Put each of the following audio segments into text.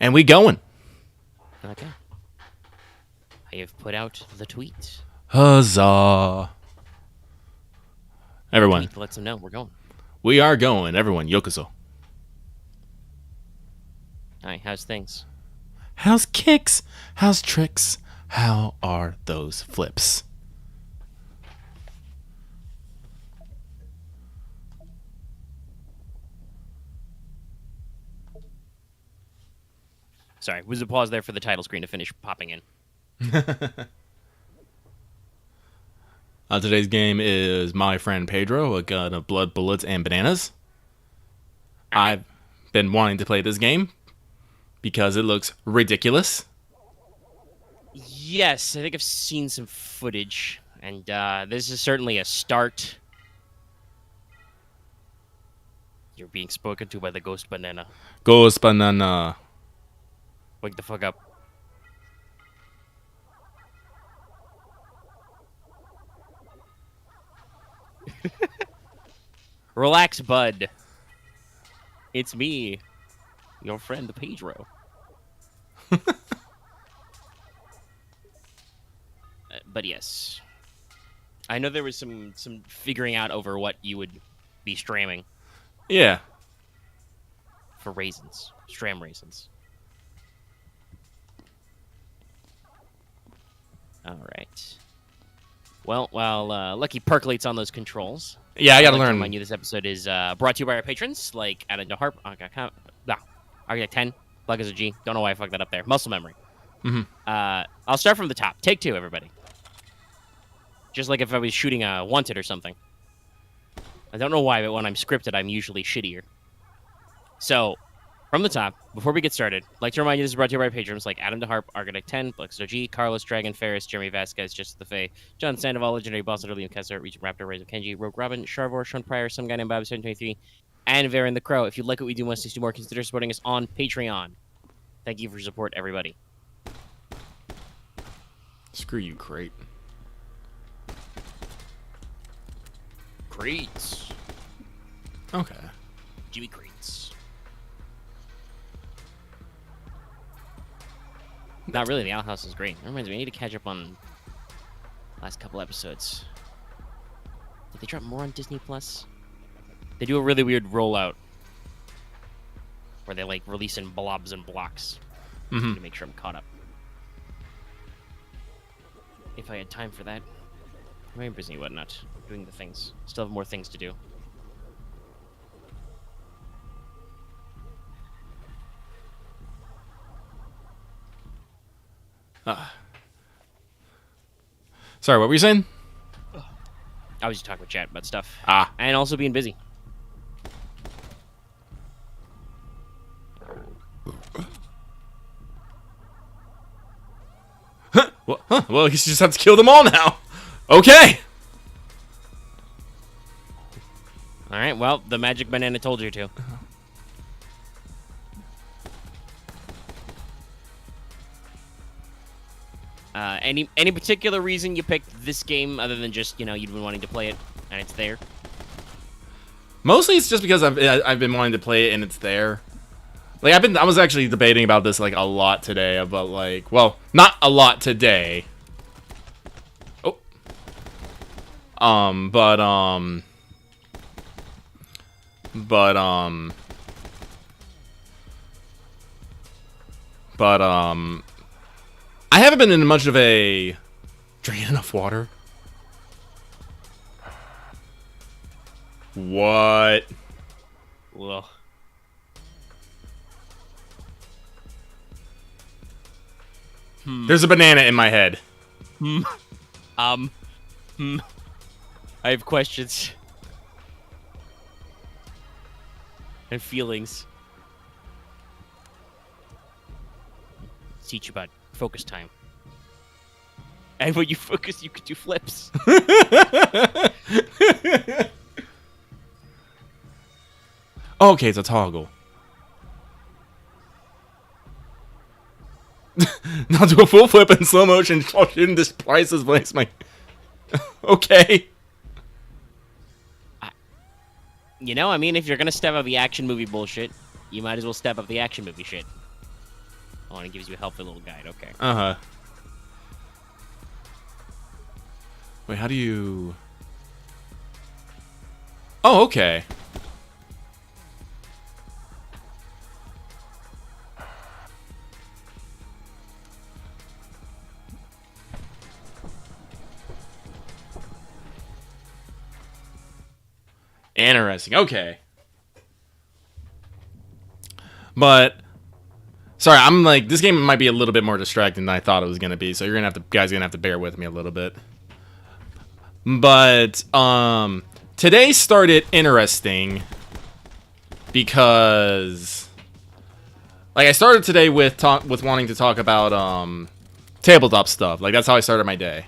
And we going. Okay. I have put out the tweet. Huzzah. Everyone, Tweet lets them know we're going. we are going. Everyone, yokoso. Hi, how's things? How's kicks? How's tricks? How are those flips? Sorry, was a pause there for the title screen to finish popping in. Today's game is My Friend Pedro, a gun of blood, bullets, and bananas. I've been wanting to play this game because it looks ridiculous. Yes, I think I've seen some footage, and this is certainly a start. You're being spoken to by the ghost banana. Ghost banana. Wake the fuck up. Relax, bud. It's me, your friend, the Pedro. But yes, I know there was some figuring out over what you would be stramming Yeah. for raisins, stram raisins. All right. Well, while Lucky percolates on those controls, Yeah, I gotta I'd like to learn. remind you this episode is brought to you by our patrons like Adam DeHarp, Architect 10, Black as a G. Don't know why I fucked that up there. Muscle memory. I'll start from the top. Take two, everybody. Just like if I was shooting a Wanted or something. I don't know why, but when I'm scripted, I'm usually shittier. So, from the top, before we get started, I'd like to remind you this is brought to you by patrons like Adam DeHarp, Architect 10, Blux OG, Carlos, Dragon, Ferris, Jeremy Vasquez, Justice the Fae, John Sandoval, Legendary Boss, Liam Kessler, Regent Raptor, Razor Kenji, Rogue Robin, Sharvor, Sean Pryor, Some Guy Named Bob 723, and Varen the Crow. If you like what we do and want us to do more, consider supporting us on Patreon. Thank you for your support, everybody. Screw you, crate. Crates. Okay. Jimmy Crates. Not really, the Owl House is great. That reminds me, I need to catch up on last couple episodes. Did they drop more on Disney Plus? They do a really weird rollout where they like release in blobs and blocks to make sure I'm caught up. If I had time for that. I'm very busy, whatnot, doing the things. Still have more things to do. Sorry, what were you saying? I was just talking with chat about stuff. Ah. And also being busy. Well, I guess you just have to kill them all now. Okay. Alright, well, the magic banana told you to. Any particular reason you picked this game other than just, you know, you've been wanting to play it and it's there? Mostly it's just because I've been wanting to play it and it's there. Like I was actually debating about this like a lot today about like, well, not a lot today. Oh. I haven't been in much of a drinking enough water. What? Ugh. There's a banana in my head. I have questions. And feelings. Teach you about focus time. And when you focus, you can do flips. Okay, it's a toggle. Now do a full flip in slow motion while shooting this priceless blanks. My okay. You know, I mean, if you're gonna step up the action movie bullshit, you might as well step up the action movie shit. Oh, and it gives you a helpful little guide. Okay. Uh-huh. Wait, how do you... Oh, okay. Interesting. Okay. But sorry, I'm like, this game might be a little bit more distracting than I thought it was gonna be, so you're gonna have to, guys, gonna have to bear with me a little bit. But today started interesting because, like, I started today with wanting to talk about tabletop stuff. Like, that's how I started my day.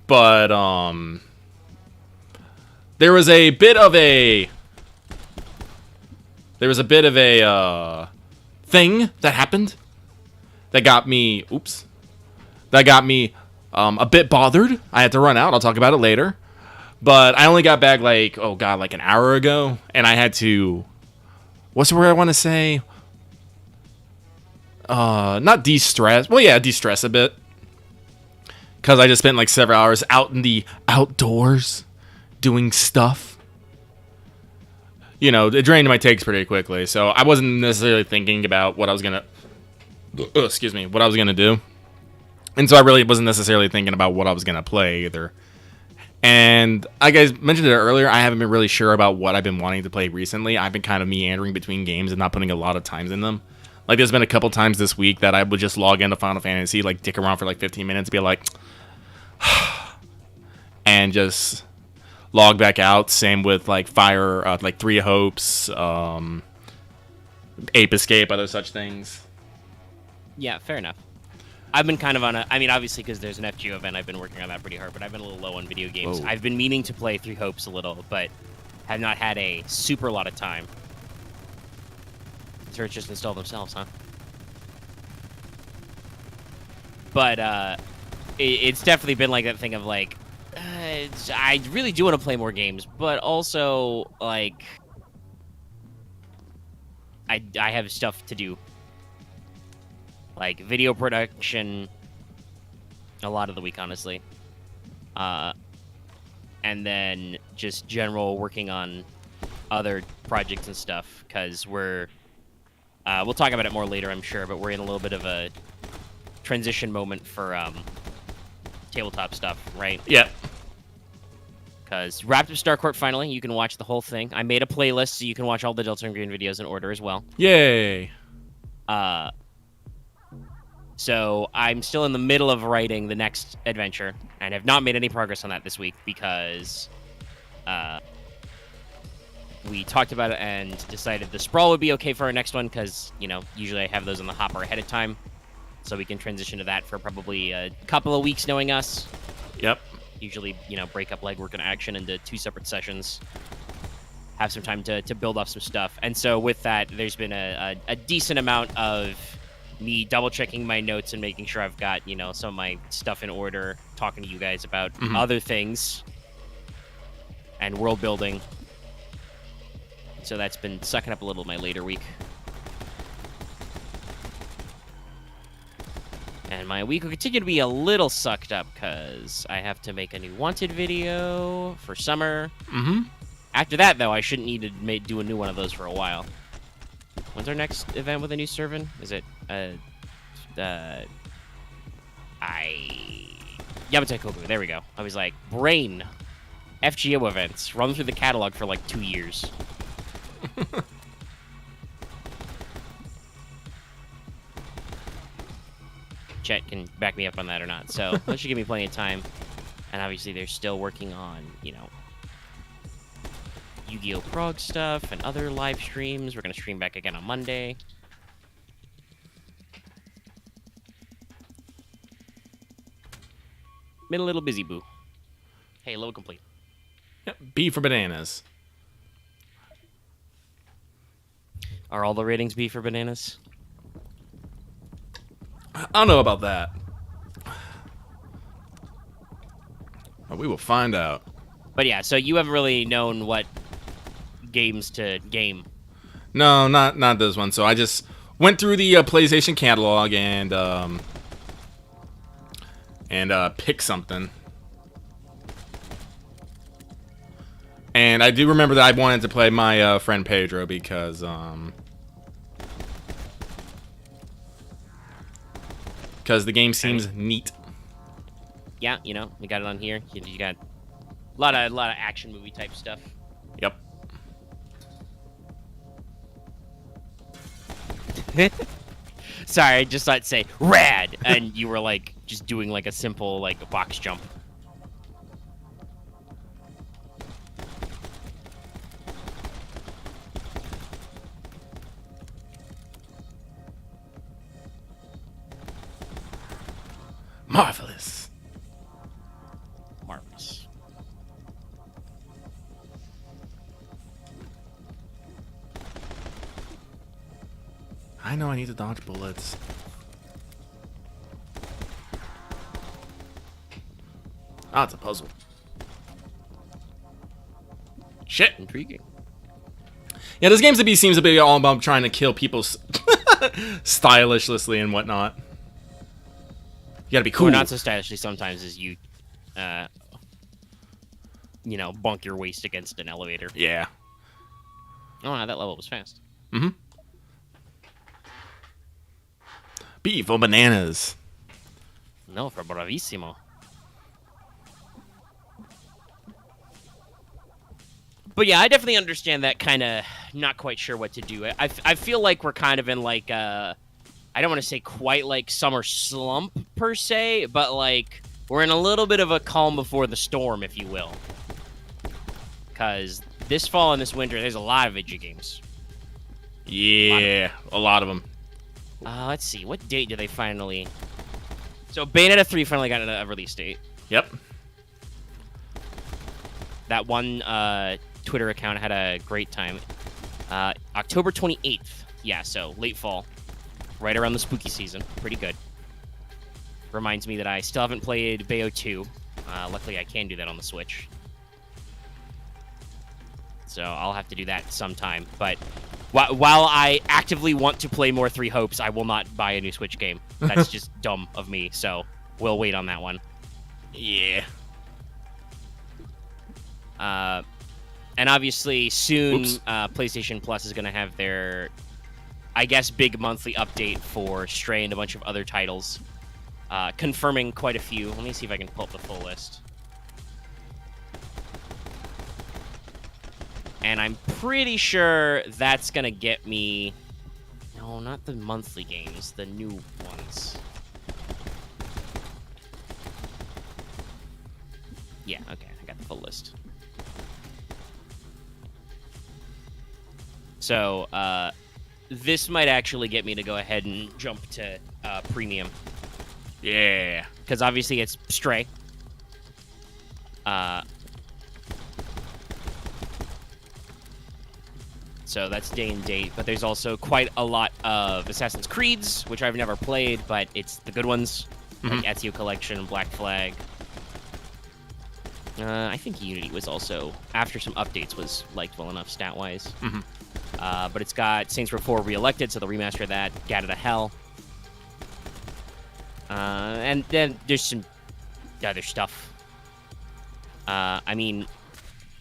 But there was a bit of a thing that happened that got me a bit bothered. I had to run out. I'll talk about it later. But I only got back like, oh god, like an hour ago, and I had to, what's the word I want to say? Not de-stress. Well, yeah, de-stress a bit. Because I just spent like several hours out in the outdoors doing stuff. You know, it drained my takes pretty quickly, so I wasn't necessarily thinking about what I was gonna, what I was gonna do. And so I really wasn't necessarily thinking about what I was gonna play either. And I guys mentioned it earlier, I haven't been really sure about what I've been wanting to play recently. I've been kind of meandering between games and not putting a lot of times in them. Like, there's been a couple times this week that I would just log into Final Fantasy, like, dick around for like 15 minutes, be like, and just log back out. Same with like like Three Hopes, Ape Escape, other such things. Yeah, fair enough. I've been kind of on a, I mean, obviously because there's an FGO event, I've been working on that pretty hard, but I've been a little low on video games. Whoa. I've been meaning to play Three Hopes a little, but have not had a super lot of time. Search just install themselves, huh? But it's definitely been like that thing of like, I really do want to play more games, but also like I have stuff to do, like video production, a lot of the week, honestly, and then just general working on other projects and stuff, because we'll talk about it more later, I'm sure, but we're in a little bit of a transition moment for tabletop stuff, right? Yep. Because wrapped up Star Court finally. You can watch the whole thing. I made a playlist so you can watch all the Delta and Green videos in order as well. Yay. So I'm still in the middle of writing the next adventure and have not made any progress on that this week because we talked about it and decided the Sprawl would be okay for our next one because, you know, usually I have those on the hopper ahead of time. So we can transition to that for probably a couple of weeks, knowing us. Yep. Usually, you know, break up legwork and action into 2 separate sessions. Have some time to build up some stuff. And so with that, there's been a decent amount of me double-checking my notes and making sure I've got, you know, some of my stuff in order, talking to you guys about other things, and world building. So that's been sucking up a little of my later week. And my week will continue to be a little sucked up because I have to make a new Wanted video for summer. After that, though, I shouldn't need to do a new one of those for a while. When's our next event with a new servant? Is it, Yamatai Koku, there we go. I was like, brain, FGO events, run through the catalog for like 2 years. Chet can back me up on that or not. So that should give me plenty of time. And obviously they're still working on, you know, Yu-Gi-Oh! Prague stuff and other live streams. We're going to stream back again on Monday. Been a little busy, boo. Hey, level complete. Yep. B for bananas. Are all the ratings B for bananas? I don't know about that. But we will find out. But yeah, so you haven't really known what games to game. No, not this one. So I just went through the PlayStation catalog and picked something. And I do remember that I wanted to play my friend Pedro because the game seems neat. Yeah, you know, we got it on here. You got a lot of action movie type stuff. Yep. Sorry, I just thought to say rad, and you were like just doing like a simple like box jump. Marvelous. Marvelous. I know I need to dodge bullets. Ah, it's a puzzle. Shit. Intriguing. Yeah, this game seems to be all about trying to kill people stylishly and whatnot. You gotta be cool. Or not so stylishly sometimes as you, you know, bunk your waist against an elevator. Yeah. Oh, wow, that level was fast. Mm-hmm. Beef or bananas? No, for bravissimo. But yeah, I definitely understand that kind of not quite sure what to do. I feel like we're kind of in like I don't want to say quite like summer slump per se, but like we're in a little bit of a calm before the storm, if you will. Because this fall and this winter, there's a lot of video games. Yeah, a lot of them. Let's see, what date did they finally... So Bayonetta 3 finally got a release date. Yep. That one Twitter account had a great time. October 28th. Yeah, so late fall. Right around the spooky season. Pretty good. Reminds me that I still haven't played Bayo 2. Luckily, I can do that on the Switch. So I'll have to do that sometime. But while I actively want to play more Three Hopes, I will not buy a new Switch game. That's just dumb of me. So we'll wait on that one. Yeah. And obviously, soon, PlayStation Plus is going to have their, I guess, big monthly update for Stray and a bunch of other titles, confirming quite a few. Let me see if I can pull up the full list. And I'm pretty sure that's going to get me... No, not the monthly games, the new ones. Yeah, okay, I got the full list. So, this might actually get me to go ahead and jump to premium. Yeah. Because obviously it's Stray. So that's day and date, but there's also quite a lot of Assassin's Creeds, which I've never played, but it's the good ones, like Ezio Collection, Black Flag. I think Unity was also, after some updates, was liked well enough stat-wise. But it's got Saints Row 4 Re-Elected, so the remaster of that, Gat of Hell. And then there's some other stuff. I mean,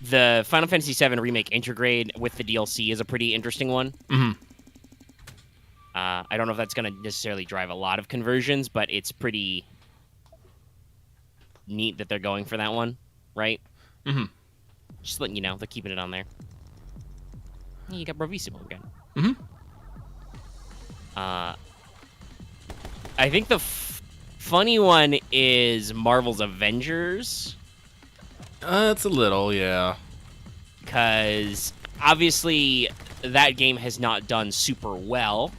the Final Fantasy VII Remake Intergrade with the DLC is a pretty interesting one. I don't know if that's going to necessarily drive a lot of conversions, but it's pretty neat that they're going for that one, right? Just letting you know, they're keeping it on there. You got Bravissimo again. I think the funny one is Marvel's Avengers. It's a little, yeah. Because obviously that game has not done super well.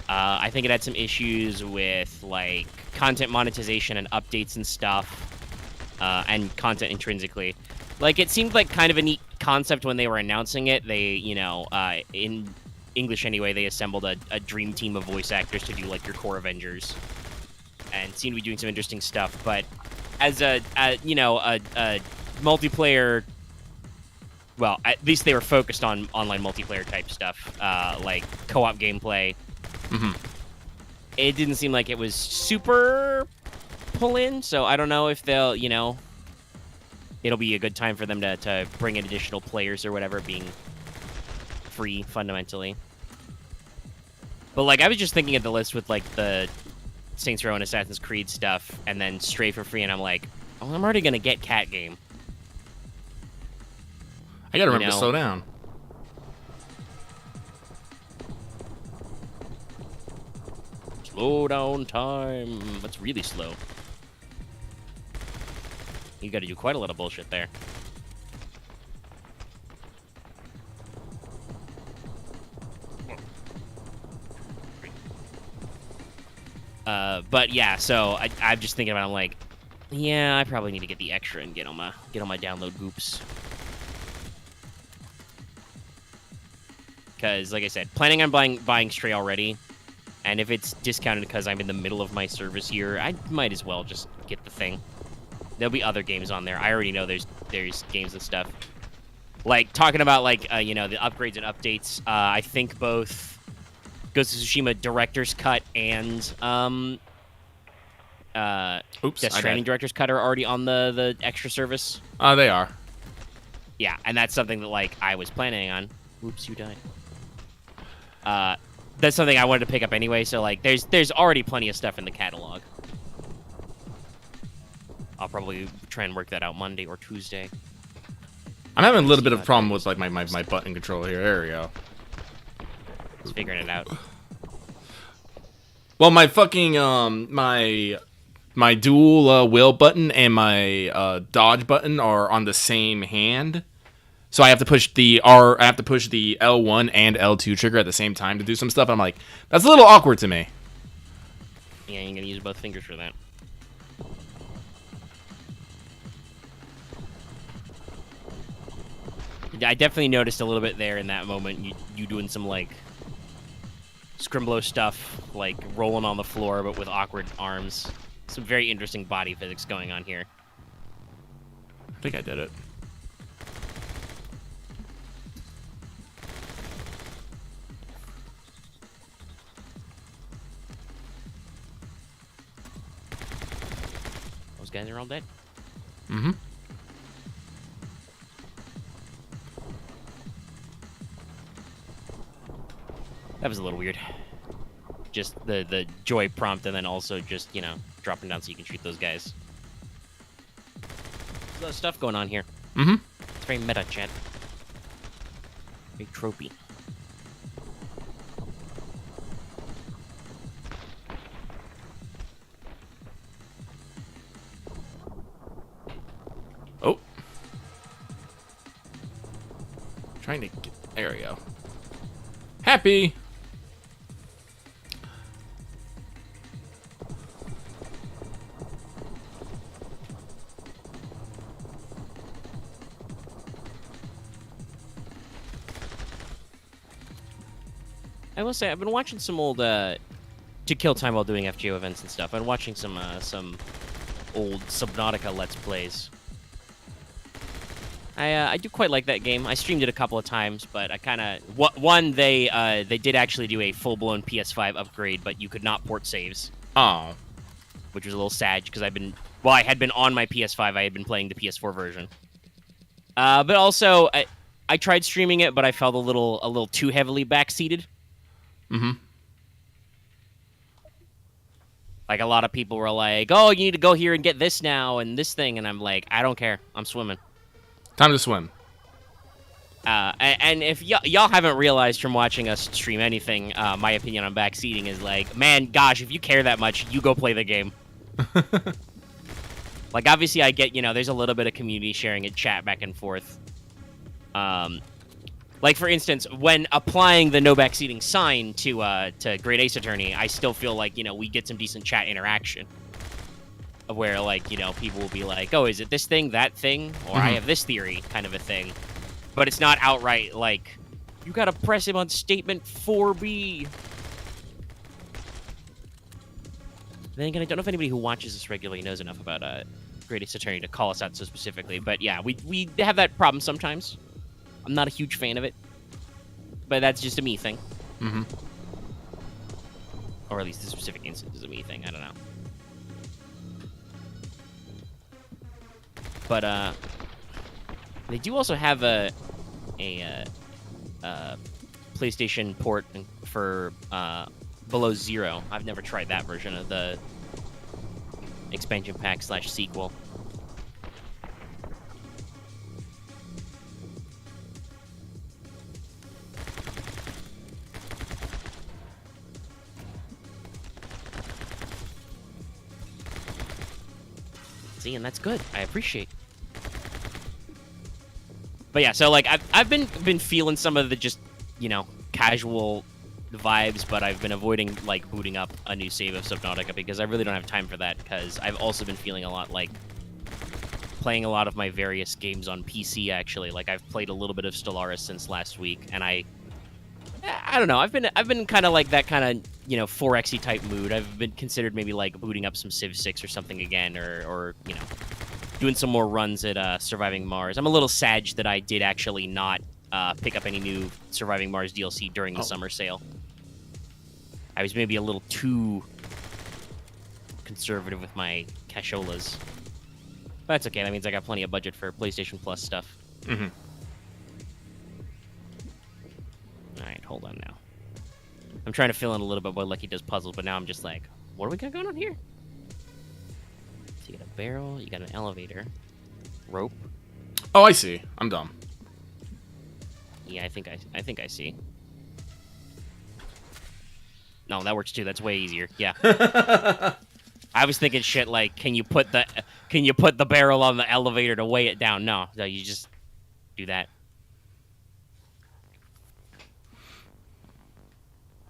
I think it had some issues with like content monetization and updates and stuff, and content intrinsically. Like, it seemed like kind of a neat concept when they were announcing it. They, you know, in English anyway, they assembled a dream team of voice actors to do like your core Avengers, and seemed to be doing some interesting stuff. But as a multiplayer well, at least they were focused on online multiplayer type stuff, like co-op gameplay. Mm-hmm. It didn't seem like it was super pull-in, so I don't know if they'll, it'll be a good time for them to bring in additional players or whatever, being free, fundamentally. But, like, I was just thinking of the list with, like, the Saints Row and Assassin's Creed stuff, and then Stray for free, and I'm like, oh, I'm already gonna get Cat Game. I gotta remember to slow down. Slow down time. That's really slow. You gotta do quite a lot of bullshit there. But yeah, so I'm just thinking about it, I'm like, yeah, I probably need to get the extra and get on my download goops. Because, like I said, planning on buying Stray already, and if it's discounted because I'm in the middle of my service here, I might as well just get the thing. There'll be other games on there. I already know there's games and stuff. Like, talking about, like, the upgrades and updates, I think both Ghost of Tsushima Director's Cut and, Death Stranding Director's Cut are already on the extra service. They are. Yeah, and that's something that, like, I was planning on. Oops, you died. That's something I wanted to pick up anyway, so, like, there's already plenty of stuff in the catalog. I'll probably try and work that out Monday or Tuesday. I'm having a little bit of a problem with, like, my button control here. There we go. Just figuring it out. Well, my fucking, my dual wheel button and my dodge button are on the same hand. So I have to push the L1 and L2 trigger at the same time to do some stuff. I'm like, that's a little awkward to me. Yeah, you're gonna use both fingers for that. I definitely noticed a little bit there in that moment. You doing some, like, Scrimblow stuff, like rolling on the floor, but with awkward arms. Some very interesting body physics going on here. I think I did it. Those guys are all dead. Mm-hmm. That was a little weird. Just the joy prompt and then also just, dropping down so you can shoot those guys. There's a lot of stuff going on here. Mm-hmm. It's very meta, chat. Very tropey. Oh. Trying to get... There we go. Happy! I will say, I've been watching some old, to kill time while doing FGO events and stuff. I've been watching some old Subnautica Let's Plays. I do quite like that game. I streamed it a couple of times, but I kind of... One, they did actually do a full-blown PS5 upgrade, but you could not port saves. Oh. Which was a little sad, because I had been on my PS5, I had been playing the PS4 version. But also, I tried streaming it, but I felt a little too heavily backseated. Mm-hmm. Like, a lot of people were like, oh, you need to go here and get this now and this thing, and I'm like, I don't care. I'm swimming. Time to swim. And if y'all haven't realized from watching us stream anything, my opinion on backseating is like, man, gosh, if you care that much, you go play the game. Like, obviously, I get, there's a little bit of community sharing and chat back and forth. Like, for instance, when applying the no backseating sign to Great Ace Attorney, I still feel like, we get some decent chat interaction. Where, like, people will be like, oh, is it this thing, that thing? Or I have this theory, kind of a thing. But it's not outright, like, you gotta press him on statement 4B. Then again, I don't know if anybody who watches this regularly knows enough about Great Ace Attorney to call us out so specifically. But yeah, we have that problem sometimes. I'm not a huge fan of it, but that's just a me thing. Mm-hmm. Or at least the specific instance is a me thing. I don't know. But they do also have a PlayStation port for Below Zero. I've never tried that version of the expansion pack / sequel. See, and that's good. I appreciate. But yeah, so like I've been feeling some of the just, you know, casual vibes, but I've been avoiding like booting up a new save of Subnautica because I really don't have time for that, because I've also been feeling a lot like playing a lot of my various games on PC actually. Like I've played a little bit of Stellaris since last week, and I don't know, I've been kind of like that kind of, you know, 4X type mood. I've been considered maybe like booting up some Civ 6 or something again, or you know, doing some more runs at Surviving Mars. I'm a little sad that I did actually not pick up any new Surviving Mars DLC during the summer sale. I was maybe a little too conservative with my casholas. But that's okay. That means I got plenty of budget for PlayStation Plus stuff. Mm-hmm. Alright, hold on now. I'm trying to fill in a little bit while Lucky does puzzles, but now I'm just like, what do we got going on here? So you got a barrel, you got an elevator, rope. Oh, I see. I'm dumb. Yeah, I think I see. No, that works too. That's way easier. Yeah. I was thinking shit like, can you put the barrel on the elevator to weigh it down? No, you just do that.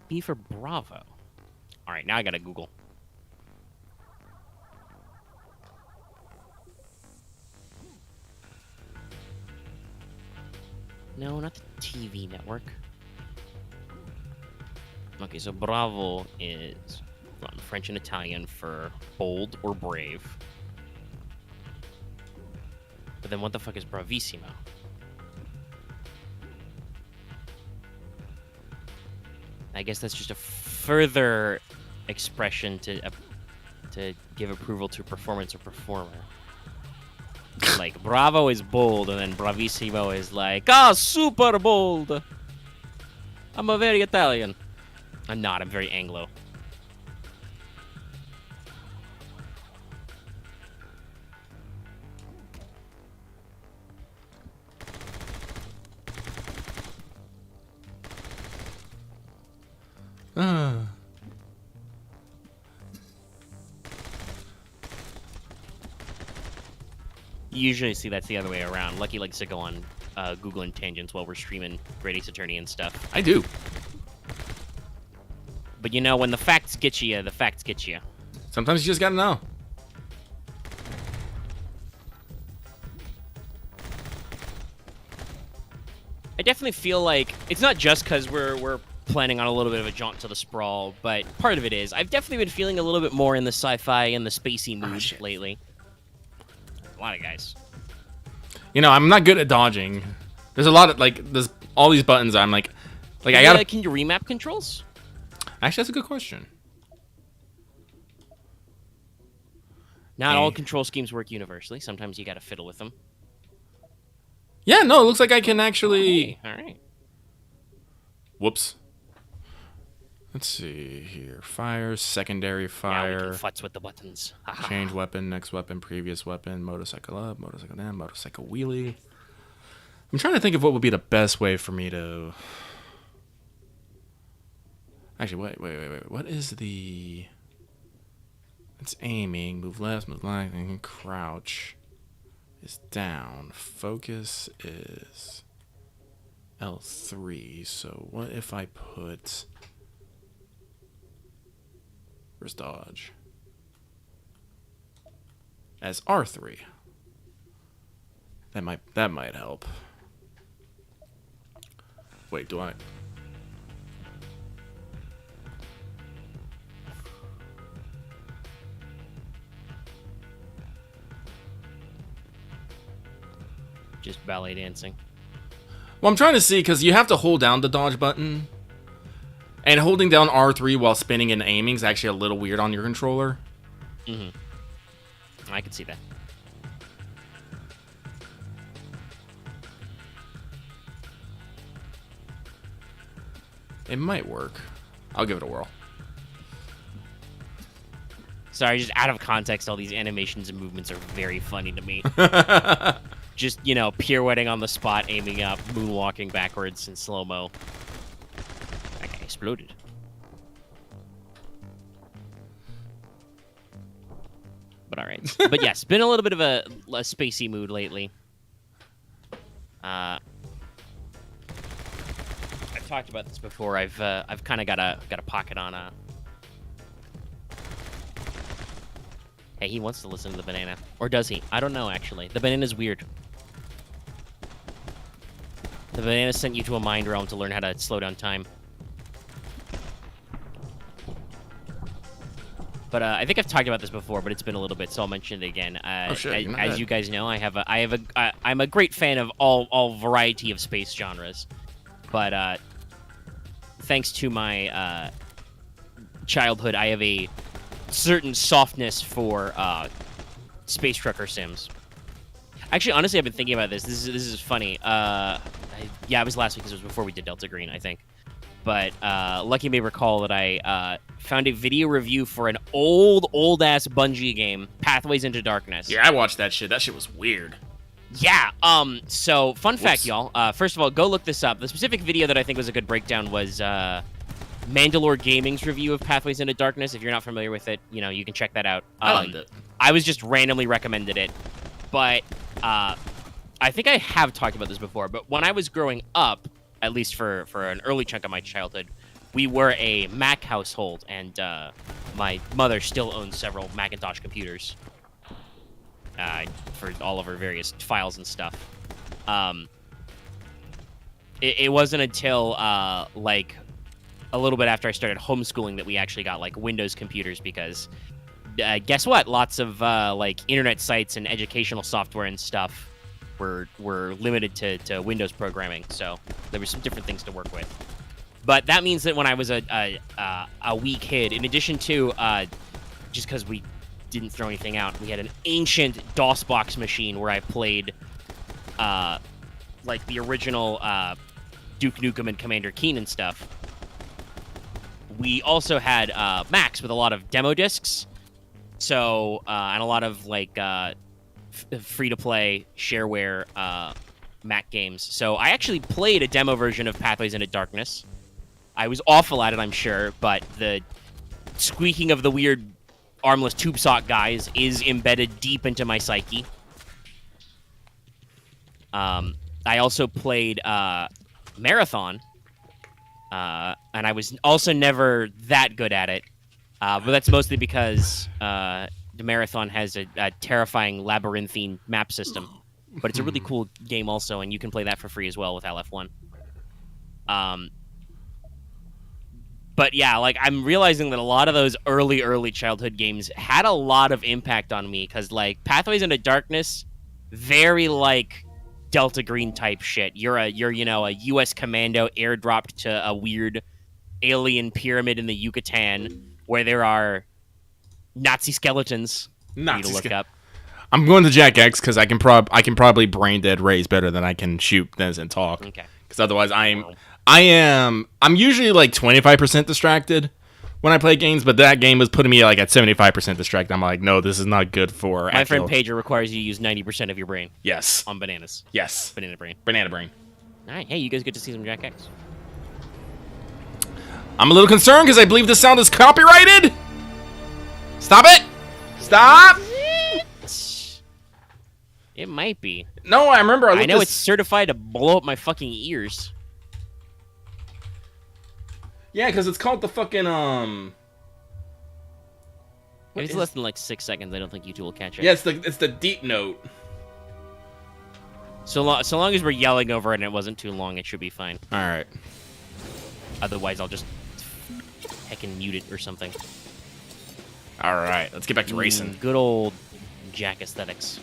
B for Bravo. All right, now I gotta Google. No, not the TV network. Okay, so Bravo is French and Italian for bold or brave. But then what the fuck is Bravissimo? I guess that's just a further expression to give approval to performance or performer. Like, Bravo is bold, and then Bravissimo is like, super bold! I'm a very Italian. I'm not, I'm very Anglo. You usually see that's the other way around. Lucky likes to go on Googling tangents while we're streaming Great Ace Attorney and stuff. I do. But you know, when the facts get you, the facts get you. Sometimes you just gotta know. I definitely feel like it's not just because we're planning on a little bit of a jaunt to the sprawl, but part of it is I've definitely been feeling a little bit more in the sci-fi and the spacey mood lately. A lot of guys. You know, I'm not good at dodging. There's a lot of there's all these buttons. I'm like I gotta. Can you remap controls? Actually, that's a good question. Not all control schemes work universally. Sometimes you gotta fiddle with them. Yeah, no, it looks like I can actually. All right. Whoops. Let's see here. Fire, secondary fire. Now we can futz with the buttons. Change weapon, next weapon, previous weapon, motorcycle up, motorcycle down, motorcycle wheelie. I'm trying to think of what would be the best way for me to... Actually, wait. What is the... It's aiming, move left, move right, and crouch is down. Focus is L3. So what if I put... Where's dodge? As R3. That might help. Wait, do I? Just ballet dancing. Well, I'm trying to see, because you have to hold down the dodge button. And holding down R3 while spinning and aiming is actually a little weird on your controller. I can see that. It might work. I'll give it a whirl. Sorry, just out of context, all these animations and movements are very funny to me. Just, you know, pirouetting on the spot, aiming up, moonwalking backwards in slow-mo. That guy exploded. But alright. But yes, been a little bit of a spacey mood lately. I've talked about this before. I've kind of got a pocket on a. Hey, he wants to listen to the banana, or does he? I don't know. Actually, the banana's weird. The banana sent you to a mind realm to learn how to slow down time. But I think I've talked about this before, but it's been a little bit, so I'll mention it again. As you guys know, I'm a great fan of all variety of space genres. But thanks to my childhood, I have a certain softness for space trucker sims. Actually, honestly, I've been thinking about this. This is funny. Yeah, it was last week because it was before we did Delta Green, I think. But Lucky may recall that I found a video review for an old-ass Bungie game, Pathways into Darkness. Yeah, I watched that shit. That shit was weird. Yeah, so fun fact, y'all. First of all, go look this up. The specific video that I think was a good breakdown was Mandalore Gaming's review of Pathways into Darkness. If you're not familiar with it, you know, you can check that out. I liked it. I was just randomly recommended it. But I think I have talked about this before, but when I was growing up, at least for an early chunk of my childhood, we were a Mac household, and my mother still owns several Macintosh computers for all of her various files and stuff. It wasn't until like a little bit after I started homeschooling that we actually got like Windows computers, because guess what? Lots of like internet sites and educational software and stuff were limited to Windows programming, so there were some different things to work with. But that means that when I was a wee kid, in addition to just because we didn't throw anything out, we had an ancient DOSBox machine where I played like the original Duke Nukem and Commander Keen and stuff. We also had Macs with a lot of demo discs, so and a lot of like free-to-play shareware Mac games. So I actually played a demo version of Pathways into Darkness. I was awful at it, I'm sure, but the squeaking of the weird armless tube sock guys is embedded deep into my psyche. I also played Marathon, and I was also never that good at it, but that's mostly because the Marathon has a terrifying labyrinthine map system, but it's a really cool game also, and you can play that for free as well with LF1. But yeah, like I'm realizing that a lot of those early childhood games had a lot of impact on me, because like Pathways into Darkness, very like Delta Green type shit. You're a U.S. commando airdropped to a weird alien pyramid in the Yucatan where there are Nazi skeletons. Need to look up. I'm going to Jack X because I can probably brain dead Rays better than I can shoot this and talk. Okay. Because otherwise I'm usually like 25% distracted when I play games, but that game was putting me like at 75% distracted. I'm like, no, this is not good for. My friend Pager requires you to use 90% of your brain. Yes. On bananas. Yes. Banana brain. Banana brain. All right. Hey, you guys get to see some Jack X. I'm a little concerned because I believe this sound is copyrighted. Stop it! Stop! It might be. No, I remember. I know it's certified to blow up my fucking ears. Yeah, because it's called the fucking If it's less than like 6 seconds, I don't think YouTube will catch it. Yeah, it's the deep note. So long as we're yelling over it and it wasn't too long, it should be fine. All right. Otherwise, I'll just heckin' mute it or something. All right, let's get back to racing. Good old Jack aesthetics.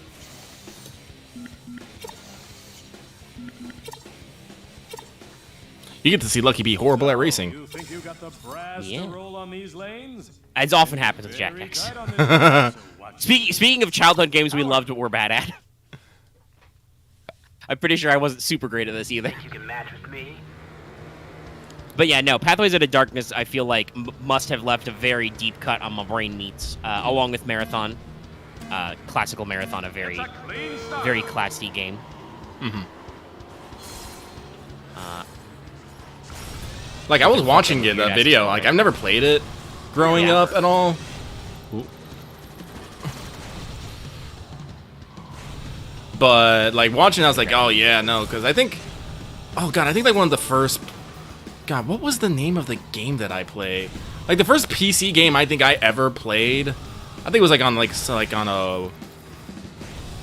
You get to see Lucky be horrible at racing. You think you got the brass Yeah. to roll on these lanes? As often happens with Jack Very X. tight on this one, so watch Speaking of childhood games we loved but were bad at, I'm pretty sure I wasn't super great at this either. You can match with me. But yeah, no, Pathways into Darkness, I feel like must have left a very deep cut on my brain meats, along with Marathon. Classical Marathon, a very, a clean start. very classy game. Like, I was watching it, weird that ass video. game. Like, I've never played it growing Yeah. up at all. But, like, watching, I was like, oh, yeah, no. Because I think... Oh, God, I think, like, one of the first... God, what was the name of the game that I played? Like, the first PC game I think I ever played... I think it was, like, on, like, on a...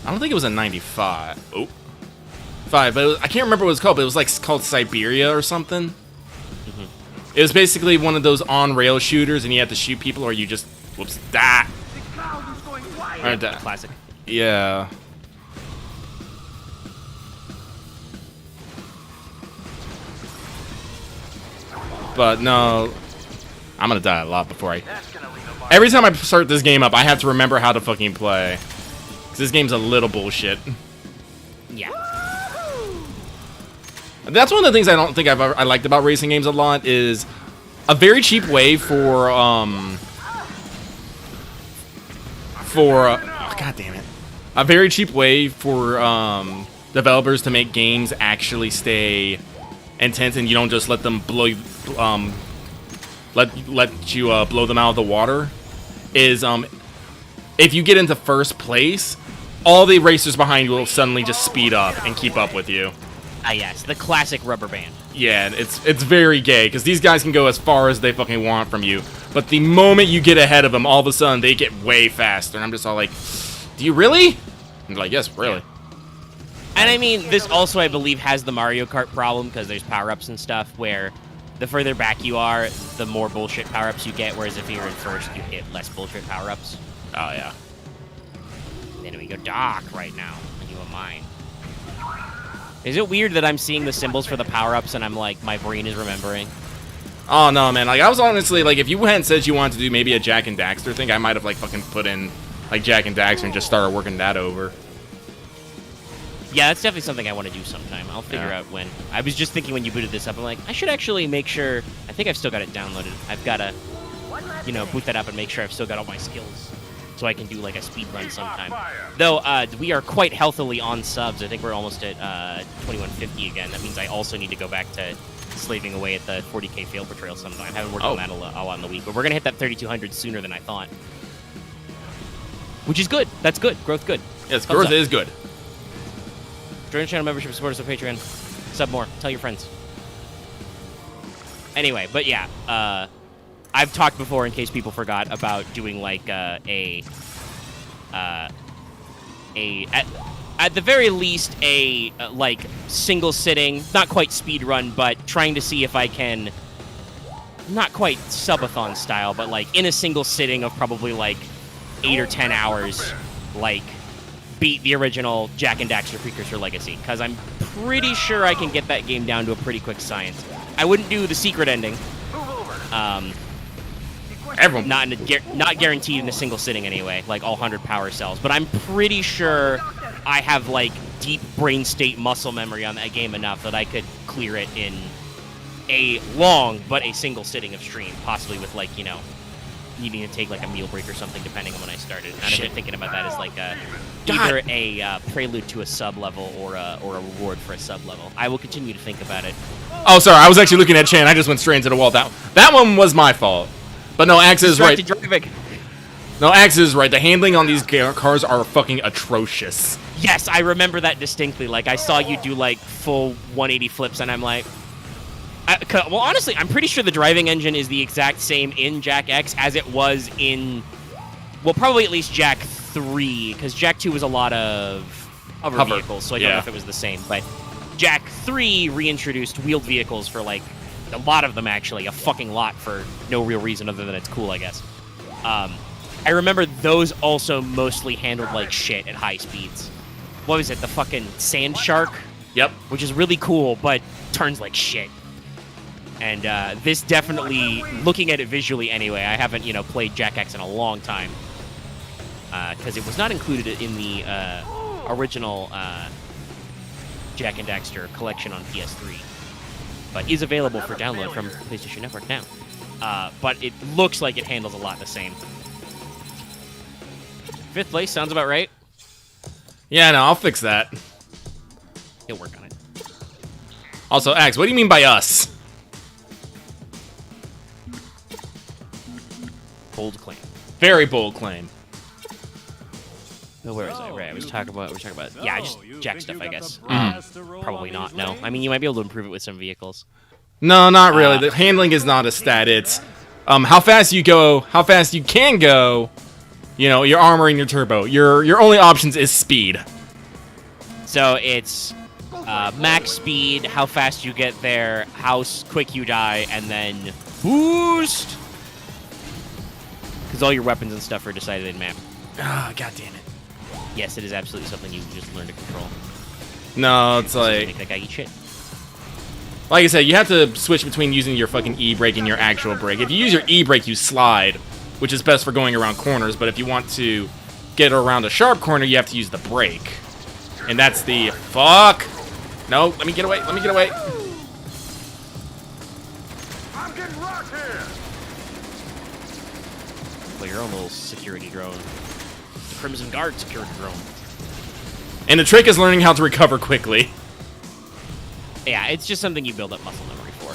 I don't think it was a 95. Oh. 5, but I can't remember what it was called, but it was, like, called Siberia or something. It was basically one of those on-rail shooters, and you had to shoot people, or you just... Whoops. That. Or that. Classic. Yeah. But no, I'm gonna die a lot before I... Every time I start this game up, I have to remember how to fucking play. Because this game's a little bullshit. Yeah. That's one of the things I don't think I liked about racing games a lot is a very cheap way for oh, god damn it. A very cheap way for developers to make games actually stay intense and you don't just let them blow let you blow them out of the water is if you get into first place, all the racers behind you will suddenly just speed up and keep up with you. Ah, yes, the classic rubber band. Yeah, it's very gay, because these guys can go as far as they fucking want from you. But the moment you get ahead of them, all of a sudden, they get way faster. And I'm just all like, do you really? I'm like, yes, really. And I mean, this also, I believe, has the Mario Kart problem, because there's power-ups and stuff, where the further back you are, the more bullshit power-ups you get, whereas if you're in first, you get less bullshit power-ups. Oh, yeah. Then we go Doc right now, and you are mine. Is it weird that I'm seeing the symbols for the power-ups and I'm like, my brain is remembering? Oh, no, man. Like, I was honestly, like, if you hadn't said you wanted to do maybe a Jak and Daxter thing, I might have, like, fucking put in, like, Jak and Daxter and just started working that over. Yeah, that's definitely something I want to do sometime. I'll figure out when. I was just thinking when you booted this up, I'm like, I should actually make sure. I think I've still got it downloaded. I've got to, you know, boot that up and make sure I've still got all my skills. So I can do like a speed run sometime. Though we are quite healthily on subs. I think we're almost at 2150 again. That means I also need to go back to slaving away at the 40k fail portrayal sometime. I haven't worked on that a lot in the week, but we're gonna hit that 3200 sooner than I thought, which is good. That's good. Growth good. Yes, Thumbs growth up. is good. Join the channel membership, support us on Patreon, sub more, tell your friends. Anyway, but yeah, I've talked before, in case people forgot, about doing like at the very least a like single sitting, not quite speed run, but trying to see if I can, not quite subathon style, but like in a single sitting of probably like 8 or 10 hours, like beat the original Jak and Daxter Precursor Legacy, because I'm pretty sure I can get that game down to a pretty quick science. I wouldn't do the secret ending. Everyone. Not guaranteed in a single sitting anyway, like all 100 power cells. But I'm pretty sure I have like deep brain state muscle memory on that game enough that I could clear it in a long but a single sitting of stream, possibly with like, you know, needing to take like a meal break or something depending on when I started. And I've been thinking about that as like either a prelude to a sub level or a reward for a sub level. I will continue to think about it. Oh, sorry. I was actually looking at Chan. I just went straight into the wall. That one was my fault. But no, Axe is right. No, Axe is right. The handling on these cars are fucking atrocious. Yes, I remember that distinctly. Like, I saw you do, like, full 180 flips, and I'm like... well, honestly, I'm pretty sure the driving engine is the exact same in Jak X as it was in... Well, probably at least Jak 3, because Jak 2 was a lot of hover vehicles, so I don't know if it was the same. But Jak 3 reintroduced wheeled vehicles for, like, a lot of them, actually. A fucking lot for no real reason other than it's cool, I guess. I remember those also mostly handled like shit at high speeds. What was it? The fucking Sand Shark? Yep. Which is really cool, but turns like shit. And this definitely, looking at it visually anyway, I haven't, played Jak X in a long time. Because it was not included in the original Jak and Daxter collection on PS3. But is available for download from PlayStation Network now. But it looks like it handles a lot the same. 5th place, sounds about right. Yeah, no, I'll fix that. He'll work on it. Also, Axe, what do you mean by us? Bold claim. Very bold claim. Oh, where was I? Right, I was talking about. Yeah, just So, you Jak think stuff, you I got guess. the brass to roll Probably on not. these No, lanes? I mean you might be able to improve it with some vehicles. No, not really. The handling is not a stat. It's how fast you go, how fast you can go. You know, your armor and your turbo. Your only options is speed. So it's max speed, how fast you get there, how quick you die, and then boost. Because all your weapons and stuff are decided in map. Ah, god damn it. Yes, it is absolutely something you just learn to control. No, it's Make like that guy eat shit. I said, you have to switch between using your fucking E-brake and your actual brake. If you use your E-brake, you slide, which is best for going around corners, but if you want to get around a sharp corner, you have to use the brake. And that's the... Fuck! No, let me get away, let me get away. I'm getting rocked here. Well, your own little security drone. The Crimson Guard security drone. And the trick is learning how to recover quickly. Yeah, it's just something you build up muscle memory for.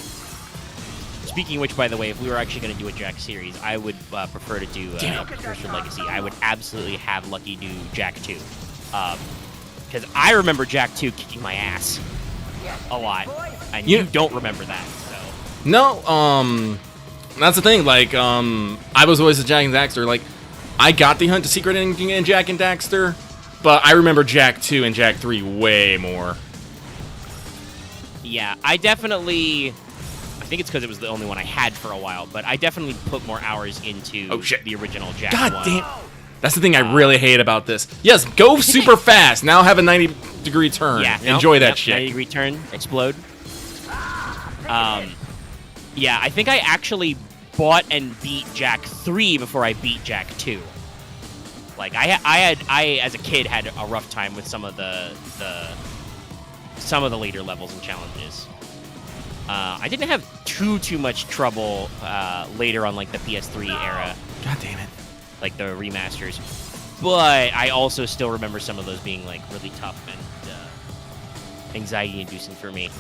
Speaking of which, by the way, if we were actually going to do a Jak series, I would prefer to do Curse of Legacy. I would absolutely have Lucky do Jak 2. Because I remember Jak 2 kicking my ass a lot. And you don't remember that, so... No, that's the thing, like, I was always a Jak and Daxter, like, I got the Hunt to Secret Ending in Jak and Daxter, but I remember Jak 2 and Jak 3 way more. Yeah, I definitely... I think it's because it was the only one I had for a while, but I definitely put more hours into the original Jak 1. God damn. That's the thing I really hate about this. Yes, go super fast. Now have a 90-degree turn. Yeah, Enjoy that shit. 90-degree turn, explode. Yeah, I think I actually bought and beat Jak 3 before I beat Jak 2. Like I as a kid had a rough time with some of the later levels and challenges. I didn't have too much trouble later on, like the PS3 era. God damn it. Like the remasters, but I also still remember some of those being like really tough and anxiety-inducing for me.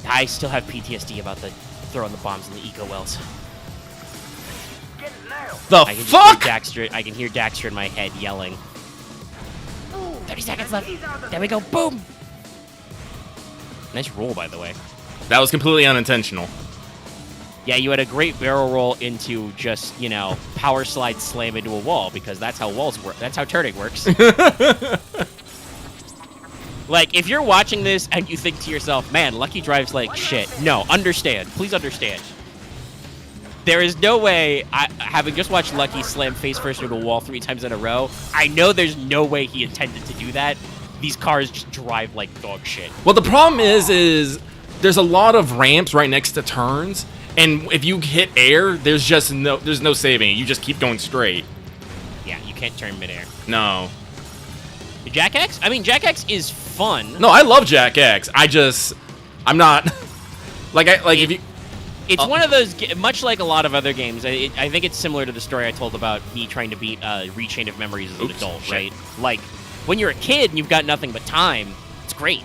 I still have PTSD about the throwing the bombs in the eco wells. The I can fuck? I can hear Daxter in my head yelling. 30 seconds left. There we go. Boom. Nice roll, by the way. That was completely unintentional. Yeah, you had a great barrel roll into just, power slide slam into a wall, because that's how walls work. That's how turning works. Like, if you're watching this and you think to yourself, man, Lucky drives like shit. No, understand. Please understand. There is no way, having just watched Lucky slam face first into a wall 3 times in a row, I know there's no way he intended to do that. These cars just drive like dog shit. Well, the problem is there's a lot of ramps right next to turns, and if you hit air, there's no saving it. You just keep going straight. Yeah, you can't turn midair. No. Jak X? I mean, Jak X is fun. No, I love Jak X. I'm not if you. It's one of those, much like a lot of other games, I think it's similar to the story I told about me trying to beat Rechain of Memories as an adult, shit. right? Like, when you're a kid and you've got nothing but time, it's great.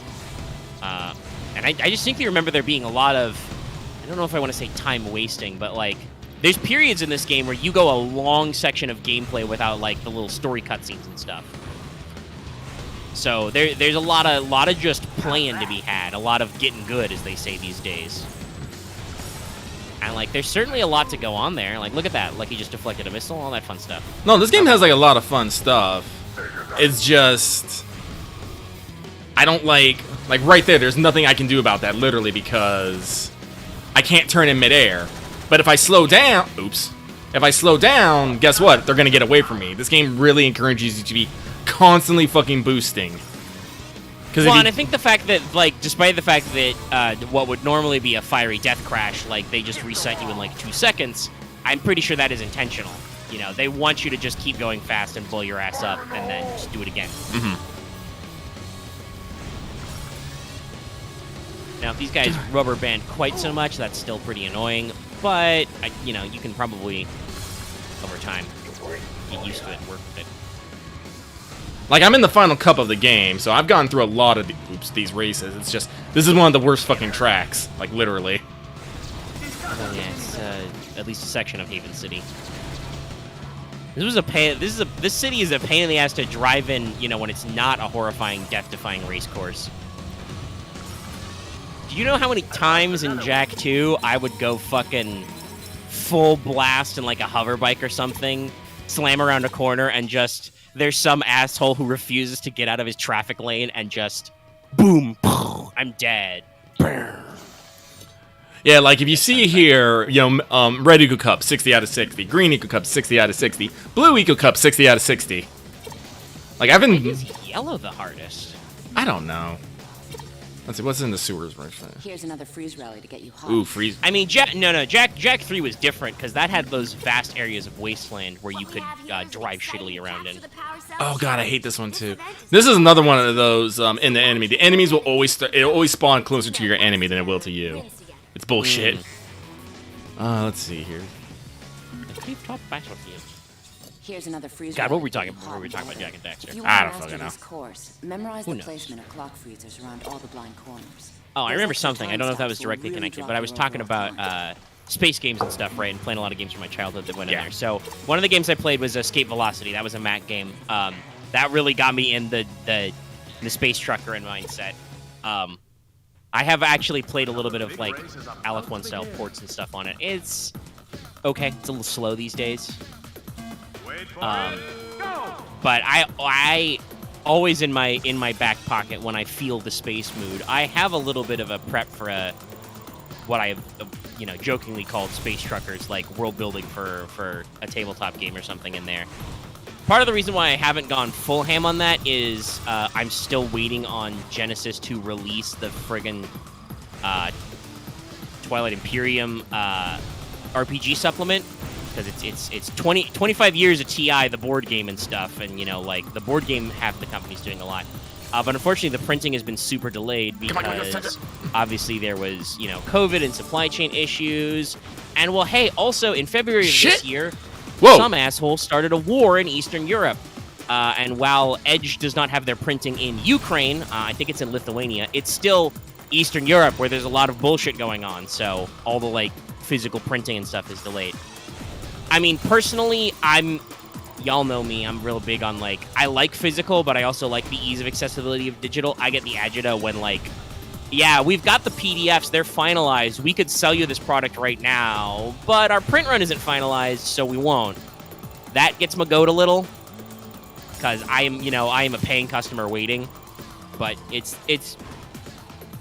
And I distinctly remember there being a lot of, I don't know if I want to say time wasting, but like, there's periods in this game where you go a long section of gameplay without like the little story cutscenes and stuff. So there's a lot of just playing to be had, a lot of getting good, as they say these days. And like, there's certainly a lot to go on there. Like, look at that, like he just deflected a missile, all that fun stuff. No, this game has like a lot of fun stuff. It's just I don't like right there. There's nothing I can do about that, literally, because I can't turn in midair. But if I slow down, if I slow down, guess what? They're gonna get away from me. This game really encourages you to be constantly fucking boosting. Because Well, and I think the fact that, like, despite the fact that what would normally be a fiery death crash, like, they just reset you in, like, 2 seconds, I'm pretty sure that is intentional. You know, they want you to just keep going fast and blow your ass up and then just do it again. Now, if these guys rubber band quite so much, that's still pretty annoying. But, you know, you can probably, over time, get used to it and work with it. like, I'm in the final cup of the game, so I've gone through a lot of these races. It's just, this is one of the worst fucking tracks, like, literally. Oh, yeah, it's at least a section of Haven City. This was a pain. This city is a pain in the ass to drive in. You know, when it's not a horrifying, death-defying race course. Do you know how many times in Jak 2 I would go fucking full blast in like a hover bike or something, slam around a corner, and just there's some asshole who refuses to get out of his traffic lane and just boom, I'm dead. Yeah, like, if you see here, you know, red Eco Cup, 60 out of 60. Green Eco Cup, 60 out of 60. Blue Eco Cup, 60 out of 60. Like, I've Why been... is yellow the hardest? I don't know. Let's see, what's in the sewers? Here's another freeze rally to get you hot. Ooh, freeze. I mean, Jak 3 was different because that had those vast areas of wasteland where you could drive shittily around in. Oh god, I hate this one too. This is another one of those in the enemy. The enemies will always it'll always spawn closer to your enemy than it will to you. It's bullshit. Let's see here. The creep top battlefield. Here's another freeze God, rally what were we to talking get you about? What were we hot. talking about Jak and Daxter? If you I want don't to fucking master this know. course, memorize Who the knows? placement of clock freezers around all the blind corners. Oh, I Those remember extra something. I time don't know if that was stops will directly really connected, drop but I was your talking overall about time. space games and stuff, right? And playing a lot of games from my childhood that went in Yeah. there. So one of the games I played was Escape Velocity. That was a Mac game. That really got me in the space trucker and mindset. I have actually played a little bit of like Alec 1 style ports and stuff on it. It's okay. It's a little slow these days. Wait for Um, it. Go! But I always in my back pocket when I feel the space mood, I have a little bit of a prep for what I have, you know, jokingly called space truckers, like world building for a tabletop game or something in there. Part of the reason why I haven't gone full ham on that is I'm still waiting on Genesis to release the friggin' Twilight Imperium RPG supplement, because it's 25 years of TI, the board game and stuff, and you know, like the board game, half the company's doing a lot. But unfortunately, the printing has been super delayed because obviously there was, you know, COVID and supply chain issues. And well, hey, also in February of this year, Whoa. some asshole started a war in Eastern Europe. And while Edge does not have their printing in Ukraine, I think it's in Lithuania, it's still Eastern Europe where there's a lot of bullshit going on. So all the like physical printing and stuff is delayed. I mean, personally, y'all know me, I'm real big on, like, I like physical, but I also like the ease of accessibility of digital. I get the agita when, like, yeah, we've got the PDFs, they're finalized, we could sell you this product right now, but our print run isn't finalized, so we won't. That gets my goat a little, because I am a paying customer waiting, but it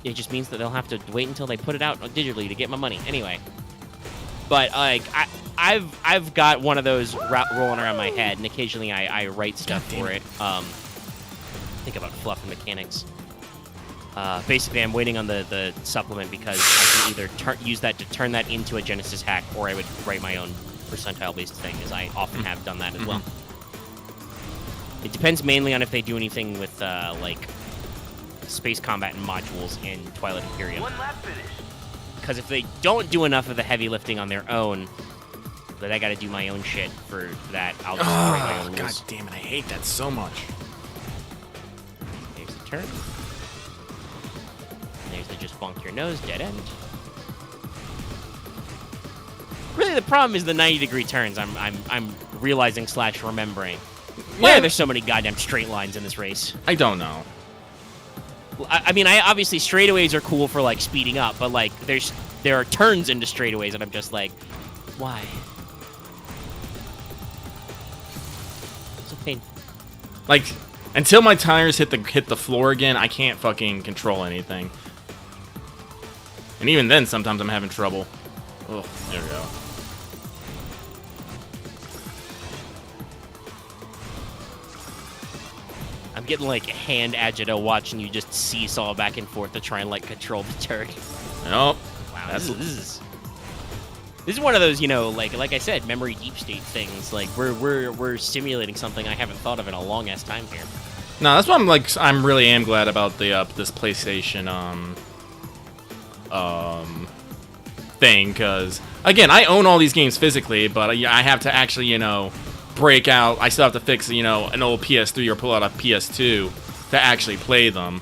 just means that they'll have to wait until they put it out digitally to get my money. Anyway. But, like, I've got one of those rolling around my head, and occasionally I write stuff for it. Think about fluff and mechanics. Basically, I'm waiting on the supplement because I can either use that to turn that into a Genesis hack, or I would write my own percentile-based thing, as I often have done that as well. It depends mainly on if they do anything with, like, space combat and modules in Twilight Imperium. One lap finish. Because if they don't do enough of the heavy lifting on their own, then I gotta do my own shit for that. I'll just write my own God rules. damn it, I hate that so much. There's the turn. There's the just bonk your nose, dead end. Really, the problem is the 90-degree turns. I'm realizing / remembering. Why are there so many goddamn straight lines in this race? I don't know. I mean, obviously straightaways are cool for like speeding up, but like there are turns into straightaways, and I'm just like, why? It's a pain. Like, until my tires hit the floor again, I can't fucking control anything. And even then, sometimes I'm having trouble. Oh, there we go. I'm getting like hand agita watching you just seesaw back and forth to try and like control the turret. Nope. Wow, That's this is one of those, you know, like I said, memory deep state things. Like we're simulating something I haven't thought of in a long ass time here. no. That's why I'm really am glad about the this PlayStation thing, because again, I own all these games physically, but I have to actually, you know, break out. I still have to fix, you know, an old PS3 or pull out a PS2 to actually play them,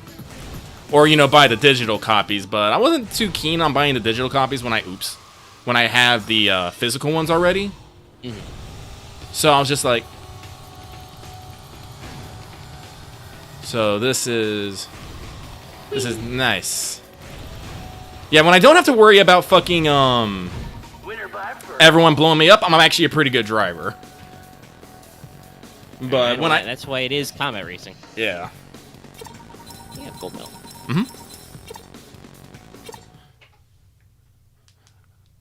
or you know, buy the digital copies. But I wasn't too keen on buying the digital copies when I have the physical ones already. So I was just like, so this is nice. Yeah, when I don't have to worry about fucking everyone blowing me up, I'm actually a pretty good driver. But when that's why it is combat racing. yeah. Yeah, gold medal.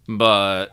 But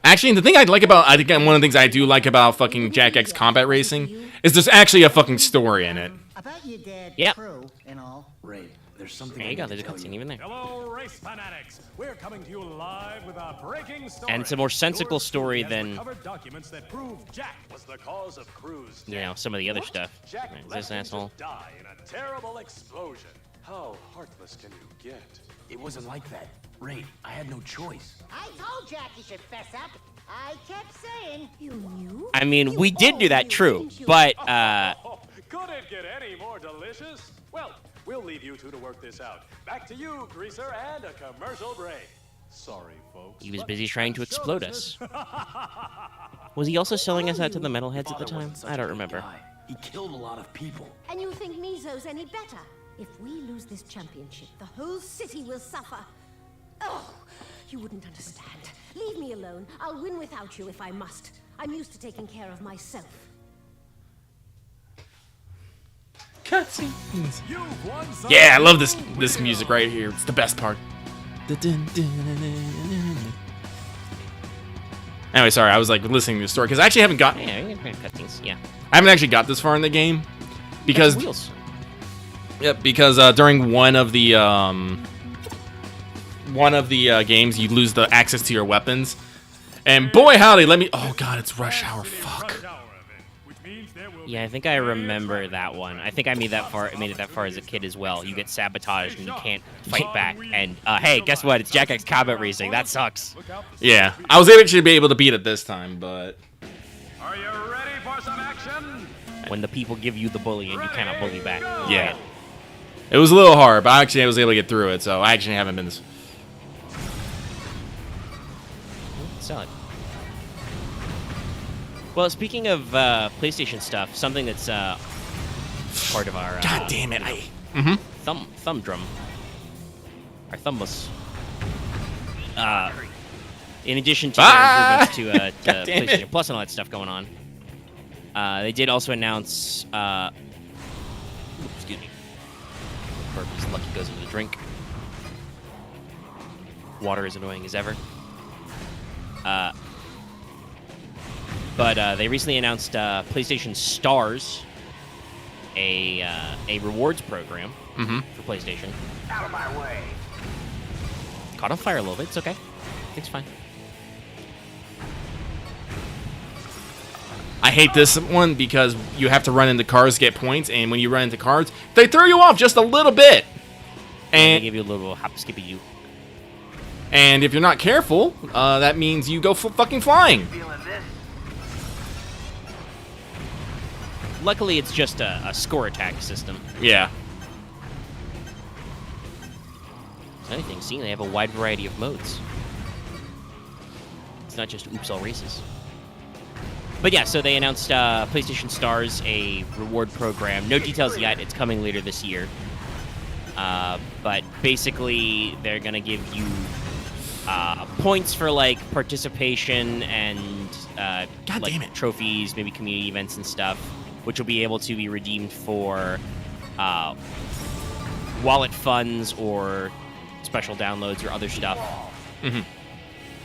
actually, the thing I like about, I think one of the things I do like about fucking Jack X Combat Racing is there's actually a fucking story in it. About your dad, Yep. crew, and all. Ray, there's something. There you go. There's a cutscene even there. Hello, race fanatics. We're coming to you live with a breaking story. And it's a more sensical Your story has than- recovered documents that prove Jack was the cause of Crew's You know, death. some of the other What? stuff. Jack Is left this him asshole? to die in a terrible explosion. How heartless can you get? It wasn't like that. Ray, I had no choice. I told Jack he should fess up. I kept saying. You knew? I mean, we did do that, true, but Oh, could it get any more delicious? Well, we'll leave you two to work this out. Back to you, Greaser, and a commercial break. Sorry, folks. he was but busy trying to that show explode business- us. Was he also selling us out to the metalheads at the time? I don't remember. Guy. He killed a lot of people. And you think Mizo's any better? If we lose this championship, the whole city will suffer. Oh, you wouldn't understand. Leave me alone. I'll win without you if I must. I'm used to taking care of myself. Cutscenes. You've won some Yeah, I love this video. music right here. It's the best part. Anyway, sorry, I was like listening to the story because I actually haven't got, Yeah, we can cutscenes. Yeah. I haven't actually got this far in the game because Wheels. yep, because during one of the games you lose the access to your weapons, and boy howdy, let me. Oh god, it's rush hour. Fuck. Rush hour event, which means there will Yeah, I be think I clear remember traffic. that one. I think I made it that far as a kid as well. You get sabotaged and you can't fight back. And hey, guess what? It's Jack X Combat Racing. That sucks. Look out for Yeah, I was actually be able to beat it this time, but Are you ready for some action? When the people give you the bully and you cannot bully back. yeah, it was a little hard. But actually, I was able to get through it, so I actually haven't been. Solid. Well, speaking of PlayStation stuff, something that's part of our God damn it! thumb drum, our thumbus. In addition to their improvements to God damn it. PlayStation Plus and all that stuff going on, they did also announce. Excuse me. Purpose Lucky goes into the drink. Water is annoying as ever. But they recently announced PlayStation Stars, a rewards program for PlayStation. Out of my way. Caught on fire a little bit. It's okay. It's fine. I hate this one because you have to run into cars to get points, and when you run into cars, they throw you off just a little bit. They And give you a little hop, skippy doo. and if you're not careful, that means you go fucking flying. Feeling this? Luckily, it's just a score attack system. Yeah. If anything, seeing they have a wide variety of modes. It's not just oops all races. But yeah, so they announced PlayStation Stars, a reward program. No details yet. It's coming later this year. But basically, they're gonna give you points for like participation and God like damn it. trophies, maybe community events and stuff, which will be able to be redeemed for wallet funds or special downloads or other stuff.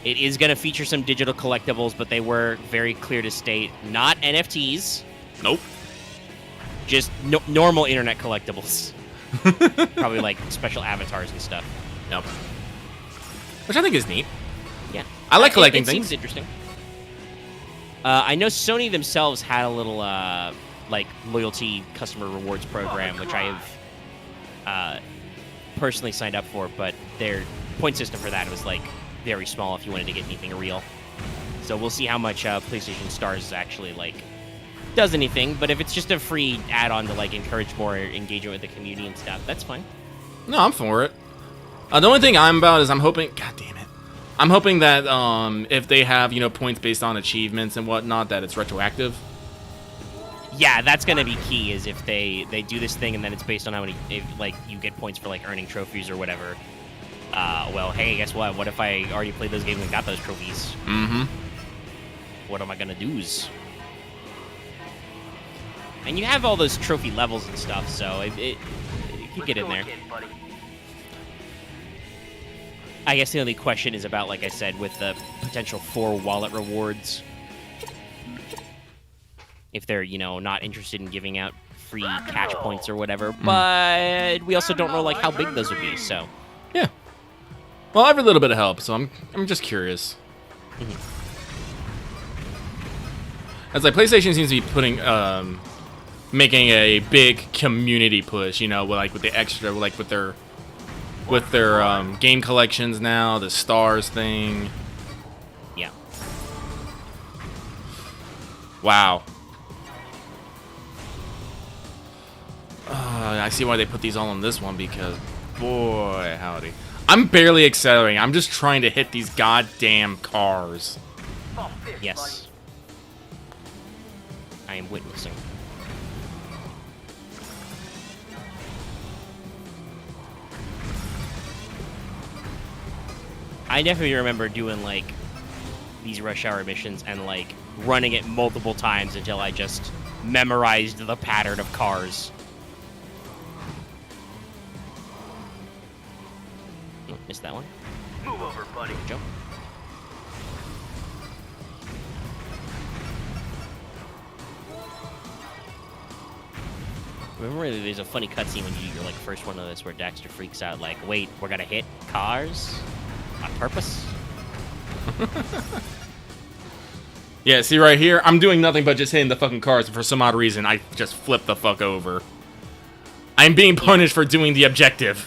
It is going to feature some digital collectibles, but they were very clear to state not NFTs, Nope. just normal internet collectibles. Probably like special avatars and stuff. Yep. Which I think is neat. Yeah. I like collecting it things. Seems interesting. I know Sony themselves had a little like loyalty customer rewards program, which I have personally signed up for, but their point system for that was like very small if you wanted to get anything real. So we'll see how much PlayStation Stars actually like does anything. But if it's just a free add-on to like encourage more engagement with the community and stuff, that's fine. No, I'm for it. The only thing I'm about is I'm hoping. God damn it. I'm hoping that if they have points based on achievements and whatnot, that it's retroactive. Yeah, that's gonna be key. Is if they do this thing and then it's based on how many like you get points for like earning trophies or whatever. Well, hey, guess what? What if I already played those games and got those trophies? Mm-hmm. What am I gonna do's? And you have all those trophy levels and stuff, so it could get in there. I guess the only question is about, like I said, with the potential for wallet rewards. If they're, not interested in giving out free catch points or whatever. But we also don't know, like, how big those would be, so. Yeah. Well, every little bit of help, so I'm just curious. As like PlayStation seems to be putting making a big community push, like with the extra, like with their game collections now, the stars thing. Yeah. Wow. I see why they put these all on this one, because boy howdy. I'm barely accelerating. I'm just trying to hit these goddamn cars. Yes. I am witnessing. I definitely remember doing, like, these rush hour missions and, like, running it multiple times until I just memorized the pattern of cars. Oh, missed that one. Move over, buddy. Jump. Remember, there's a funny cutscene when you do your like first one of this where Daxter freaks out, like, "Wait, we're gonna hit cars on purpose?" Yeah, see right here, I'm doing nothing but just hitting the fucking cars, and for some odd reason, I just flip the fuck over. I'm being punished for doing the objective.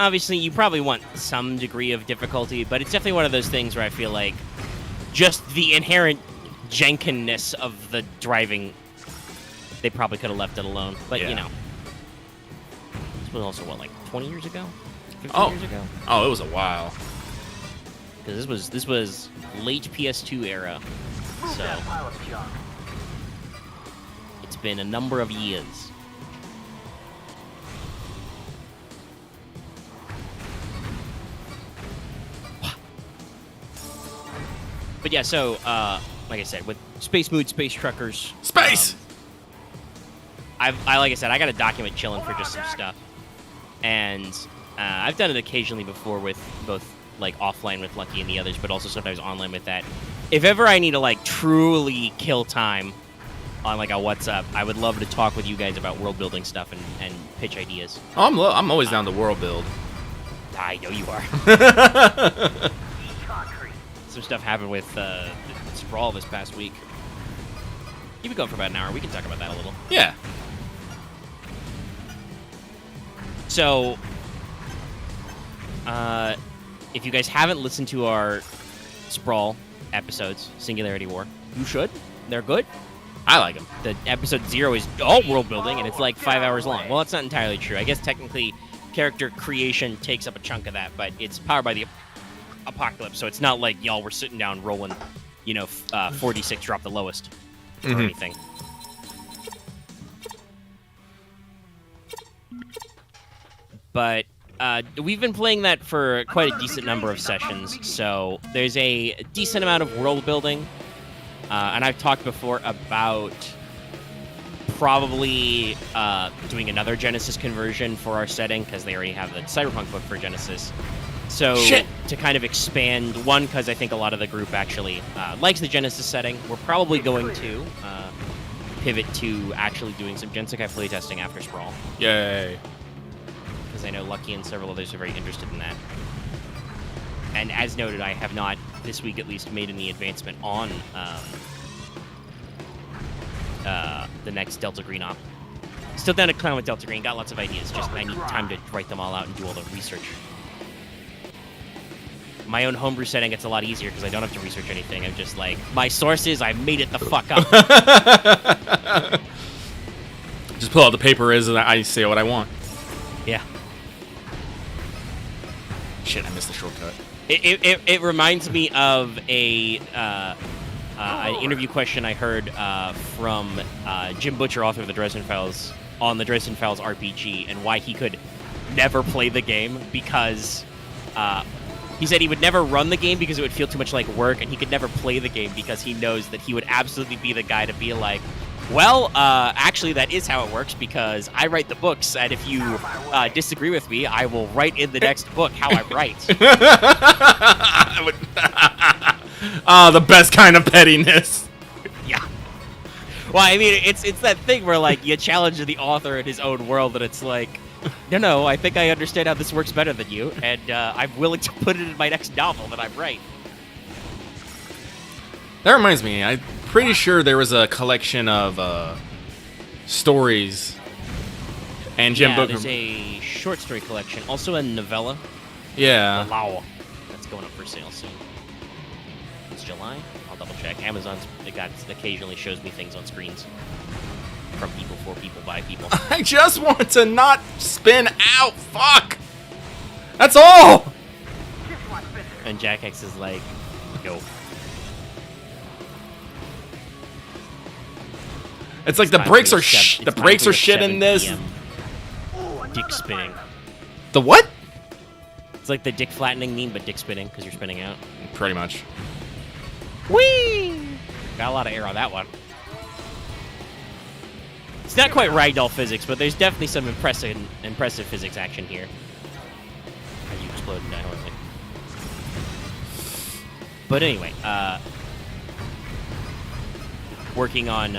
Obviously, you probably want some degree of difficulty, but it's definitely one of those things where I feel like just the inherent jankiness of the driving, they probably could have left it alone. But, Yeah. This was also, what, like 20 years ago? 15 years ago? Oh, it was a while. Because this was late PS2 era, so it's been a number of years. But yeah, so like I said, with Space Mood, Space Truckers, Space. I like I said, I got a document chilling for just some stuff, and I've done it occasionally before with both like offline with Lucky and the others, but also sometimes online with that. If ever I need to like truly kill time on like a WhatsApp, I would love to talk with you guys about world building stuff and pitch ideas. Oh, I'm always down to world build. I know you are. Some stuff happened with Sprawl this past week. You've been going for about an hour. We can talk about that a little. Yeah. So, if you guys haven't listened to our Sprawl episodes, Singularity War, you should. They're good. I like them. The episode 0 is all world building, and it's like 5 hours long. Well, that's not entirely true. I guess technically character creation takes up a chunk of that, but it's powered by the apocalypse, so it's not like y'all were sitting down rolling, 46 drop the lowest or anything. But we've been playing that for quite a decent number of sessions, so there's a decent amount of world building, and I've talked before about probably doing another Genesis conversion for our setting, because they already have the Cyberpunk book for Genesis. So to kind of expand, one, because I think a lot of the group actually likes the Genesis setting, we're probably going to pivot to actually doing some Gensekai playtesting after Sprawl, Yay. because I know Lucky and several others are very interested in that. And as noted, I have not, this week at least, made any advancement on the next Delta Green op. Still down to clown with Delta Green, got lots of ideas, just I need time to write them all out and do all the research. My own homebrew setting gets a lot easier because I don't have to research anything. I'm just like, my sources, I made it the fuck up. Just pull out the paper is and I say what I want. Yeah. Shit, I missed the shortcut. It reminds me of an interview question I heard from Jim Butcher, author of the Dresden Files, on the Dresden Files RPG, and why he could never play the game because he said he would never run the game because it would feel too much like work, and he could never play the game because he knows that he would absolutely be the guy to be like, well, actually, that is how it works because I write the books, and if you disagree with me, I will write in the next book how I write. The best kind of pettiness. Yeah. Well, I mean, it's that thing where, like, you challenge the author in his own world, and it's like, no, I think I understand how this works better than you, and I'm willing to put it in my next novel that I write. That reminds me, I'm pretty sure there was a collection of stories and Jim Booker. There's a short story collection, also a novella. Yeah. Wow. That's going up for sale soon. It's July? I'll double check. Amazon's occasionally shows me things on screens. From people, for people, by people. I just want to not spin out. Fuck. That's all. And Jack X is like, yo. It's like the brakes are shit in this. Dick spinning. The what? It's like the dick flattening meme, but dick spinning because you're spinning out. Pretty much. Whee! Got a lot of air on that one. It's not quite ragdoll physics, but there's definitely some impressive physics action here. As you explode and die horribly. But anyway, working on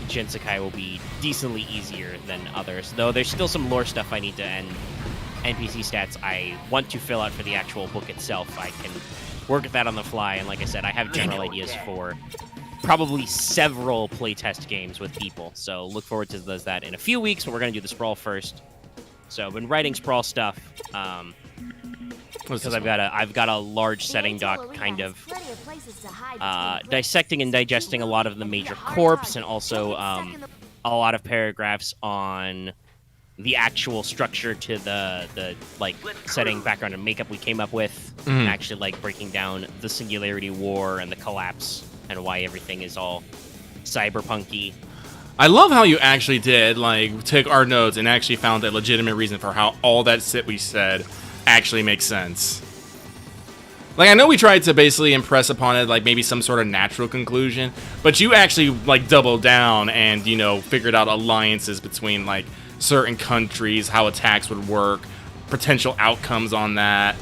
Gensekai will be decently easier than others, though there's still some lore stuff I need to end. NPC stats I want to fill out for the actual book itself. I can work at that on the fly, and like I said, I have general ideas for probably several playtest games with people, so look forward to that in a few weeks, but we're going to do the Sprawl first. So I've been writing Sprawl stuff, because I've got a large setting doc kind of dissecting and digesting a lot of the major corps, and also a lot of paragraphs on the actual structure to the like setting, background, and makeup we came up with, and actually like breaking down the Singularity War and the collapse and why everything is all cyberpunky. I love how you actually did, like, took our notes and actually found a legitimate reason for how all that shit we said actually makes sense. Like, I know we tried to basically impress upon it, like, maybe some sort of natural conclusion, but you actually, like, doubled down and, you know, figured out alliances between, like, certain countries, how attacks would work, potential outcomes on that,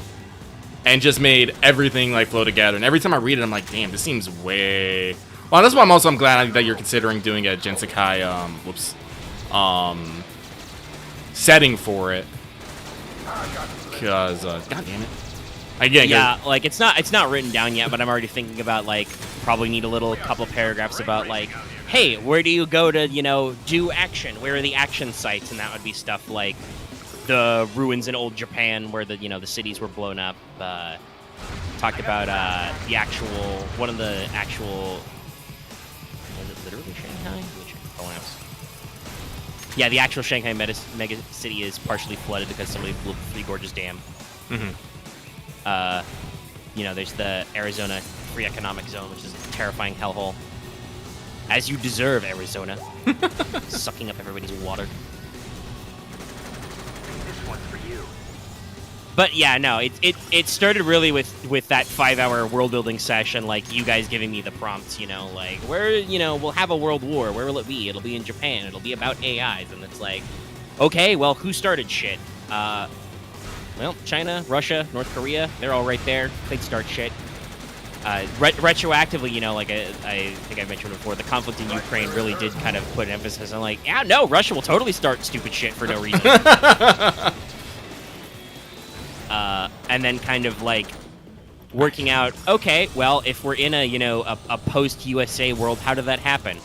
and just made everything, like, flow together. And every time I read it, I'm like, damn, this seems way... Well, that's why I'm glad that you're considering doing a Gensekai, setting for it. Because, god damn it. Yeah, like, it's not written down yet, but I'm already thinking about, like, probably need a couple paragraphs about, like, hey, where do you go to, you know, do action? Where are the action sites? And that would be stuff like the ruins in old Japan where the, you know, the cities were blown up. Talked about one of the actual... Was it literally Shanghai? Let me check the collapse. Yeah, the actual Shanghai mega city is partially flooded because somebody blew up the Three Gorges Dam. You know, there's the Arizona Free Economic Zone, which is a terrifying hellhole. As you deserve, Arizona. Sucking up everybody's water. This one's for you. But yeah, no, it started really with that 5-hour world building session, like you guys giving me the prompts, you know, like where, you know, we'll have a world war. Where will it be? It'll be in Japan. It'll be about AIs, and it's like, okay, well, who started shit? Well, China, Russia, North Korea, they're all right there. They'd start shit. retroactively, you know, like I think I mentioned before, the conflict in Ukraine really did kind of put an emphasis on like, yeah, no, Russia will totally start stupid shit for no reason. And then kind of like working out, okay, well, if we're in a, you know, a post-USA world, how did that happen?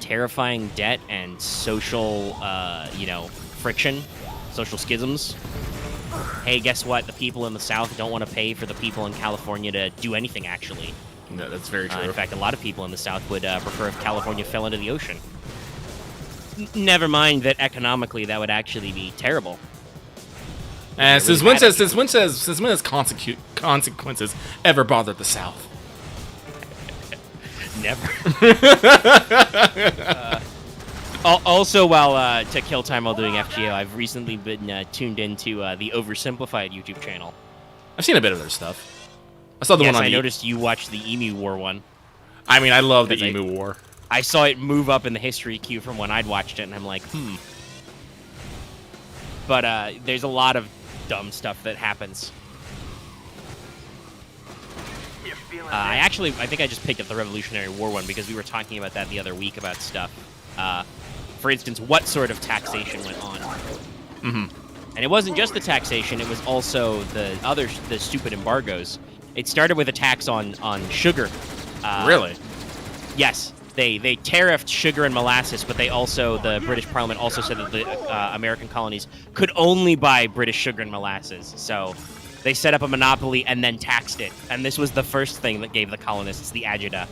Terrifying debt and social, you know, friction, social schisms. Hey, guess what? The people in the South don't want to pay for the people in California to do anything, actually. No, that's very true. In fact, a lot of people in the South would prefer if California fell into the ocean. Never mind that economically that would actually be terrible. And since when has consequences ever bothered the South? Never. Also, while to kill time while doing FGO, I've recently been tuned into the Oversimplified YouTube channel. I've seen a bit of their stuff. I saw the Yes, one on I noticed you watched the Emu War one. I mean, I love the Because Emu War. I saw it move up in the history queue from when I'd watched it, and I'm like, But there's a lot of dumb stuff that happens. I think I just picked up the Revolutionary War one because we were talking about that the other week about stuff. For instance, what sort of taxation went on. And it wasn't just the taxation, it was also the stupid embargoes. It started with a tax on sugar. Really? Yes. They tariffed sugar and molasses, but the British Parliament also said that the American colonies could only buy British sugar and molasses. So they set up a monopoly and then taxed it. And this was the first thing that gave the colonists the agita.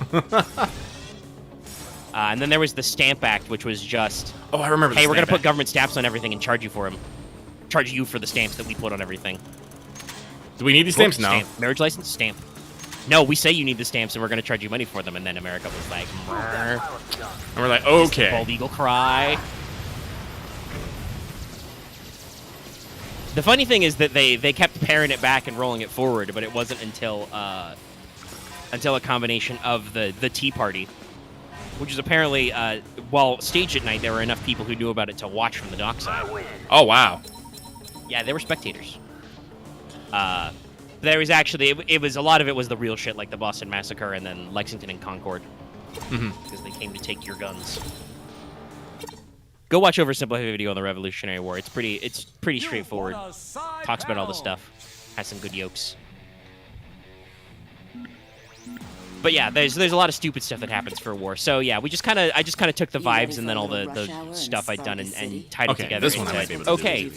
And then there was the Stamp Act, which was just, Oh, I remember. hey, we're going to put government stamps on everything and charge you for them. Charge you for the stamps that we put on everything. Do we need these stamps? Oh, No. stamp. Marriage license? Stamp. No, we say you need the stamps and we're going to charge you money for them. And then America was like, And we're like, okay. bald eagle cry. The funny thing is that they kept paring it back and rolling it forward, but it wasn't until a combination of the Tea Party, which is apparently, while staged at night, there were enough people who knew about it to watch from the dockside. Oh, wow. Yeah, they were spectators. There was actually, it was a lot of it was the real shit, like the Boston Massacre and then Lexington and Concord, because they came to take your guns. Go watch Oversimplified video on the Revolutionary War. It's pretty straightforward. Talks about all the stuff. Has some good yokes. But yeah, there's a lot of stupid stuff that happens for a war. So yeah, I just kind of took the vibes and then all the stuff I'd done and tied it together. This one I might be able to do. Okay,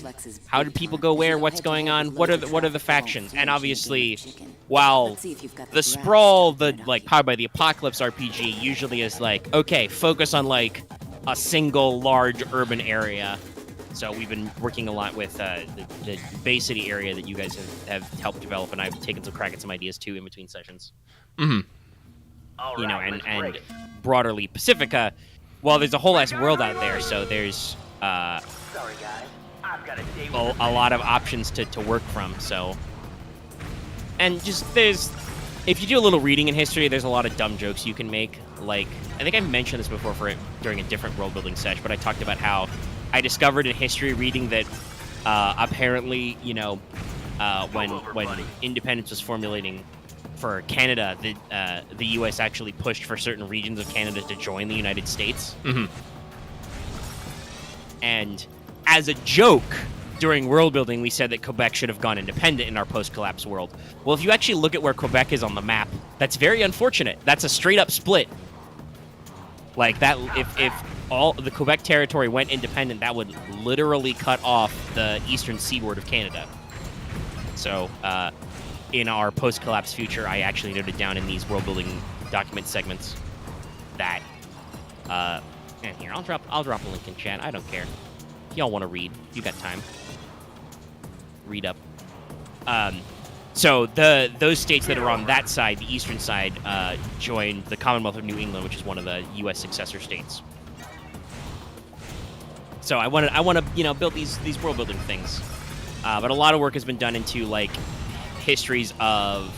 how did people go where? What's going on? What are the factions? And obviously, while the Sprawl, the like Powered by the Apocalypse RPG usually is like, okay, focus on like a single large urban area. So we've been working a lot with the Bay City area that you guys have helped develop, and I've taken some crack at some ideas too in between sessions. You know, and broaderly Pacifica, well, there's a whole ass world out there, so there's a lot of options to work from. So, and just if you do a little reading in history, there's a lot of dumb jokes you can make. Like, I think I mentioned this before during a different world building sesh, but I talked about how I discovered in history reading that apparently, you know, when independence was formulating for Canada, the U.S. actually pushed for certain regions of Canada to join the United States. And as a joke, during world building, we said that Quebec should have gone independent in our post-collapse world. Well, if you actually look at where Quebec is on the map, that's very unfortunate. That's a straight-up split. Like, that, if all the Quebec territory went independent, that would literally cut off the eastern seaboard of Canada. So, in our post-collapse future, I actually noted down in these world-building document segments that, and here, I'll drop a link in chat. I don't care. If y'all want to read, you got time. Read up. So those states that are on that side, the eastern side, joined the Commonwealth of New England, which is one of the U.S. successor states. So I want to build these world-building things, but a lot of work has been done into like histories of,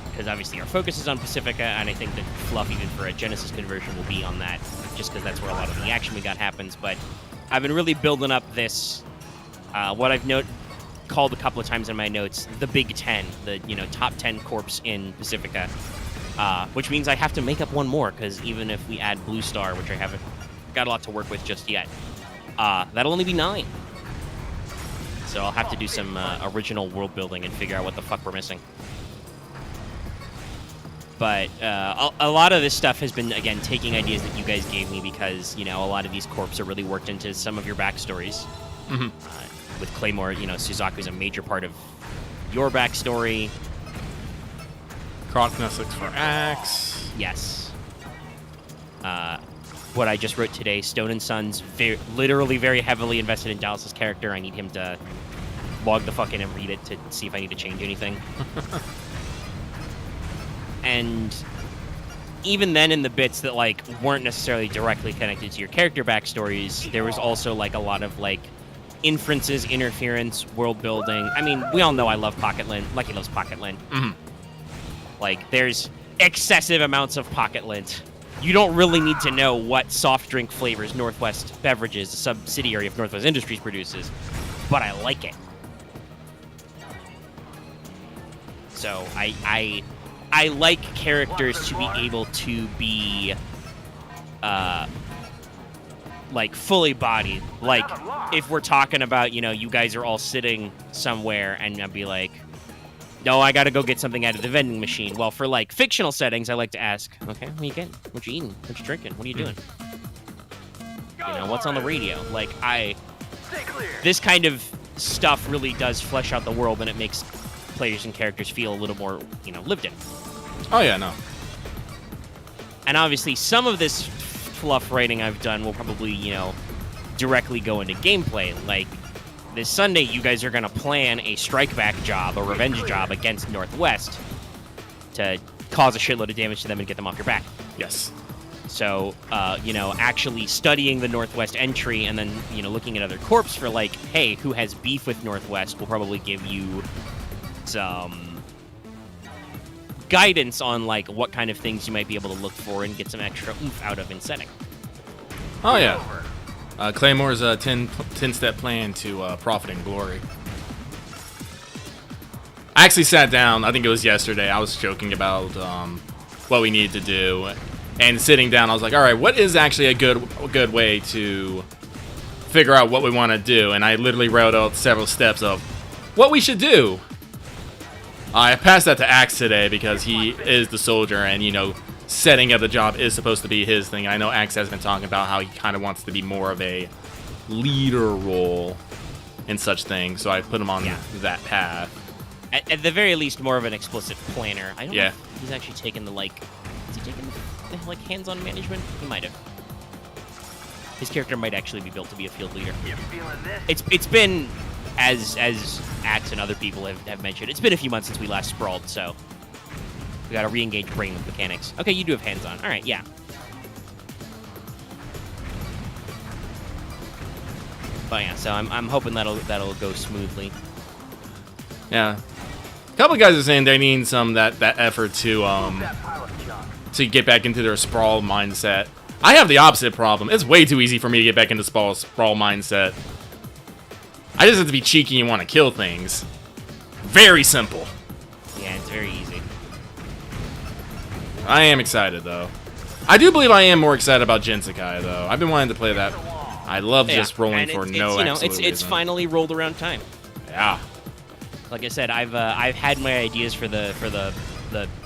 because obviously our focus is on Pacifica, and I think that fluff even for a Genesis conversion will be on that, just because that's where a lot of the action we got happens. But I've been really building up this, what I've called a couple of times in my notes the Big 10, the top 10 corps in Pacifica, which means I have to make up one more because even if we add Blue Star, which I haven't got a lot to work with just yet, that'll only be 9. So I'll have to do some original world building and figure out what the fuck we're missing. But a lot of this stuff has been, again, taking ideas that you guys gave me because, a lot of these corps are really worked into some of your backstories. With Claymore, Suzaku's a major part of your backstory. Krokna 6 for Axe. Yes. What I just wrote today, Stone and Sons, literally very heavily invested in Dallas's character. I need him to log the fuck in and read it to see if I need to change anything. And even then, in the bits that weren't necessarily directly connected to your character backstories, there was also a lot of inferences, interference, world building. I mean, we all know I love Pocket Lint. Lucky loves Pocket Lint. There's excessive amounts of Pocket Lint. You don't really need to know what soft drink flavors Northwest Beverages, a subsidiary of Northwest Industries, produces, but I like it. So I like characters to be able to be fully bodied. If we're talking about, you guys are all sitting somewhere and I'll be like, no, I gotta go get something out of the vending machine. Well, for fictional settings, I like to ask, okay, what are you getting? What you eating? What you drinking? What are you doing? What's on the radio? This kind of stuff really does flesh out the world and it makes players and characters feel a little more, lived in. Oh, yeah, no. And obviously, some of this fluff writing I've done will probably, directly go into gameplay. This Sunday, you guys are going to plan a strike-back job, a revenge job against Northwest to cause a shitload of damage to them and get them off your back. Yes. So, actually studying the Northwest entry and then, looking at other corps for, hey, who has beef with Northwest will probably give you some guidance on, what kind of things you might be able to look for and get some extra oomph out of in setting. Oh, yeah. Claymore's 10-step plan to profit and glory. I actually sat down, I think it was yesterday, I was joking about what we needed to do. And sitting down, I was like, all right, what is actually a good way to figure out what we want to do? And I literally wrote out several steps of what we should do. I passed that to Axe today because he is the soldier and, setting up the job is supposed to be his thing. I know Axe has been talking about how he kind of wants to be more of a leader role in such things, so I put him on that path. At the very least, more of an explicit planner. I don't know if he's actually taken the, has he taken the, hands-on management? He might have. His character might actually be built to be a field leader. It's been, as Axe and other people have mentioned, it's been a few months since we last sprawled, so we gotta re-engage brain with mechanics. Okay, you do have hands-on. All right, yeah. But yeah, so I'm hoping that'll go smoothly. Yeah, a couple of guys are saying they need some that effort to get back into their sprawl mindset. I have the opposite problem. It's way too easy for me to get back into sprawl mindset. I just have to be cheeky and want to kill things. Very simple. Yeah, it's very easy. I am excited, though. I do believe I am more excited about Jinsekai, though. I've been wanting to play that. I love just rolling for no absolute it's reason. finally rolled around time. Yeah. Like I said, I've had my ideas for the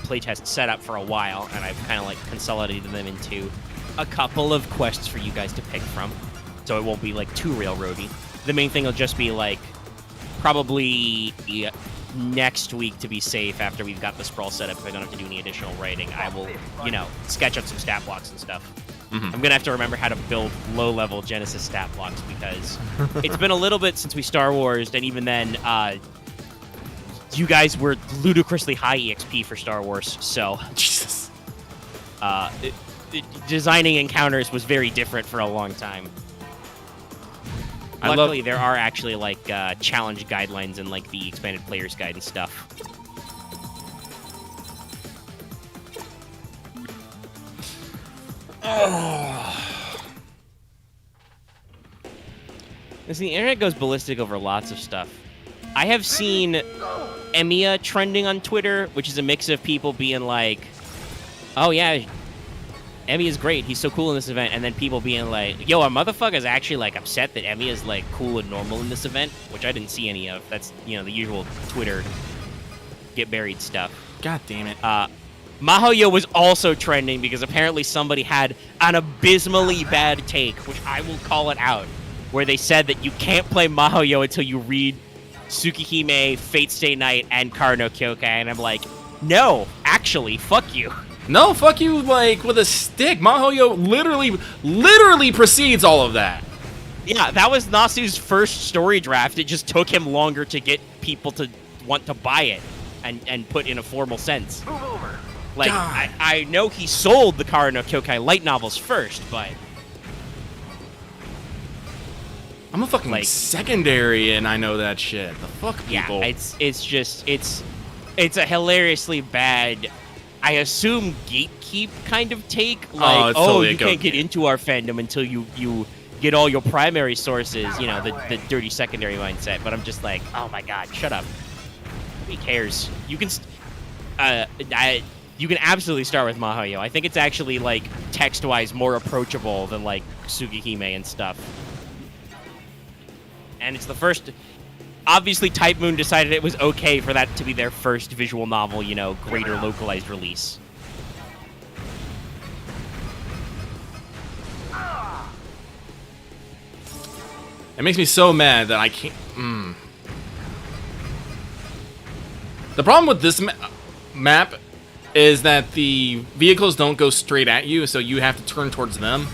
playtest set up for a while, and I've kind of consolidated them into a couple of quests for you guys to pick from, so it won't be too railroady. The main thing will just be probably next week, to be safe, after we've got the sprawl set up, if I don't have to do any additional writing, I will, sketch up some stat blocks and stuff. I'm going to have to remember how to build low-level Genesis stat blocks, because it's been a little bit since we Star Wars'd, and even then, you guys were ludicrously high EXP for Star Wars, so... Jesus. Designing encounters was very different for a long time. Luckily, there are actually challenge guidelines in the expanded player's guide and stuff. Listen, the internet goes ballistic over lots of stuff. I have seen Emiya trending on Twitter, which is a mix of people being like, "Oh yeah, Emiya's great. He's so cool in this event," and then people being like, "Yo, a motherfucker's actually like upset that Emiya's like cool and normal in this event," which I didn't see any of. That's the usual Twitter get buried stuff. God damn it. Mahoyo was also trending because apparently somebody had an abysmally bad take, which I will call it out, where they said that you can't play Mahoyo until you read Tsukihime, Fate Stay Night, and Kara no Kyokai, and I'm like, no, actually, fuck you. No, fuck you, like, with a stick. Mahoyo literally precedes all of that. Yeah, that was Nasu's first story draft. It just took him longer to get people to want to buy it and put in a formal sense. Move over. Like, I know he sold the Kara no Kyokai light novels first, but... I'm a fucking Like- secondary and I know that shit. The fuck, people? Yeah, it's a hilariously bad, I assume, gatekeep kind of take. Like, it's totally a you can't get gatekeep. into our fandom until you get all your primary sources, the dirty secondary mindset. But I'm just like, oh my god, shut up. Who cares? You can you can absolutely start with Mahoyo. I think it's actually, like, text-wise more approachable than, like, Tsukihime and stuff. And it's the first... Obviously, Type Moon decided it was okay for that to be their first visual novel, greater localized release. It makes me so mad that I can't... The problem with this map is that the vehicles don't go straight at you, so you have to turn towards them.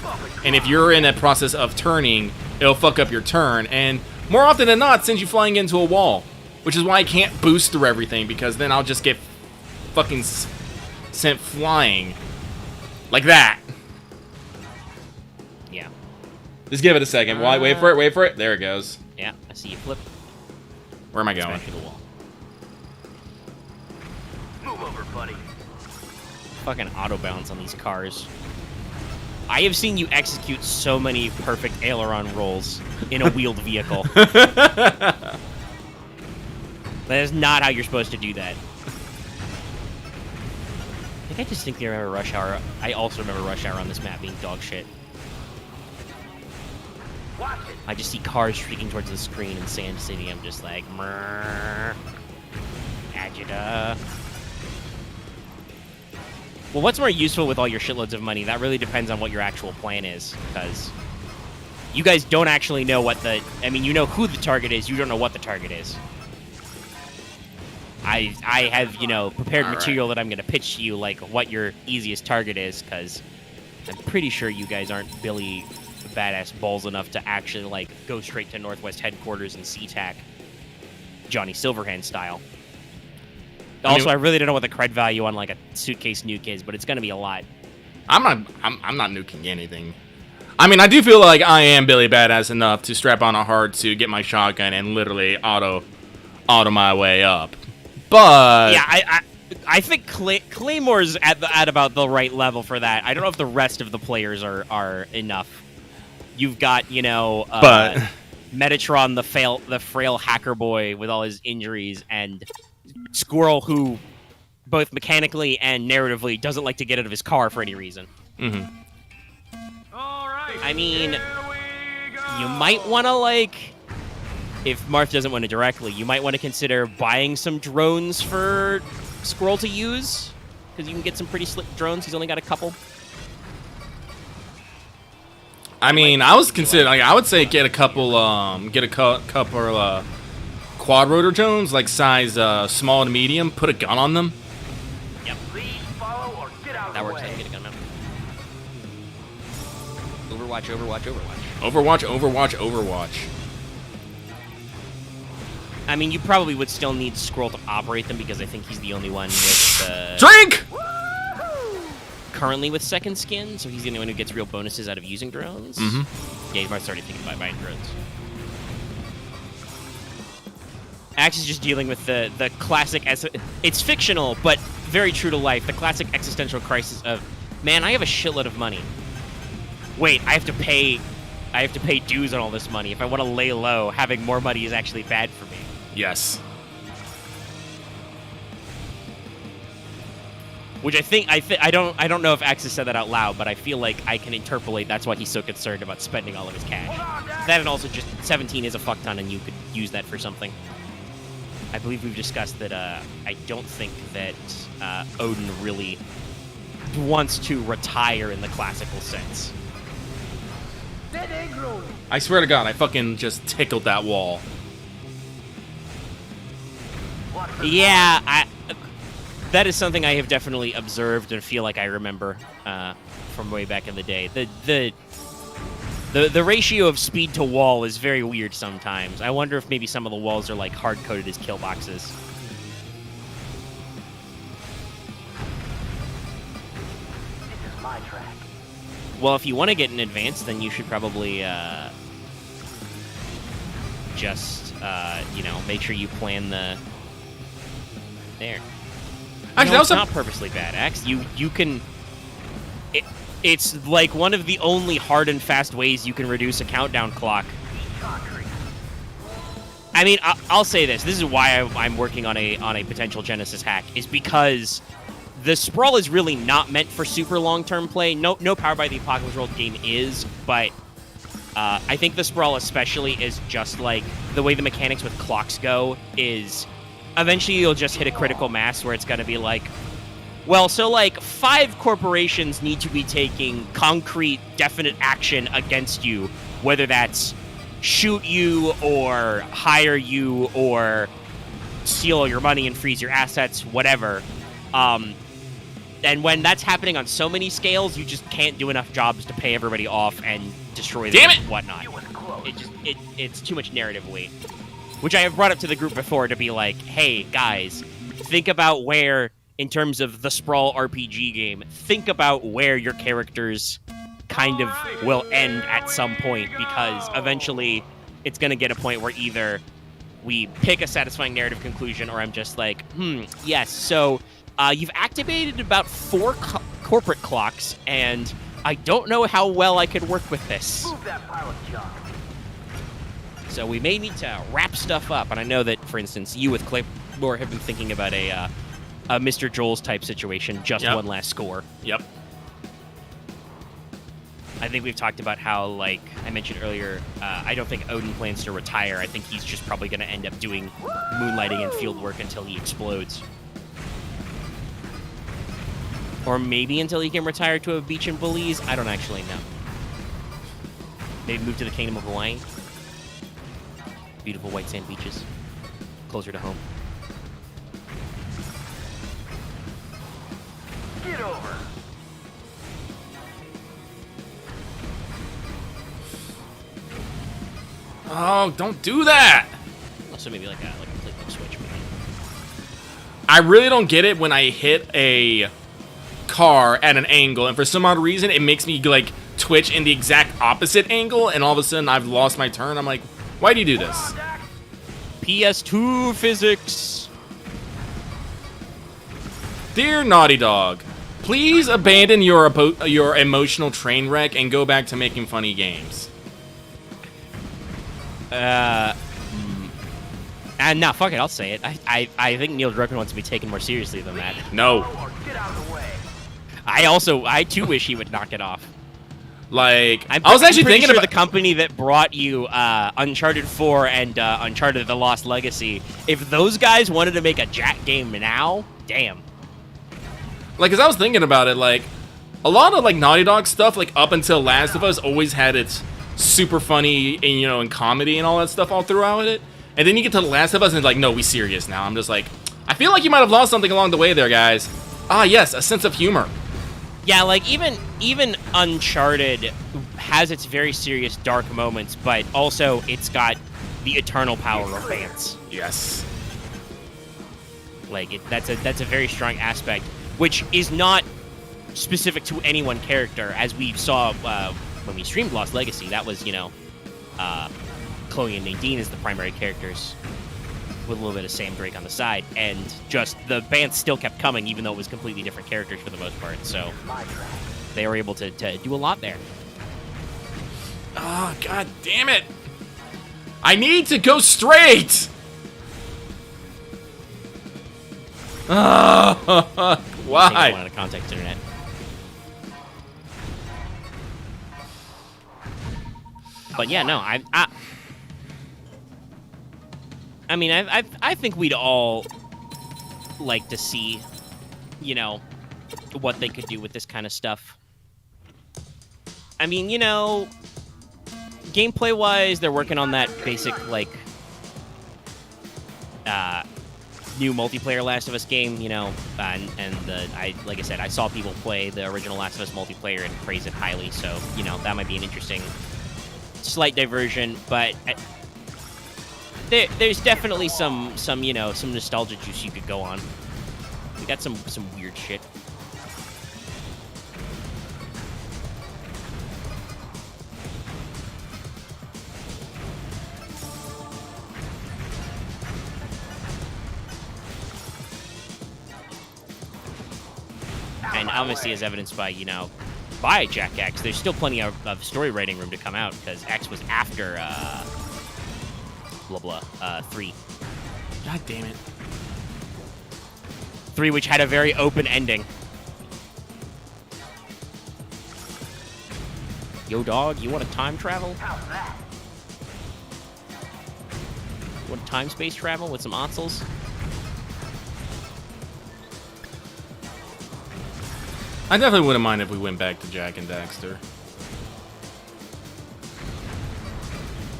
And if you're in a process of turning, it'll fuck up your turn. And more often than not, sends you flying into a wall. Which is why I can't boost through everything, because then I'll just get fucking sent flying. Like that. Yeah. Just give it a second. Wait for it. There it goes. Yeah, I see you flip. Where am I going? Smash through the wall. Move over, buddy. Fucking auto bounce on these cars. I have seen you execute so many perfect aileron rolls in a wheeled vehicle. That is not how you're supposed to do that. I think I distinctly remember Rush Hour. I also remember Rush Hour on this map being dog shit. Watch it. I just see cars streaking towards the screen in Sand City. I'm just like, Mrrr, Agita. Well, what's more useful with all your shitloads of money? That really depends on what your actual plan is, because you guys don't actually know what the... I mean, you know who the target is, you don't know what the target is. I have, prepared material that I'm going to pitch to you, like, what your easiest target is, because I'm pretty sure you guys aren't Billy Badass balls enough to actually, like, go straight to Northwest headquarters and SeaTac Johnny Silverhand style. Also, I really don't know what the cred value on, like, a suitcase nuke is, but it's going to be a lot. I'm not nuking anything. I mean, I do feel like I am Billy Badass enough to strap on a hard suit, get my shotgun, and literally auto my way up. But yeah, I think Claymore's at about the right level for that. I don't know if the rest of the players are enough. You've got, but Metatron, the frail hacker boy with all his injuries, and Squirrel, who both mechanically and narratively doesn't like to get out of his car for any reason. Mm-hmm. All right. I mean, here we go. you might want to, like, if Marth doesn't win it directly, you might want to consider buying some drones for Squirrel to use, because you can get some pretty slick drones. He's only got a couple. I mean, I was considering, like, I would say get a couple quad rotor drones, like size small to medium. Put a gun on them. Yep. Please follow or get out That of the works. I way. can get a gun mount. Overwatch. Overwatch. I mean, you probably would still need Squirrel to operate them, because I think he's the only one with Drink! currently with second skin, so he's the only one who gets real bonuses out of using drones. Mm-hmm. Yeah, you might start thinking about buying drones. Axe is just dealing with the classic... It's fictional, but very true to life. The classic existential crisis of, man, I have a shitload of money. Wait, I have to pay dues on all this money. If I want to lay low, having more money is actually bad for me. Yes. Which I don't know if Axis said that out loud, but I feel like I can interpolate that's why he's so concerned about spending all of his cash. That and also just 17 is a fuck ton, and you could use that for something. I believe we've discussed that I don't think that Odin really wants to retire in the classical sense. I swear to God, I fucking just tickled that wall. Yeah, that is something I have definitely observed and feel like I remember from way back in the day. The ratio of speed to wall is very weird sometimes. I wonder if maybe some of the walls are like hard-coded as kill boxes. This is my track. Well, if you want to get an advance, then you should probably just, make sure you plan the... There. Actually, No, that it's was not purposely bad, Axe. You can... It's like one of the only hard and fast ways you can reduce a countdown clock. I mean, I'll say this. This is why I'm working on a potential Genesis hack, is because the Sprawl is really not meant for super long-term play. No Power by the Apocalypse World game is, but I think the Sprawl especially is just like the way the mechanics with clocks go is eventually you'll just hit a critical mass where it's going to be like, well, so like 5 corporations need to be taking concrete, definite action against you, whether that's shoot you or hire you or steal all your money and freeze your assets, whatever. And when that's happening on so many scales, you just can't do enough jobs to pay everybody off and destroy them and whatnot. It's too much narrative weight. Which I have brought up to the group before to be like, hey, guys, think about where, in terms of the Sprawl RPG game, think about where your characters kind of will end at some point, because eventually it's going to get a point where either we pick a satisfying narrative conclusion or I'm just like, yes, so you've activated about 4 corporate clocks, and I don't know how well I could work with this. Move that pile of junk. So we may need to wrap stuff up, and I know that, for instance, you with Claymore have been thinking about a Mr. Joel's type situation, just one last score. Yep. I think we've talked about how, like I mentioned earlier, I don't think Odin plans to retire. I think he's just probably going to end up doing moonlighting and field work until he explodes. Or maybe until he can retire to a beach in Belize. I don't actually know. Maybe move to the Kingdom of Hawaii. Beautiful white sand beaches. Closer to home. Get over. Oh, don't do that! Also maybe like a flip switch. Maybe. I really don't get it when I hit a car at an angle, and for some odd reason, it makes me like twitch in the exact opposite angle, and all of a sudden I've lost my turn. I'm like, why do you do this? PS2 physics. Dear Naughty Dog, please abandon your emotional train wreck and go back to making funny games. And no, fuck it, I'll say it. I think Neil Druckmann wants to be taken more seriously than that. No. Or get out of the way. I too wish he would knock it off. Like, I was actually pretty thinking sure about the company that brought you Uncharted 4 and Uncharted: The Lost Legacy. If those guys wanted to make a Jack game now, damn. Like, as I was thinking about it, like, a lot of like Naughty Dog stuff, like up until Last of Us, always had its super funny and and comedy and all that stuff all throughout it. And then you get to The Last of Us and it's like, no, we serious now. I'm just like, I feel like you might have lost something along the way there, guys. Ah, yes, a sense of humor. Yeah, like even Uncharted has its very serious dark moments, but also it's got the eternal power of fans. Yes. Like that's a very strong aspect, which is not specific to any one character, as we saw when we streamed Lost Legacy. That was Chloe and Nadine as the primary characters, with a little bit of Sam Drake on the side, and just the band still kept coming, even though it was completely different characters for the most part. So they were able to do a lot there. Oh, god damn it. I need to go straight. Why? Taking out of context, internet. But yeah, no, I mean, I think we'd all like to see, you know, what they could do with this kind of stuff. I mean, you know, gameplay-wise, they're working on that basic, like, new multiplayer Last of Us game, you know, like I said, I saw people play the original Last of Us multiplayer and praise it highly, so, you know, that might be an interesting slight diversion, but there's definitely some you know, some nostalgia juice you could go on. We got some weird shit. And obviously, as evidenced by, you know, by Jack X, there's still plenty of story writing room to come out, because X was after, 3. God damn it. 3, which had a very open ending. Yo, dog, you want to time travel? How's that? You want time-space travel with some otzels? I definitely wouldn't mind if we went back to Jak and Daxter.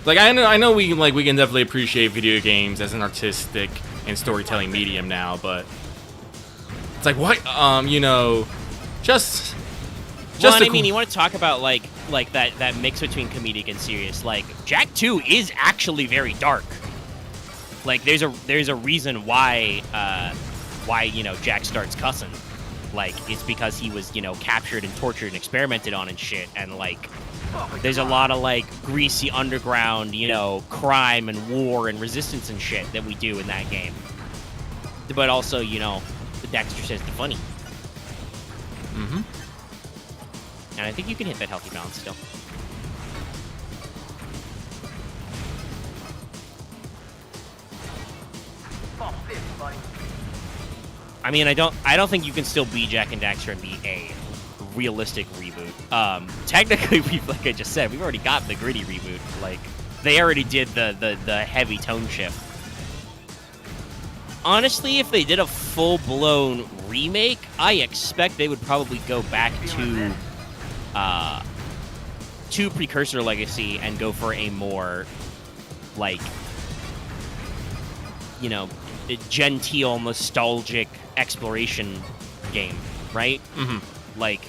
Like, I know we can definitely appreciate video games as an artistic and storytelling medium now, but it's like, what, you know, just Well, and I mean, you want to talk about like that mix between comedic and serious. Like, Jak 2 is actually very dark. Like, there's a reason why you know, Jak starts cussing. Like, it's because he was, you know, captured and tortured and experimented on and shit, and like, there's a lot of like greasy underground, you know, crime and war and resistance and shit that we do in that game. But also, you know, the Daxter says the funny. Mm-hmm. And I think you can hit that healthy balance still. Bump this, buddy. I mean, I don't think you can still be Jak and Daxter and be a realistic reboot. Technically, like I just said, we've already got the gritty reboot. Like, they already did the heavy tone shift. Honestly, if they did a full-blown remake, I expect they would probably go back to Precursor Legacy and go for a more, like, you know, genteel, nostalgic exploration game, right? Mm-hmm. Like,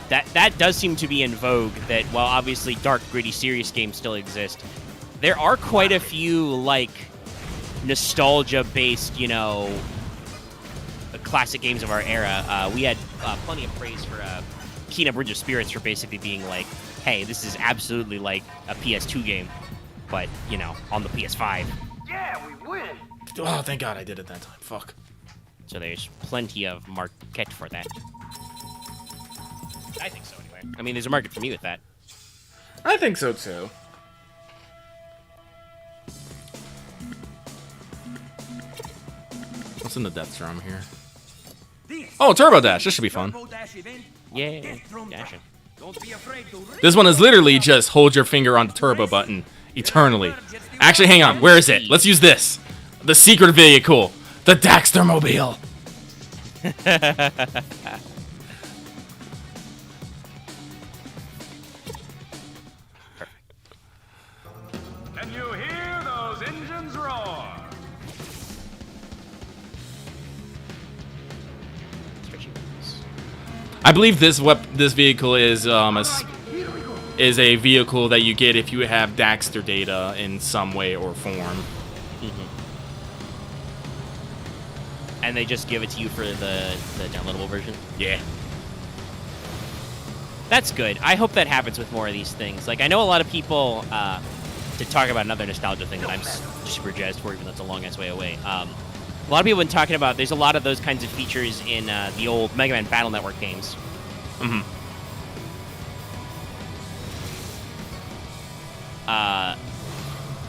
that does seem to be in vogue. That, while obviously dark, gritty, serious games still exist, there are quite a few, like, nostalgia-based, you know, classic games of our era. We had plenty of praise for Kena Bridge of Spirits for basically being like, hey, this is absolutely like a PS2 game, but, you know, on the PS5. Yeah, we win. Oh, thank God I did it that time. Fuck. So there's plenty of market for that. I think so, anyway. I mean, there's a market for me with that. I think so, too. What's in the Death Drum here? Oh, Turbo Dash. This should be fun. Yeah, dashing. This one is literally just hold your finger on the turbo button eternally. Actually, hang on. Where is it? Let's use this. The secret vehicle. The Daxter Mobile. And you hear those engines roar. I believe this vehicle is a vehicle that you get if you have Daxter data in some way or form. And they just give it to you for the downloadable version? Yeah. That's good. I hope that happens with more of these things. Like, I know a lot of people, to talk about another nostalgia thing that I'm super jazzed for, even though it's a long-ass way away. A lot of people have been talking about, there's a lot of those kinds of features in the old Mega Man Battle Network games. Mm-hmm.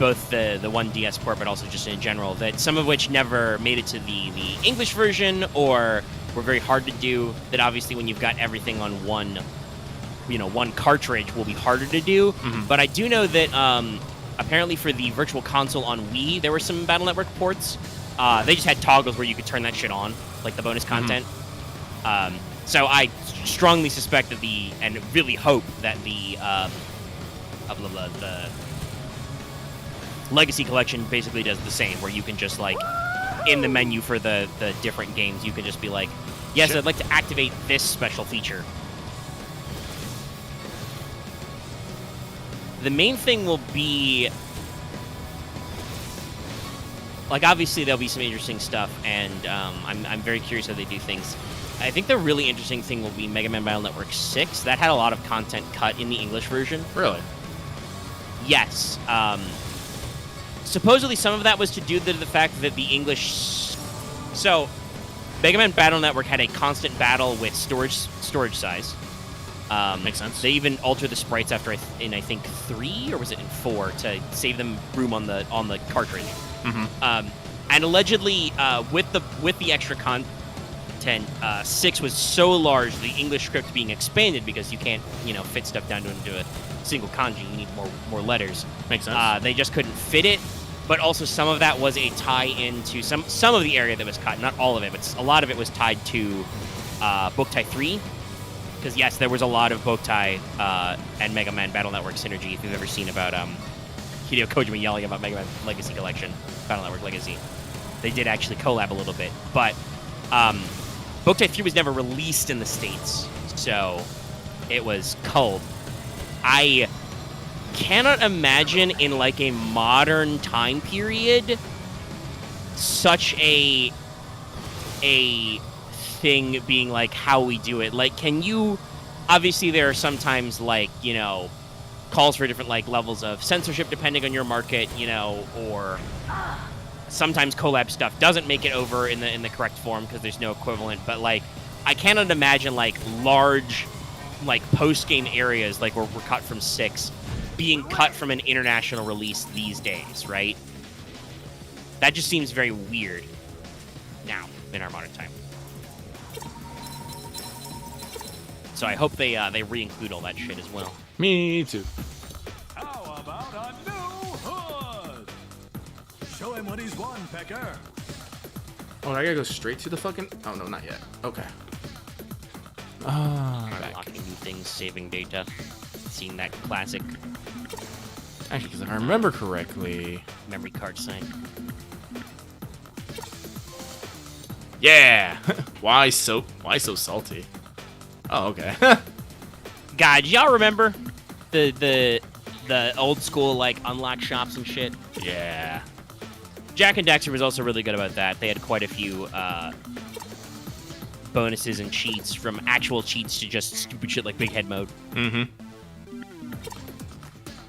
both the 1DS port, but also just in general, that some of which never made it to the English version or were very hard to do, that obviously when you've got everything on one cartridge will be harder to do. But I do know that apparently for the Virtual Console on Wii, there were some Battle Network ports. They just had toggles where you could turn that shit on, like the bonus content. So I strongly suspect that and really hope that the Legacy Collection basically does the same, where you can just, like, in the menu for the different games, you can just be like, yes, Sure. I'd like to activate this special feature. The main thing will be, like, obviously there'll be some interesting stuff, and I'm very curious how they do things. I think the really interesting thing will be Mega Man Battle Network 6. That had a lot of content cut in the English version. Really? Yes. Supposedly some of that was to do with the fact that the English... So, Mega Man Battle Network had a constant battle with storage size. Makes sense. They even altered the sprites after I think 3 or was it in 4 to save them room on the cartridge. And allegedly with the extra content, 6 was so large the English script being expanded because you can't fit stuff down into a single kanji. You need more letters. Makes sense. They just couldn't fit it. But also some of that was a tie-in to some of the area that was cut. Not all of it, but a lot of it was tied to Boktai 3. Because, yes, there was a lot of Boktai and Mega Man Battle Network synergy, if you've ever seen about Hideo Kojima yelling about Mega Man Legacy Collection, Battle Network Legacy. They did actually collab a little bit. But Boktai 3 was never released in the States, so it was culled. I cannot imagine in, like, a modern time period such a thing being like how we do it. Like, can you... Obviously, there are sometimes, like, calls for different, like, levels of censorship depending on your market, or sometimes collab stuff doesn't make it over in the correct form because there's no equivalent. But, like, I cannot imagine, like, large, like, post-game areas, like, where we're cut from 6 being cut from an international release these days, right? That just seems very weird now in our modern time. So I hope they re-include all that shit as well. Me too. How about a new hood? Show him what he's won, Pecker. Oh, I gotta go straight to the fucking... Oh, no, not yet. Okay. Unlocking new things, saving data, seeing that classic Actually, because if I remember correctly... memory card sign. Yeah! Why so salty? Oh, okay. God, y'all remember the old school, like, unlock shops and shit? Yeah. Jak and Daxter was also really good about that. They had quite a few bonuses and cheats, from actual cheats to just stupid shit like Big Head mode.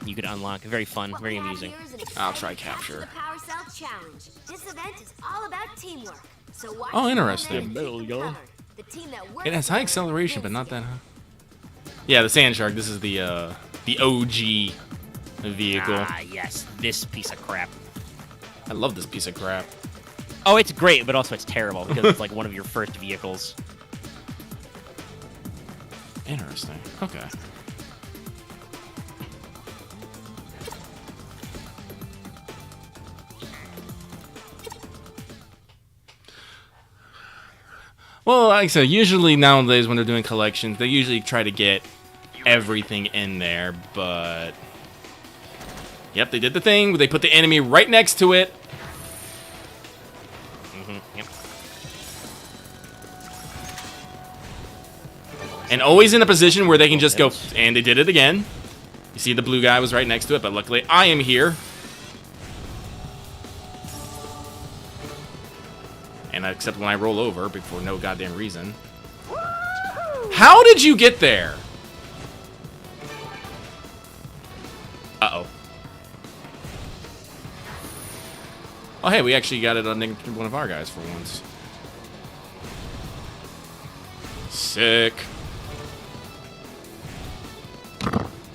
You could unlock. Very fun, very amusing. I'll try capture. The Power Cell Challenge. This event is all about teamwork. So watch Oh, the interesting. team cover. The team that works It has high acceleration, but not that high. Yeah, the Sand Shark. This is the OG vehicle. Ah, yes, this piece of crap. I love this piece of crap. Oh, it's great, but also it's terrible because it's like one of your first vehicles. Interesting. Okay. Well, like I said, usually nowadays when they're doing collections, they usually try to get everything in there, but... Yep, they did the thing where they put the enemy right next to it. Yep. And always in a position where they can just go, and they did it again. You see the blue guy was right next to it, but luckily I am here. And except when I roll over, for no goddamn reason. How did you get there? Uh-oh. Oh, hey, we actually got it on one of our guys for once. Sick.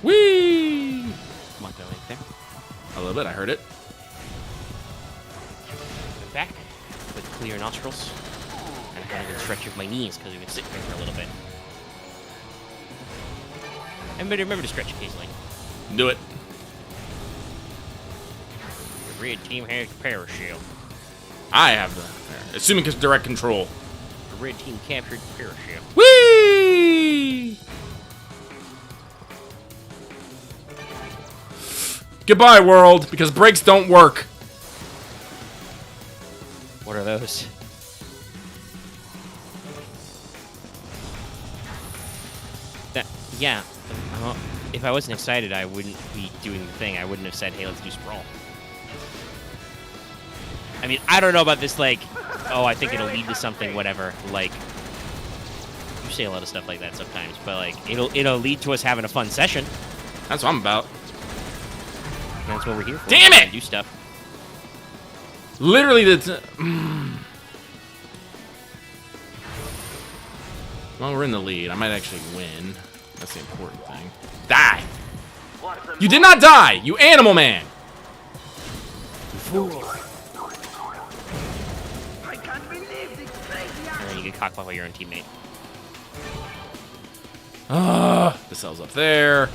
Whee! Come on, go right there. little bit. I heard it. Back with clear nostrils. And kind of a stretch of my knees because we've been sitting here for a little bit. Everybody remember to stretch occasionally. Do it. The red team has parachute. I have the... Assuming it's direct control. The red team captured the parachute. Whee! Goodbye, world, because brakes don't work. What are those? Yeah. If I wasn't excited, I wouldn't be doing the thing. I wouldn't have said, hey, let's do Sprawl. I mean, I don't know about this, like, oh, I think it'll lead to something, whatever. Like, you say a lot of stuff like that sometimes, but, like, it'll lead to us having a fun session. That's what I'm about. And that's what we're here for. Damn it! Do stuff. Literally, well, we're in the lead. I might actually win. That's the important thing. Die! You did not die! You animal man! I can't believe this crazy And then you get cockblocked by your own teammate. The cell's up there.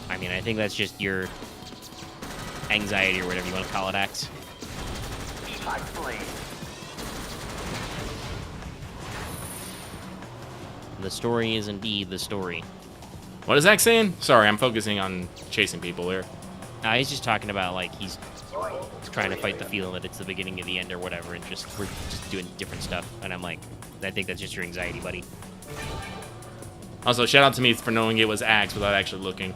I mean, I think that's just your anxiety or whatever you want to call it, Axe. Eat my flame. The story is indeed the story. What is Zach saying? Sorry, I'm focusing on chasing people here. He's just talking about, like, he's trying to fight the feeling that it's the beginning of the end or whatever, and we're just doing different stuff. And I'm like, I think that's just your anxiety, buddy. Also, shout out to me for knowing it was Axe without actually looking.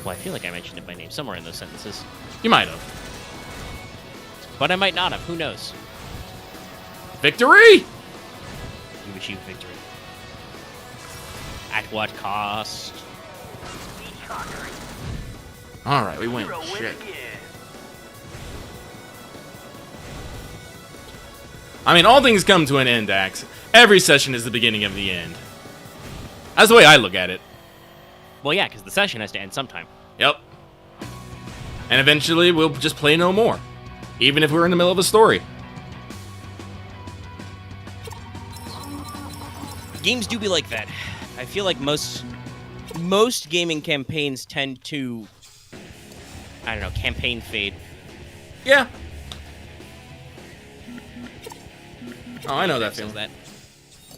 Well, I feel like I mentioned it by name somewhere in those sentences. You might have. But I might not have. Who knows? Victory! You achieve victory. At what cost? Alright, we win. Hero win Shit. again. I mean, all things come to an end, Axe. Every session is the beginning of the end. That's the way I look at it. Well, yeah, because the session has to end sometime. Yep. And eventually, we'll just play no more. Even if we're in the middle of a story. Games do be like that. I feel like most gaming campaigns tend to, I don't know, campaign fade. Yeah. Oh, I know that Feels feeling. that.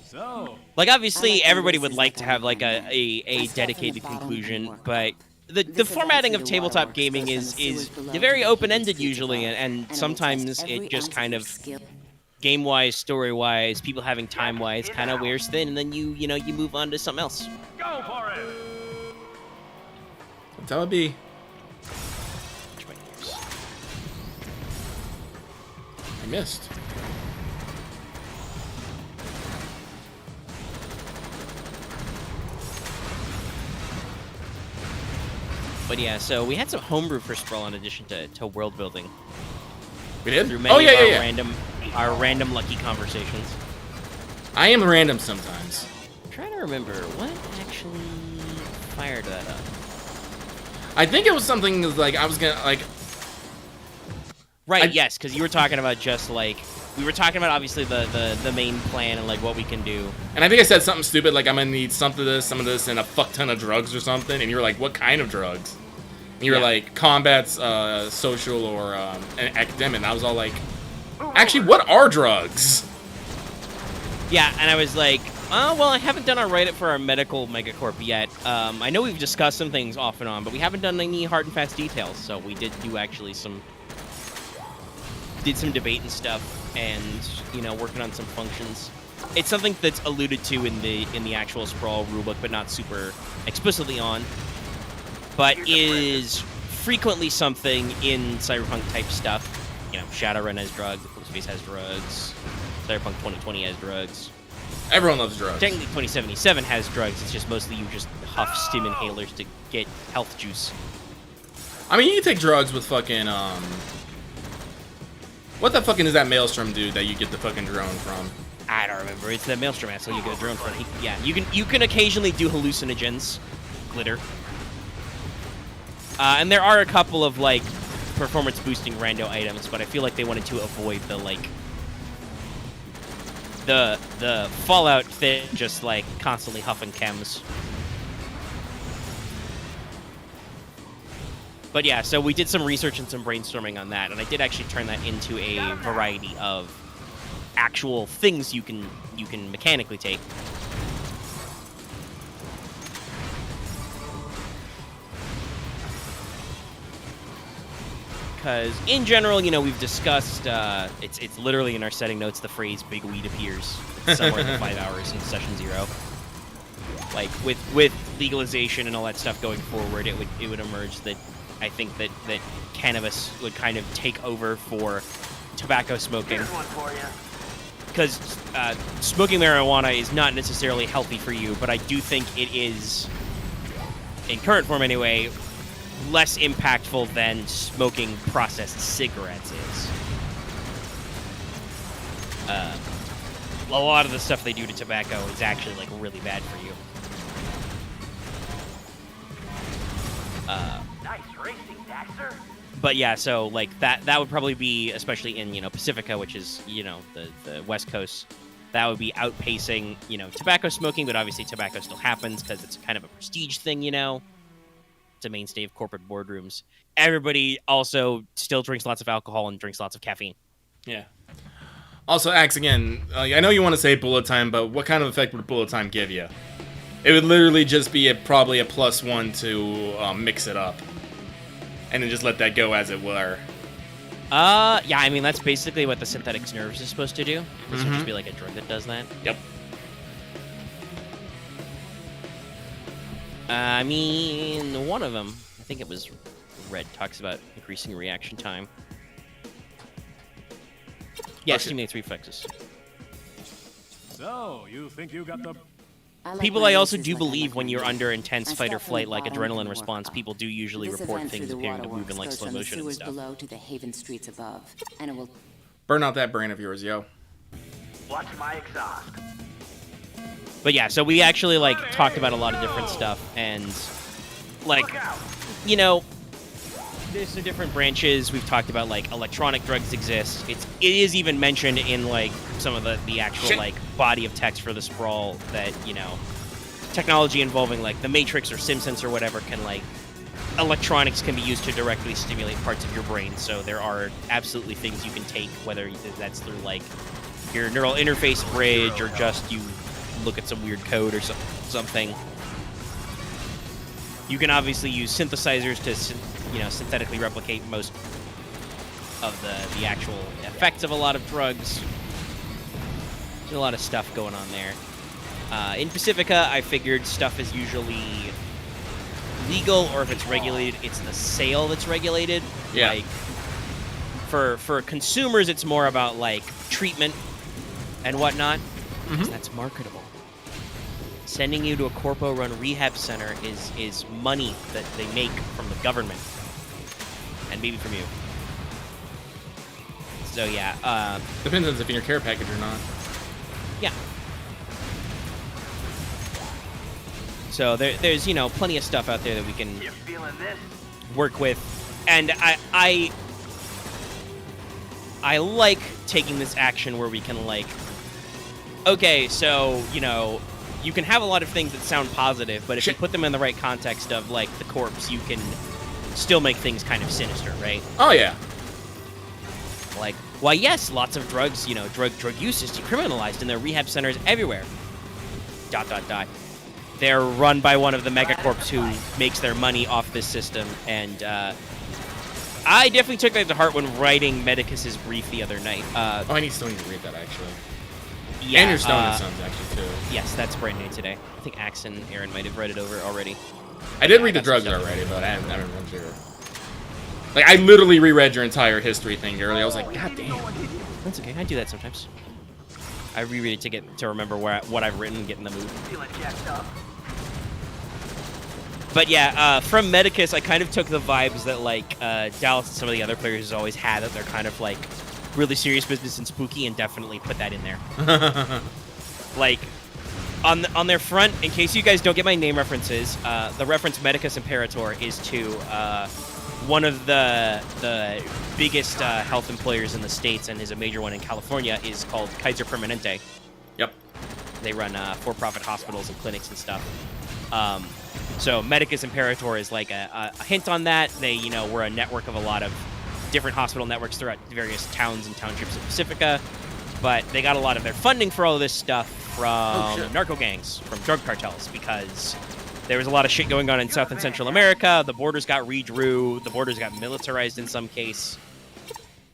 So, Like, obviously, I like everybody when would this like is to like have like that. a Stuff dedicated in the bottom conclusion, work. but the This formatting of events in the tabletop waterworks gaming goes is from the sewers below very to the open-ended streets usually, above, and and will sometimes test every it just ounce kind your of skill. game-wise, story-wise, people having time-wise kind of wears thin, and then you move on to something else. go for it! That's how it be. I missed. But yeah, so we had some homebrew for Sprawl in addition to world building. We did? Through many Oh, yeah, of yeah, our yeah. random lucky conversations. I am random sometimes. I'm trying to remember what actually fired that up. I think it was something like I was gonna, like... Right, I- yes, because you were talking about just like we were talking about obviously the main plan and like what we can do. And I think I said something stupid, like I'm gonna need some of this, and a fuck ton of drugs or something. And you were like, what kind of drugs? And you were Yeah. like, combat's, social, or an academic. And I was all like, actually, what are drugs? Yeah, and I was like, oh, well, I haven't done our write-up for our medical megacorp yet. I know we've discussed some things off and on, but we haven't done any hard and fast details. So we did do actually some debate and stuff, and working on some functions. It's something that's alluded to in the actual Sprawl rulebook, but not super explicitly on. But is frequently something in cyberpunk type stuff. Shadowrun has drugs, Eclipse has drugs, Cyberpunk 2020 has drugs. Everyone loves drugs. Technically, 2077 has drugs. It's just mostly you just huff stim inhalers to get health juice. I mean, you can take drugs with fucking, what the fucking is that Maelstrom dude that you get the fucking drone from? I don't remember. It's the Maelstrom Asshole you get a drone from. Yeah, you can occasionally do hallucinogens, glitter. And there are a couple of, like, performance boosting rando items, but I feel like they wanted to avoid the, like, the Fallout thing, just, like, constantly huffing chems. But yeah, so we did some research and some brainstorming on that, and I did actually turn that into a variety of actual things you can mechanically take. Because in general, you know, we've discussed it's literally in our setting notes the phrase "big weed" appears somewhere in the 5 hours in session 0. Like with legalization and all that stuff going forward, it would emerge that I think that cannabis would kind of take over for tobacco smoking. Here's one for you. Because smoking marijuana is not necessarily healthy for you, but I do think it is, in current form anyway, less impactful than smoking processed cigarettes is. A lot of the stuff they do to tobacco is actually, like, really bad for you. Nice racing, Daxter. But yeah, so like that would probably be, especially in, you know, Pacifica, which is, you know, the West Coast, that would be outpacing, you know, tobacco smoking. But obviously tobacco still happens because it's kind of a prestige thing, you know. It's a mainstay of corporate boardrooms. Everybody also still drinks lots of alcohol and drinks lots of caffeine. Yeah. Also, Axe, again, I know you want to say bullet time, but what kind of effect would bullet time give you? It would literally just be probably a +1 to mix it up. And then just let that go as it were. Yeah, I mean, that's basically what the synthetic nerves is supposed to do. This would just be like a drug that does that. Yep. I mean, one of them, I think it was Red, talks about increasing reaction time. Yeah, stimulates reflexes. So, you think you got the... People, I also do believe when you're under intense fight or flight, like adrenaline response, people do usually report things appearing to move in like slow motion and stuff. Below to the Haven streets above, and it will Burn out that brain of yours, yo. Watch my exhaust. But yeah, so we actually like talked about a lot of different stuff, and like, you know, there's the different branches. We've talked about like electronic drugs exist. It is even mentioned in like some of the actual like body of text for the sprawl that, you know, technology involving like the Matrix or SimSense or whatever can like, electronics can be used to directly stimulate parts of your brain. So there are absolutely things you can take, whether that's through like your neural interface bridge or just you look at some weird code or something. You can obviously use synthesizers to, you know, synthetically replicate most of the actual effects of a lot of drugs. There's a lot of stuff going on there. In Pacifica, I figured stuff is usually legal, or if it's regulated, it's the sale that's regulated. Yeah. Like, for consumers, it's more about like treatment and whatnot. Because that's marketable. Sending you to a corpo-run rehab center is money that they make from the government, and maybe from you. So yeah. Depends on if in your care package or not. Yeah. So there's, you know, plenty of stuff out there that we can You feeling this? work with, and I like taking this action where we can like, okay, so, you know, you can have a lot of things that sound positive, but if you put them in the right context of like the corpse, you can still make things kind of sinister, right? Oh yeah. Like, why yes, lots of drugs, you know, drug use is decriminalized and there are rehab centers everywhere. ... They're run by one of the megacorps who makes their money off this system, and I definitely took that to heart when writing Medicus's brief the other night. I still need to read that, actually. Yeah, And your Stone and Sons, actually, too. Yes, that's brand new today. I think Axe and Aaron might have read it over already. I did read the drugs already, but I haven't run through it. Like, I literally reread your entire history thing earlier. I was like, God damn. That's okay. I do that sometimes. I reread it to remember what I've written and get in the mood. Feeling jacked up. But yeah, from Medicus, I kind of took the vibes that like Dallas and some of the other players always had, that they're kind of like really serious business and spooky, and definitely put that in there. Like, on their front, in case you guys don't get my name references, the reference Medicus Imperator is to one of the biggest health employers in the States, and is a major one in California, is called Kaiser Permanente. Yep. They run for-profit hospitals and clinics and stuff. So Medicus Imperator is like a hint on that. They, were a network of a lot of different hospital networks throughout various towns and townships of Pacifica, but they got a lot of their funding for all of this stuff from narco gangs, from drug cartels, because there was a lot of shit going on in South and Central America. The borders got redrew. The borders got militarized in some case.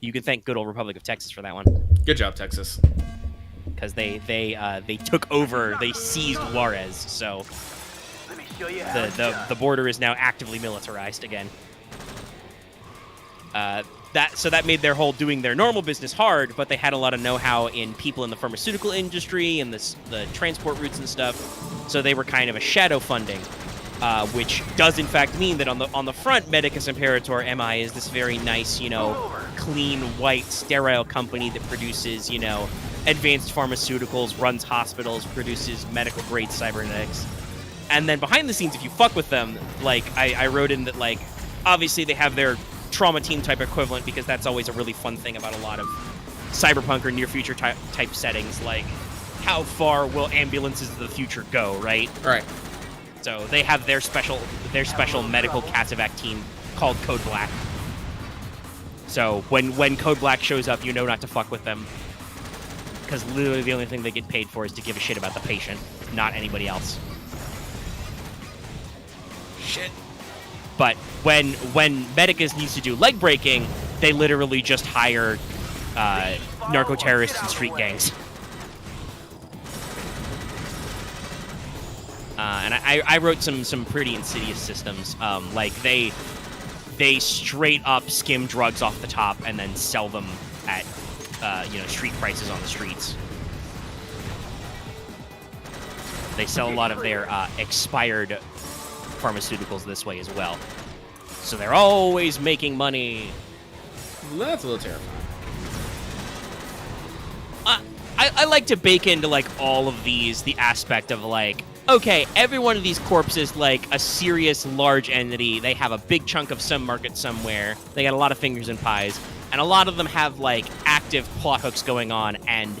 You can thank good old Republic of Texas for that one. Good job, Texas. Because they took over, they seized Juarez, so Let me show you how it's the done. border is now actively militarized again. That made their whole doing their normal business hard, but they had a lot of know-how in people in the pharmaceutical industry and the transport routes and stuff. So they were kind of a shadow funding, which does in fact mean that on the front, Medicus Imperator MI is this very nice, clean, white, sterile company that produces, advanced pharmaceuticals, runs hospitals, produces medical grade cybernetics. And then behind the scenes, if you fuck with them, like I wrote in that, like, obviously they have their trauma team type equivalent, because that's always a really fun thing about a lot of cyberpunk or near future type settings. Like, how far will ambulances of the future go, right? Right. So they have their special medical CATSEVAC team called Code Black. So when Code Black shows up, you know not to fuck with them, because literally the only thing they get paid for is to give a shit about the patient, not anybody else. Shit. But when Medicus needs to do leg breaking, they literally just hire narco terrorists and street gangs. And I wrote some pretty insidious systems. Like they straight up skim drugs off the top and then sell them at street prices on the streets. They sell a lot of their expired pharmaceuticals this way as well. So they're always making money. That's a little terrifying. I like to bake into, like, all of these the aspect of, like, okay, every one of these corps is like a serious large entity. They have a big chunk of some market somewhere. They got a lot of fingers in pies. And a lot of them have, like, active plot hooks going on and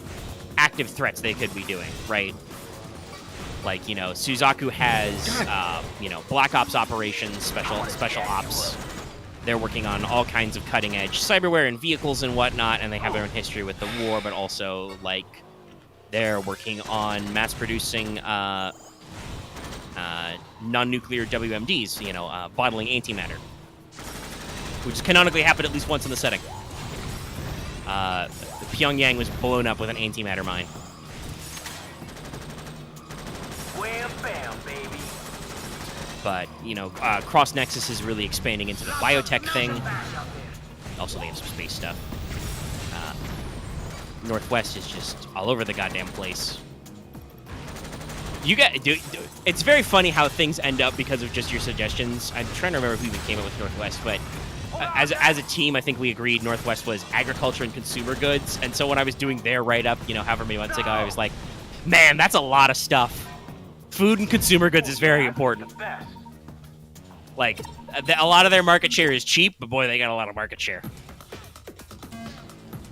active threats they could be doing, right? Like, Suzaku has, Black Ops operations, special ops. They're working on all kinds of cutting-edge cyberware and vehicles and whatnot, and they have their own history with the war, but also, like, they're working on mass-producing non-nuclear WMDs, bottling antimatter, which canonically happened at least once in the setting. Pyongyang was blown up with an antimatter mine. Wham bam, baby. But, Cross Nexus is really expanding into the biotech thing. Also, they have some space stuff. Northwest is just all over the goddamn place. It's very funny how things end up because of just your suggestions. I'm trying to remember who even came up with Northwest, but as a team, I think we agreed Northwest was agriculture and consumer goods. And so when I was doing their write-up, however many months ago, I was like, man, that's a lot of stuff. Food and consumer goods is very important. Like, a lot of their market share is cheap, but boy, they got a lot of market share.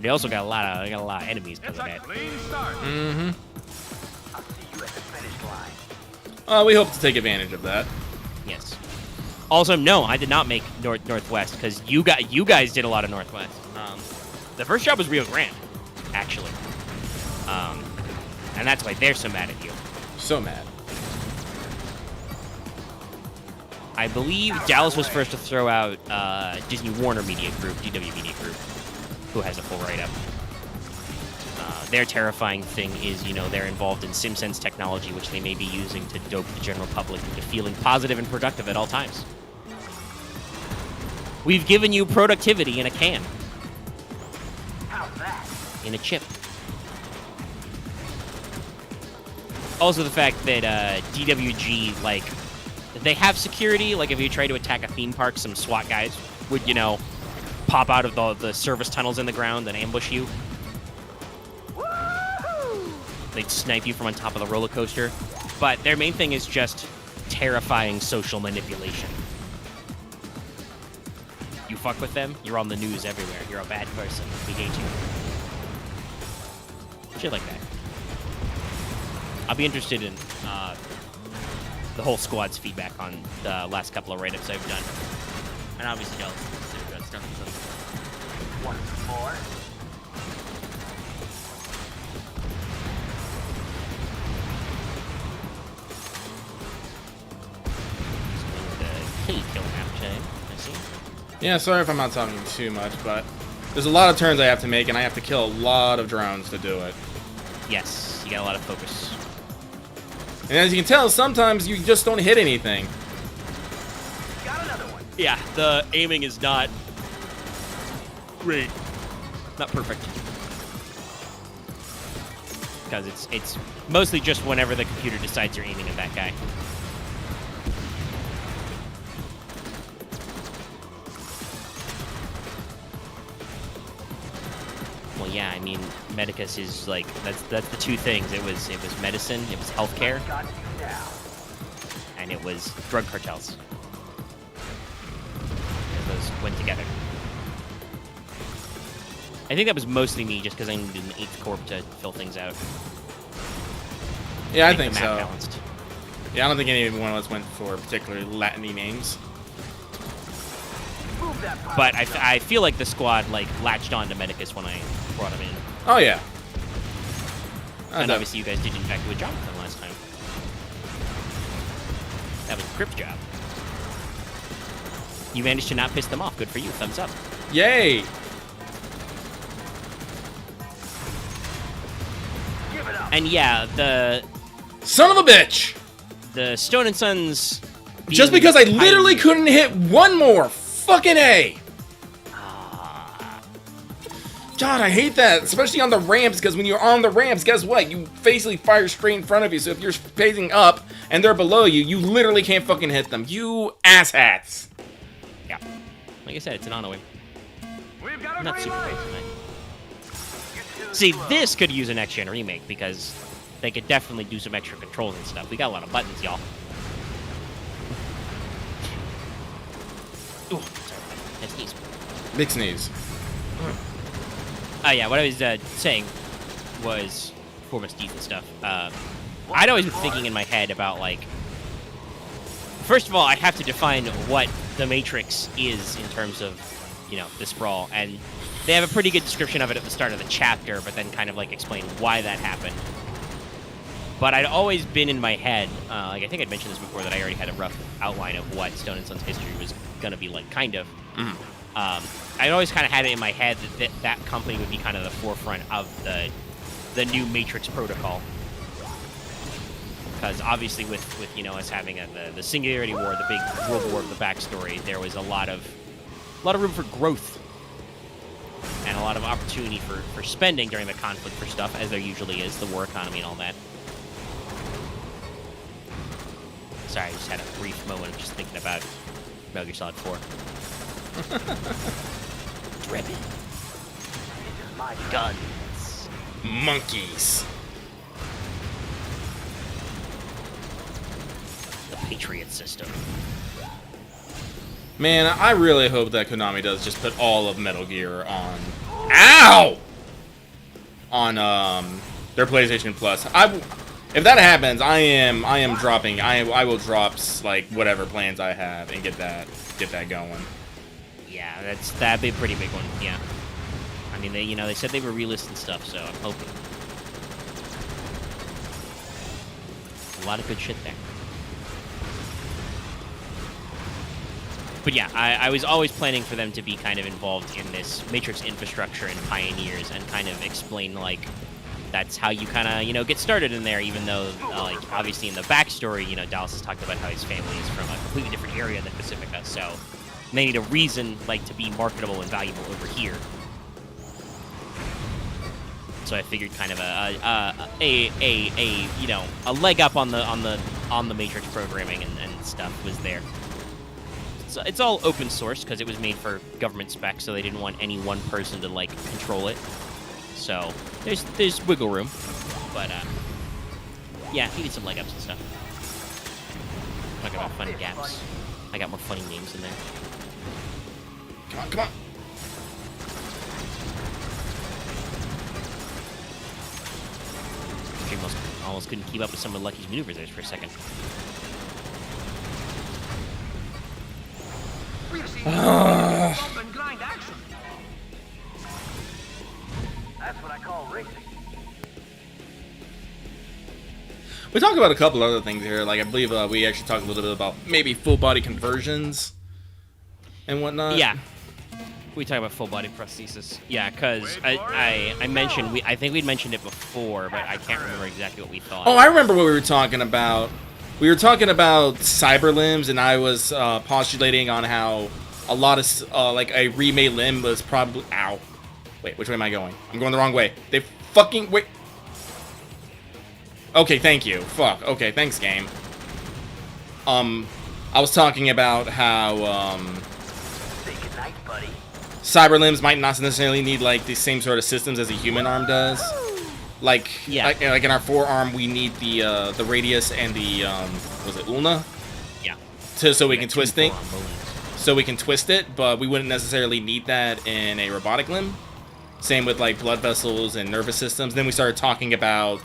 They also got a lot of enemies because of that. Mm-hmm. I'll see you at the finish line. We hope to take advantage of that. Yes. Also, no, I did not make Northwest because you guys did a lot of Northwest. The first job was Rio Grande, actually, and that's why they're so mad at you. So mad. I believe Dallas was first to throw out Disney Warner Media Group, DW Media Group, who has a full write-up. Their terrifying thing is, they're involved in SimSense technology, which they may be using to dope the general public into feeling positive and productive at all times. We've given you productivity in a can. How's that? In a chip. Also the fact that DWG, like, they have security. Like, if you try to attack a theme park, some SWAT guys would, pop out of the service tunnels in the ground and ambush you. They'd snipe you from on top of the roller coaster. But their main thing is just terrifying social manipulation. You fuck with them, you're on the news everywhere. You're a bad person. We hate you. Shit like that. I'll be interested in the whole squad's feedback on the last couple of write-ups I've done. And obviously I'll consider that stuff. Once more. Kill map today, I see. Yeah, sorry if I'm not talking too much, but there's a lot of turns I have to make, and I have to kill a lot of drones to do it. Yes, you got a lot of focus. And as you can tell, sometimes you just don't hit anything. Got another one. Yeah, the aiming is not great. Not perfect. Because it's mostly just whenever the computer decides you're aiming at that guy. Well, yeah, I mean, Medicus is like that's the two things. It was medicine, it was healthcare, Got you down. and it was drug cartels. And those went together. I think that was mostly me, just because I needed an 8th Corp to fill things out. Yeah, I Make think the map so. balanced. Yeah, I don't think any one of us went for particularly Latin-y names. Move that pile But of junk. I feel like the squad like latched on to Medicus when I brought him in. Oh, yeah. And obviously you guys did in fact do a job with him last time. That was a Crip's job. You managed to not piss them off. Good for you. Thumbs up. Yay! Give it up. And yeah, the Son of a bitch! Stone and Sons. Just being because I literally pioneer- couldn't hit one more! Fucking A! God, I hate that, especially on the ramps, because when you're on the ramps, guess what? You basically fire straight in front of you, so if you're facing up and they're below you, you literally can't fucking hit them. You asshats. Yeah. Like I said, it's an auto aim. We've got a Not green super light. close tonight. You're too See, slow. this could use a next gen remake because they could definitely do some extra controls and stuff. We got a lot of buttons, y'all. Ooh, sorry. Nice sneeze. Big sneeze. Oh yeah, what I was saying was for Mystique and stuff. I'd always been thinking in my head about like, first of all, I'd have to define what the Matrix is in terms of, you know, the sprawl, and they have a pretty good description of it at the start of the chapter, but then kind of like explain why that happened. But I'd always been in my head, like I think I'd mentioned this before, that I already had a rough outline of what Stone and Sons history was gonna be like, kind of. I'd always kind of had it in my head that that company would be kind of the forefront of the new Matrix protocol. Because obviously with you know, us having the Singularity War, the big World War of the backstory, there was a lot of room for growth and a lot of opportunity for spending during the conflict for stuff, as there usually is, the war economy and all that. Sorry, I just had a brief moment of just thinking about Metal Gear Solid 4. Dripping. My Guns. Monkeys. The Patriot system. Man, I really hope that Konami does just put all of Metal Gear on... Ow! On, their PlayStation Plus. If that happens, I am dropping... I will drop, like, whatever plans I have and get that going. Yeah, that'd be a pretty big one. Yeah. I mean, they said they were relisting stuff, so I'm hoping. A lot of good shit there. But yeah, I was always planning for them to be kind of involved in this Matrix infrastructure and pioneers, and kind of explain, like, that's how you kind of, you know, get started in there, even though, like, obviously in the backstory, you know, Dallas has talked about how his family is from a completely different area than Pacifica, so they need a reason, like, to be marketable and valuable over here. So I figured kind of you know, a leg up on the Matrix programming and stuff was there. it's all open source because it was made for government specs, so they didn't want any one person to like control it. So there's wiggle room, but yeah, you need some leg ups and stuff. Talking about funny gaps. I got more funny names in there. Come on, come on. Stream almost couldn't keep up with some of Lucky's maneuvers there for a second. We've seen bump and grind action. That's what I call racing. We talked about a couple other things here. Like, I believe we actually talked a little bit about maybe full body conversions and whatnot. Yeah. We talk about full body prosthesis. Yeah, because I mentioned, I think we'd mentioned it before, but I can't remember exactly what we thought. Oh, I remember what we were talking about. We were talking about cyber limbs, and I was postulating on how a lot of, like, a remade limb was probably... Ow. Wait, which way am I going? I'm going the wrong way. They fucking... Wait. Okay, thank you. Fuck. Okay, thanks, game. I was talking about how, Say goodnight, buddy. cyber limbs might not necessarily need, like, the same sort of systems as a human arm does. Like, Yeah. like in our forearm, we need the radius and the, was it ulna? Yeah. So we can twist it. Forearm bones. So we can twist it, but we wouldn't necessarily need that in a robotic limb. Same with, like, blood vessels and nervous systems. Then we started talking about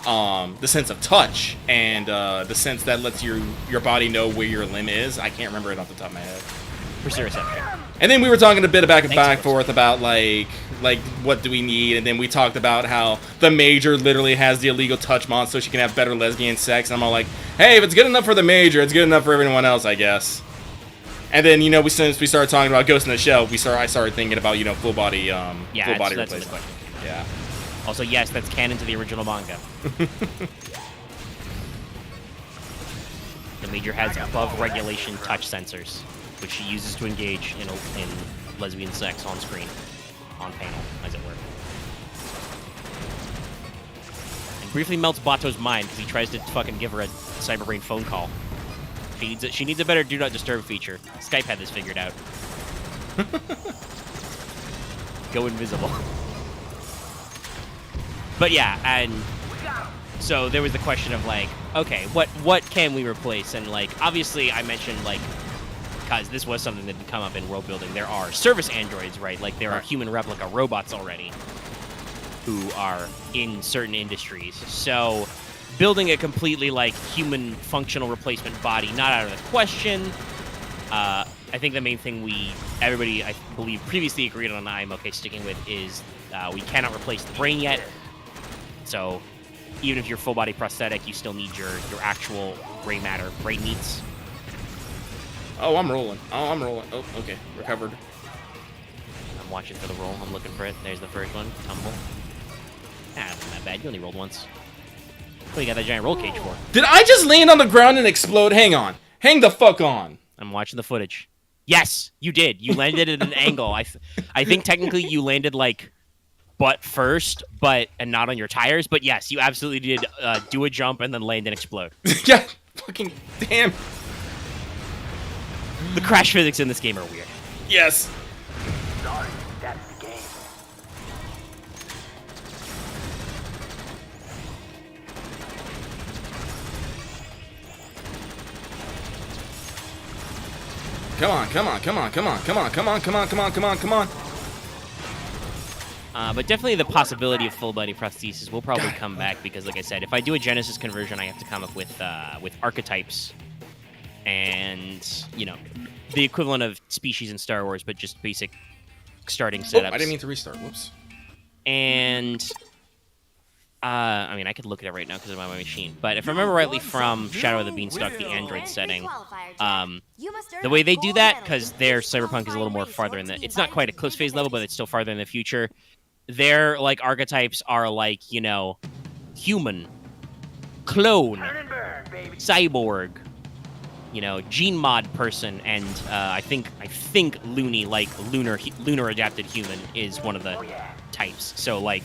the sense of touch and the sense that lets your body know where your limb is. I can't remember it off the top of my head. Proprioception. And then we were talking a bit back and Thanks, forth about like what do we need, and then we talked about how the Major literally has the illegal touch mod so she can have better lesbian sex. And I'm all like, hey, if it's good enough for the Major, it's good enough for everyone else, I guess. And then, you know, since we started talking about Ghost in the Shell, I started thinking about, you know, full body full body that's the replacement. question. Yeah. Also, yes, that's canon to the original manga. The Major has above regulation touch sensors, which she uses to engage in lesbian sex on screen, on panel, as it were. And briefly melts Bato's mind because he tries to fucking give her a Cyberbrain phone call. She needs a better Do Not Disturb feature. Skype had this figured out. Go invisible. But yeah, and so there was the question of like, okay, what can we replace? And like, obviously, I mentioned like, because this was something that had come up in world building. There are service androids, right? Like there are human replica robots already, who are in certain industries. So building a completely like human functional replacement body, not out of the question. I think the main thing everybody I believe previously agreed on, I'm okay sticking with, is we cannot replace the brain yet. So even if you're full body prosthetic, you still need your actual gray matter brain meats. Oh, I'm rolling. Oh, okay. Recovered. I'm watching for the roll. I'm looking for it. There's the first one. Tumble. That's not that bad. You only rolled once. What do you got that giant roll cage for? Did I just land on the ground and explode? Hang on. Hang the fuck on. I'm watching the footage. Yes, you did. You landed at an angle. I think technically you landed like butt first, and not on your tires. But yes, you absolutely did do a jump and then land and explode. Yeah. Fucking damn. The crash physics in this game are weird. Yes. Sorry, that's the game. Come on. But definitely the possibility of full body prosthesis will probably come back because, like I said, if I do a Genesis conversion, I have to come up with archetypes and, you know, the equivalent of species in Star Wars, but just basic starting setups. Oh, I didn't mean to restart. Whoops. And I mean, I could look at it right now because of my machine. But if I remember rightly from Shadow of the Beanstalk, the Android setting, the way they do that, because their Cyberpunk is a little more farther in the... It's not quite a close phase level, but it's still farther in the future. Their, like, archetypes are, like, you know, human, clone, Turn and burn, baby. cyborg, you know, gene mod person, and I think Looney, like lunar adapted human, is one of the types. So, like,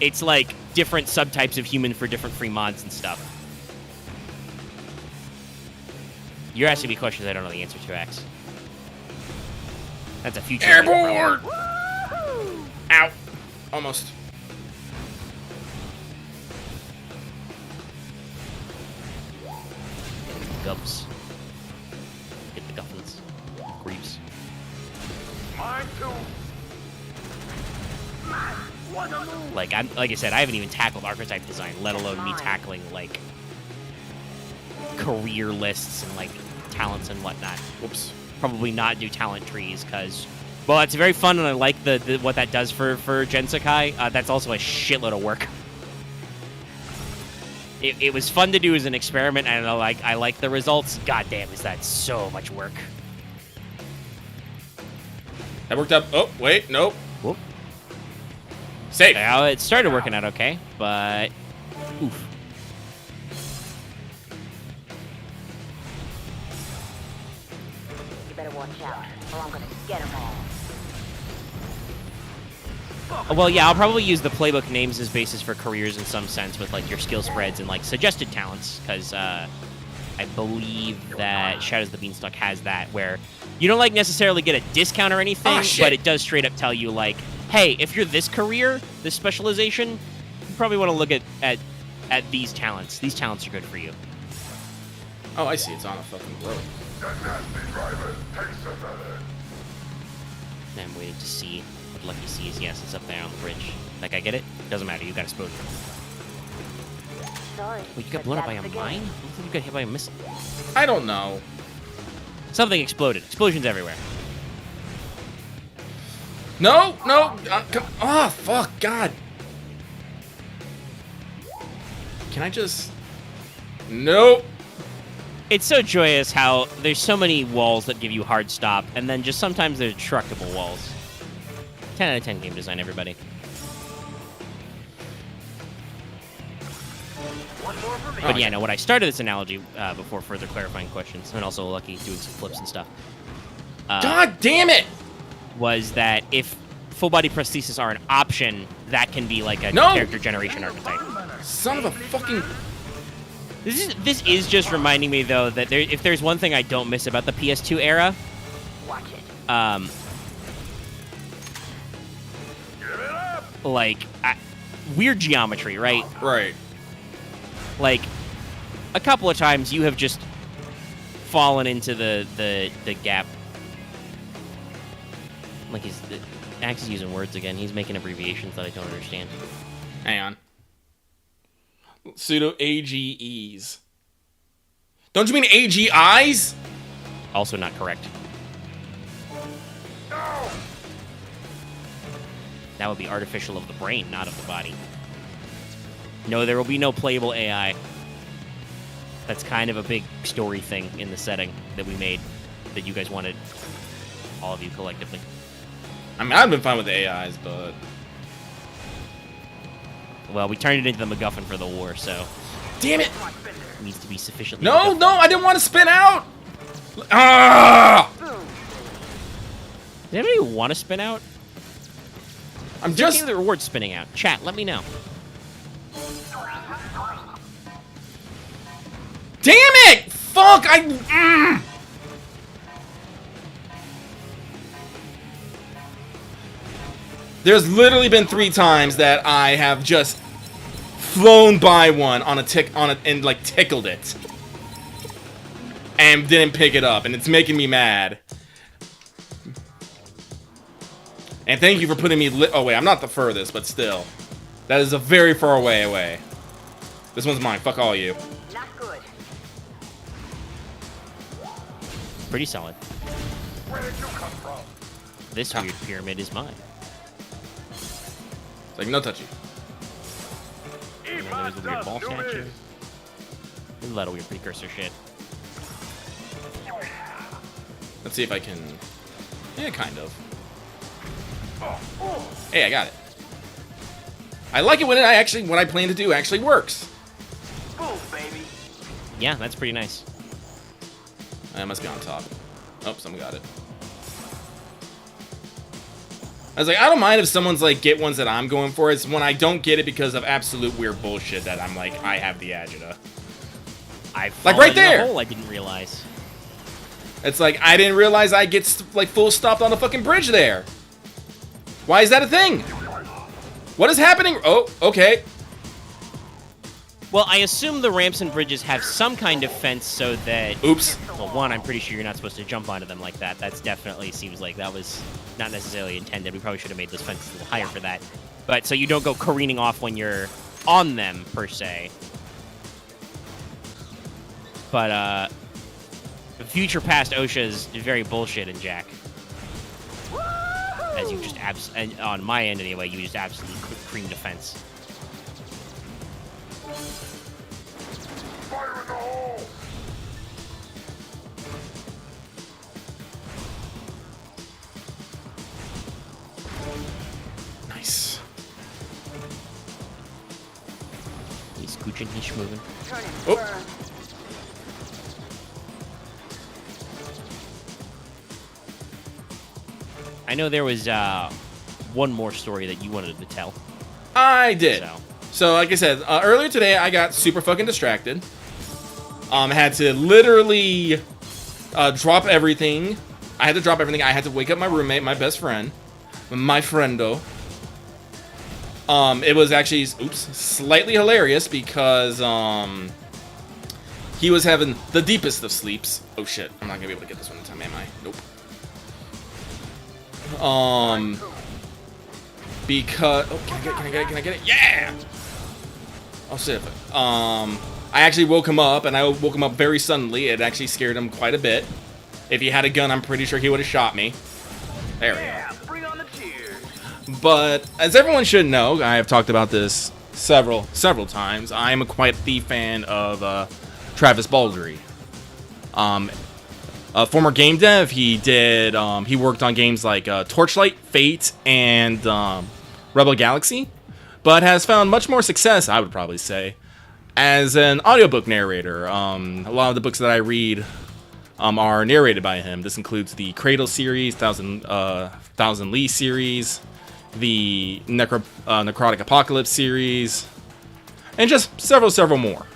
it's like different subtypes of human for different free mods and stuff. You're asking me questions I don't know the answer to, Axe. That's a future. Airborne! Ow. Almost. Gubs. Get the guffins. Greaves. Mine too. Like I said, I haven't even tackled archetype design, let alone me tackling like career lists and like talents and whatnot. Whoops. Probably not do talent trees because, well, it's very fun and I like the what that does for Gensakai. That's also a shitload of work. It was fun to do as an experiment, and I like the results. God damn, is that so much work? That worked out. Oh, wait, nope. Whoop. Safe. Well, it started working out okay, but oof. You better watch out, or I'm gonna get them all. Well, yeah, I'll probably use the playbook names as basis for careers in some sense with, like, your skill spreads and, like, suggested talents, because I believe that Shadows of the Beanstalk has that, where you don't, like, necessarily get a discount or anything, but it does straight up tell you, like, hey, if you're this career, this specialization, you probably want to look at these talents. These talents are good for you. Oh, I see. It's on a fucking road. I'm waiting to see what Lucky sees. Yes, it's up there on the bridge. Like, I get it? Doesn't matter. You got exploded. Sorry. Wait, you got blown up by a mine? I think you got hit by a missile. I don't know. Something exploded. Explosions everywhere. No, no. Come. Oh, fuck. God. Can I just? Nope. It's so joyous how there's so many walls that give you hard stop, and then just sometimes they're destructible walls. 10 out of 10 game design, everybody. But yeah, no, when I started this analogy, before further clarifying questions, and also Lucky doing some flips and stuff, God damn it! was that if full body prosthesis are an option, that can be like a No! character generation archetype. Son of a fucking. This is just reminding me though that if there's one thing I don't miss about the PS2 era, Watch it. like weird geometry, right? Right. Like a couple of times you have just fallen into the gap. Like Axe is using words again. He's making abbreviations that I don't understand. Hang on. Pseudo AGEs. Don't you mean AGIs? Also not correct. That would be artificial of the brain, not of the body. No, there will be no playable AI. That's kind of a big story thing in the setting that we made that you guys wanted, all of you collectively. I mean, I've been fine with the AIs, but... Well, we turned it into the MacGuffin for the war, so Damn it! it needs to be sufficiently... No, MacGuffin. no, I didn't want to spin out! Ah! Does anybody want to spin out? I'm Just just... the reward spinning out. Chat, let me know. Damn it! Fuck! I... There's literally been 3 times that I have just flown by one on a and like tickled it. And didn't pick it up, and it's making me mad. And thank you for putting me oh wait, I'm not the furthest, but still. That is a very far away. This one's mine. Fuck all you. Not good. Pretty solid. This weird pyramid is mine. It's like, no touchy. And then there's the weird ball statue. There's a lot of weird precursor shit. Let's see if I can... Yeah, kind of. Hey, I got it. I like it when what I plan to do actually works. Boom, baby. Yeah, that's pretty nice. I must be on top. Oh, someone got it. I was like, I don't mind if someone's like, get ones that I'm going for. It's when I don't get it because of absolute weird bullshit that I'm like, I have the agita. I Like right there! hole I didn't realize. It's like, I didn't realize I get, like, full stopped on the fucking bridge there. Why is that a thing? What is happening? Oh, okay. Well, I assume the ramps and bridges have some kind of fence so that... Oops. Well, one, I'm pretty sure you're not supposed to jump onto them like that. That's definitely seems like that was not necessarily intended. We probably should have made those fences a little higher for that. But so you don't go careening off when you're on them, per se. But, future past OSHA is very bullshit in Jack. As you just and on my end anyway, you just absolutely cream defense. Fire in the hole! Nice. He's scooching, he's moving. Oh. I know there was one more story that you wanted to tell. I did. So. So, like I said, earlier today, I got super fucking distracted. Had to literally drop everything. I had to drop everything. I had to wake up my roommate, my best friend, my friendo. It was actually, slightly hilarious because he was having the deepest of sleeps. Oh shit, I'm not gonna be able to get this one in time, am I? Nope. Because can I get it? Yeah. Oh shit. I actually woke him up, and I woke him up very suddenly. It actually scared him quite a bit. If he had a gun, I'm pretty sure he would have shot me. There we go. Yeah, bring on the cheers. But as everyone should know, I have talked about this several times. I am quite the fan of Travis Baldree. Former game dev, he worked on games like Torchlight, Fate, and Rebel Galaxy, but has found much more success, I would probably say, as an audiobook narrator. A lot of the books that I read are narrated by him. This includes the Cradle series, Thousand Lee series, the Necrotic Apocalypse series, and just several more.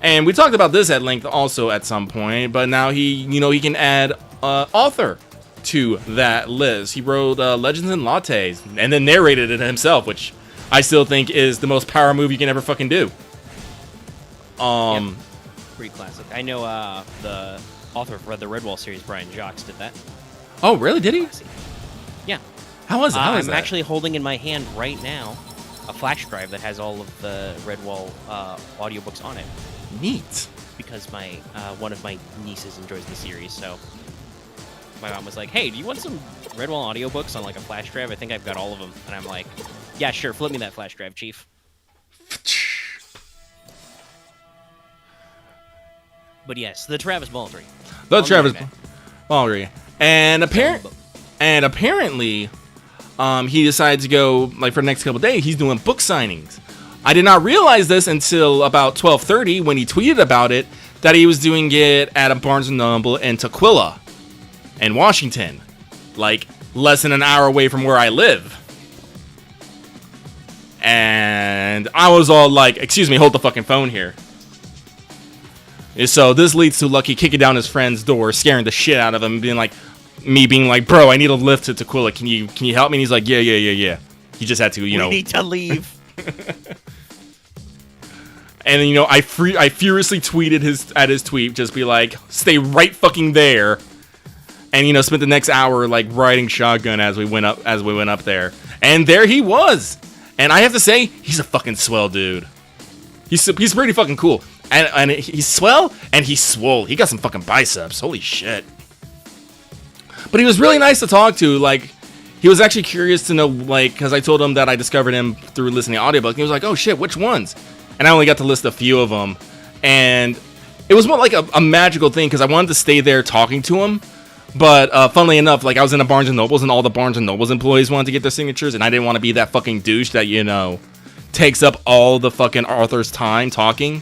And we talked about this at length also at some point, but now he can add author to that list. He wrote Legends and Lattes, and then narrated it himself, which I still think is the most power move you can ever fucking do. Yep. Pretty classic. I know the author of the Redwall series, Brian Jacques, did that. Oh, really? Did he? Yeah. How was it? I'm actually holding in my hand right now a flash drive that has all of the Redwall audiobooks on it. Neat. Because my one of my nieces enjoys the series, so my mom was like, "Hey, do you want some Redwall audiobooks on like a flash drive? I think I've got all of them." And I'm like, "Yeah, sure. Flip me that flash drive, Chief." But yes, the Travis Baldree. The Travis Baldree, and apparently, he decided to go like for the next couple of days. He's doing book signings. I did not realize this until about 12:30 when he tweeted about it, that he was doing it at a Barnes & Noble in Tukwila in Washington, like less than an hour away from where I live. And I was all like, excuse me, hold the fucking phone here. So this leads to Lucky kicking down his friend's door, scaring the shit out of him, being like, bro, I need a lift to Tukwila. Can you help me? And he's like, yeah. He just had to, We need to leave. And I furiously tweeted his tweet, just be like, stay right fucking there. And spent the next hour like riding shotgun as we went up there. And there he was. And I have to say, he's a fucking swell dude. He's pretty fucking cool. And he's swell and he's swole. He got some fucking biceps. Holy shit. But he was really nice to talk to. Like, he was actually curious to know, like, because I told him that I discovered him through listening to audiobook. And he was like, oh shit, which ones? And I only got to list a few of them. And it was more like a magical thing because I wanted to stay there talking to him. But funnily enough, like, I was in a Barnes & Nobles and all the Barnes & Nobles employees wanted to get their signatures. And I didn't want to be that fucking douche that, takes up all the fucking author's time talking.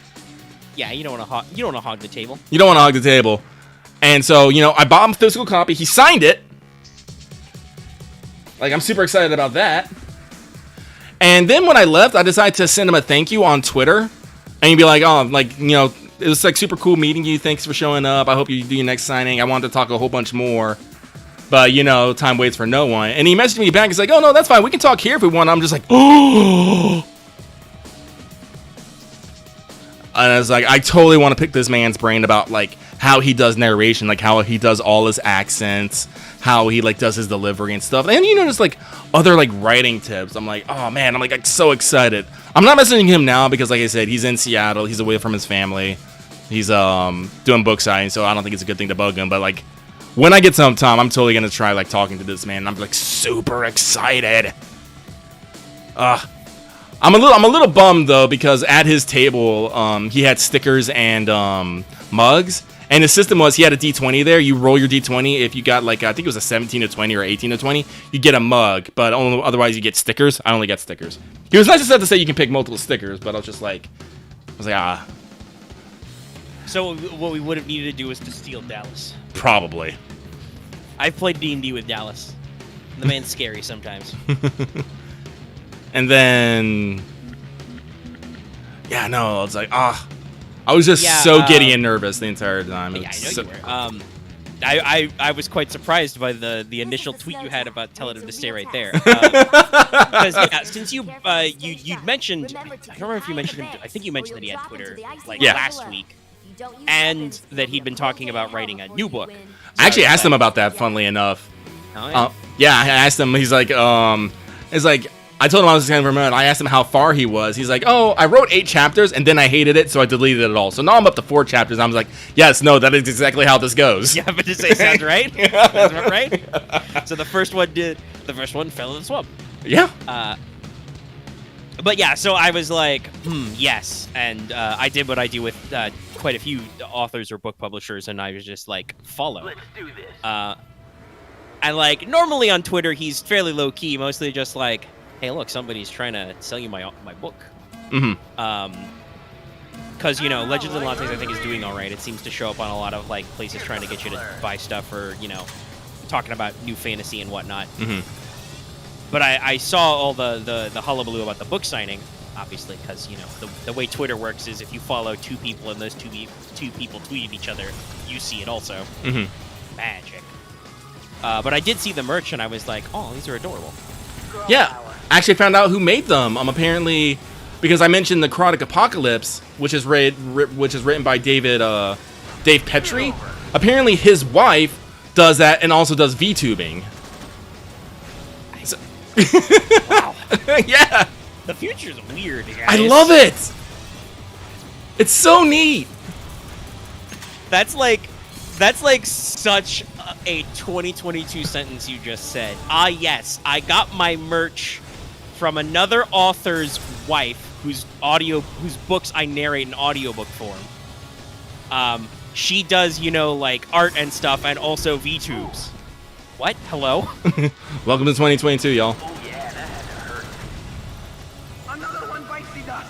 Yeah, you don't want to hog the table. You don't want to hog the table. And so, I bought him a physical copy. He signed it. Like, I'm super excited about that. And then when I left, I decided to send him a thank you on Twitter. And he'd be like, oh, like, it was like super cool meeting you. Thanks for showing up. I hope you do your next signing. I wanted to talk a whole bunch more, but you know, time waits for no one. And he messaged me back. He's like, oh no, that's fine. We can talk here if we want. I'm just like, oh. And I was like, I totally want to pick this man's brain about like how he does narration, like how he does all his accents, how he like does his delivery and stuff. And you know, just like other like writing tips. I'm like, oh man, I'm like so excited. I'm not messaging him now because like I said, he's in Seattle. He's away from his family. He's doing book signing, so I don't think it's a good thing to bug him. But like when I get some time, I'm totally gonna try like talking to this man. I'm like super excited. I'm a little bummed though because at his table, he had stickers and mugs, and his system was he had a D20 there. You roll your D20. If you got like I think it was a 17 to 20 or 18 to 20, you get a mug, but otherwise you get stickers. I only got stickers. He was nice enough to say you can pick multiple stickers, but I was like ah. So what we would have needed to do was to steal Dallas. Probably. I've played D&D with Dallas. The man's scary sometimes. And then, yeah, no, it's like, I was just so giddy and nervous the entire time. Yeah, I know you were. I was quite surprised by the initial tweet you had about telling him to stay right there. Because since you mentioned, I don't remember if you mentioned him. I think you mentioned that he had Twitter like last week, and that he'd been talking about writing a new book. I actually asked him about that. Funnily enough, I asked him. He's like, it's like. I told him I was going to remember. I asked him how far he was. He's like, oh, I wrote 8 chapters, and then I hated it, so I deleted it all. So now I'm up to 4 chapters. I was like, yes, no, that is exactly how this goes. Yeah, but to say sounds right. Sounds about right. So the first one fell in the swamp. Yeah. But yeah, so I was like, yes. And I did what I do with quite a few authors or book publishers, and I was just like, follow. Let's do this. And like, normally on Twitter, he's fairly low-key, mostly just like, hey, look, somebody's trying to sell you my book. Mm-hmm. Because, you know, Legends and Lattes, I think, is doing all right. It seems to show up on a lot of, like, places trying to get you to buy stuff or, you know, talking about new fantasy and whatnot. Mm-hmm. But I saw all the hullabaloo about the book signing, obviously, because, you know, the way Twitter works is if you follow 2 people and those two people tweeted each other, you see it also. Mm-hmm. Magic. But I did see the merch, and I was like, oh, these are adorable. Yeah. I actually found out who made them. Apparently, because I mentioned the Necrotic Apocalypse, which is written by Dave Petrie. Apparently, his wife does that and also does VTubing. So Wow. Yeah. The future's weird, guys. I love it. It's so neat. That's like such a 2022 sentence you just said. Ah, yes, I got my merch from another author's wife whose books I narrate in audiobook form. She does, you know, like art and stuff and also VTubes. What? Hello? Welcome to 2022, y'all. Oh yeah, that had to hurt. Another one bites the dust.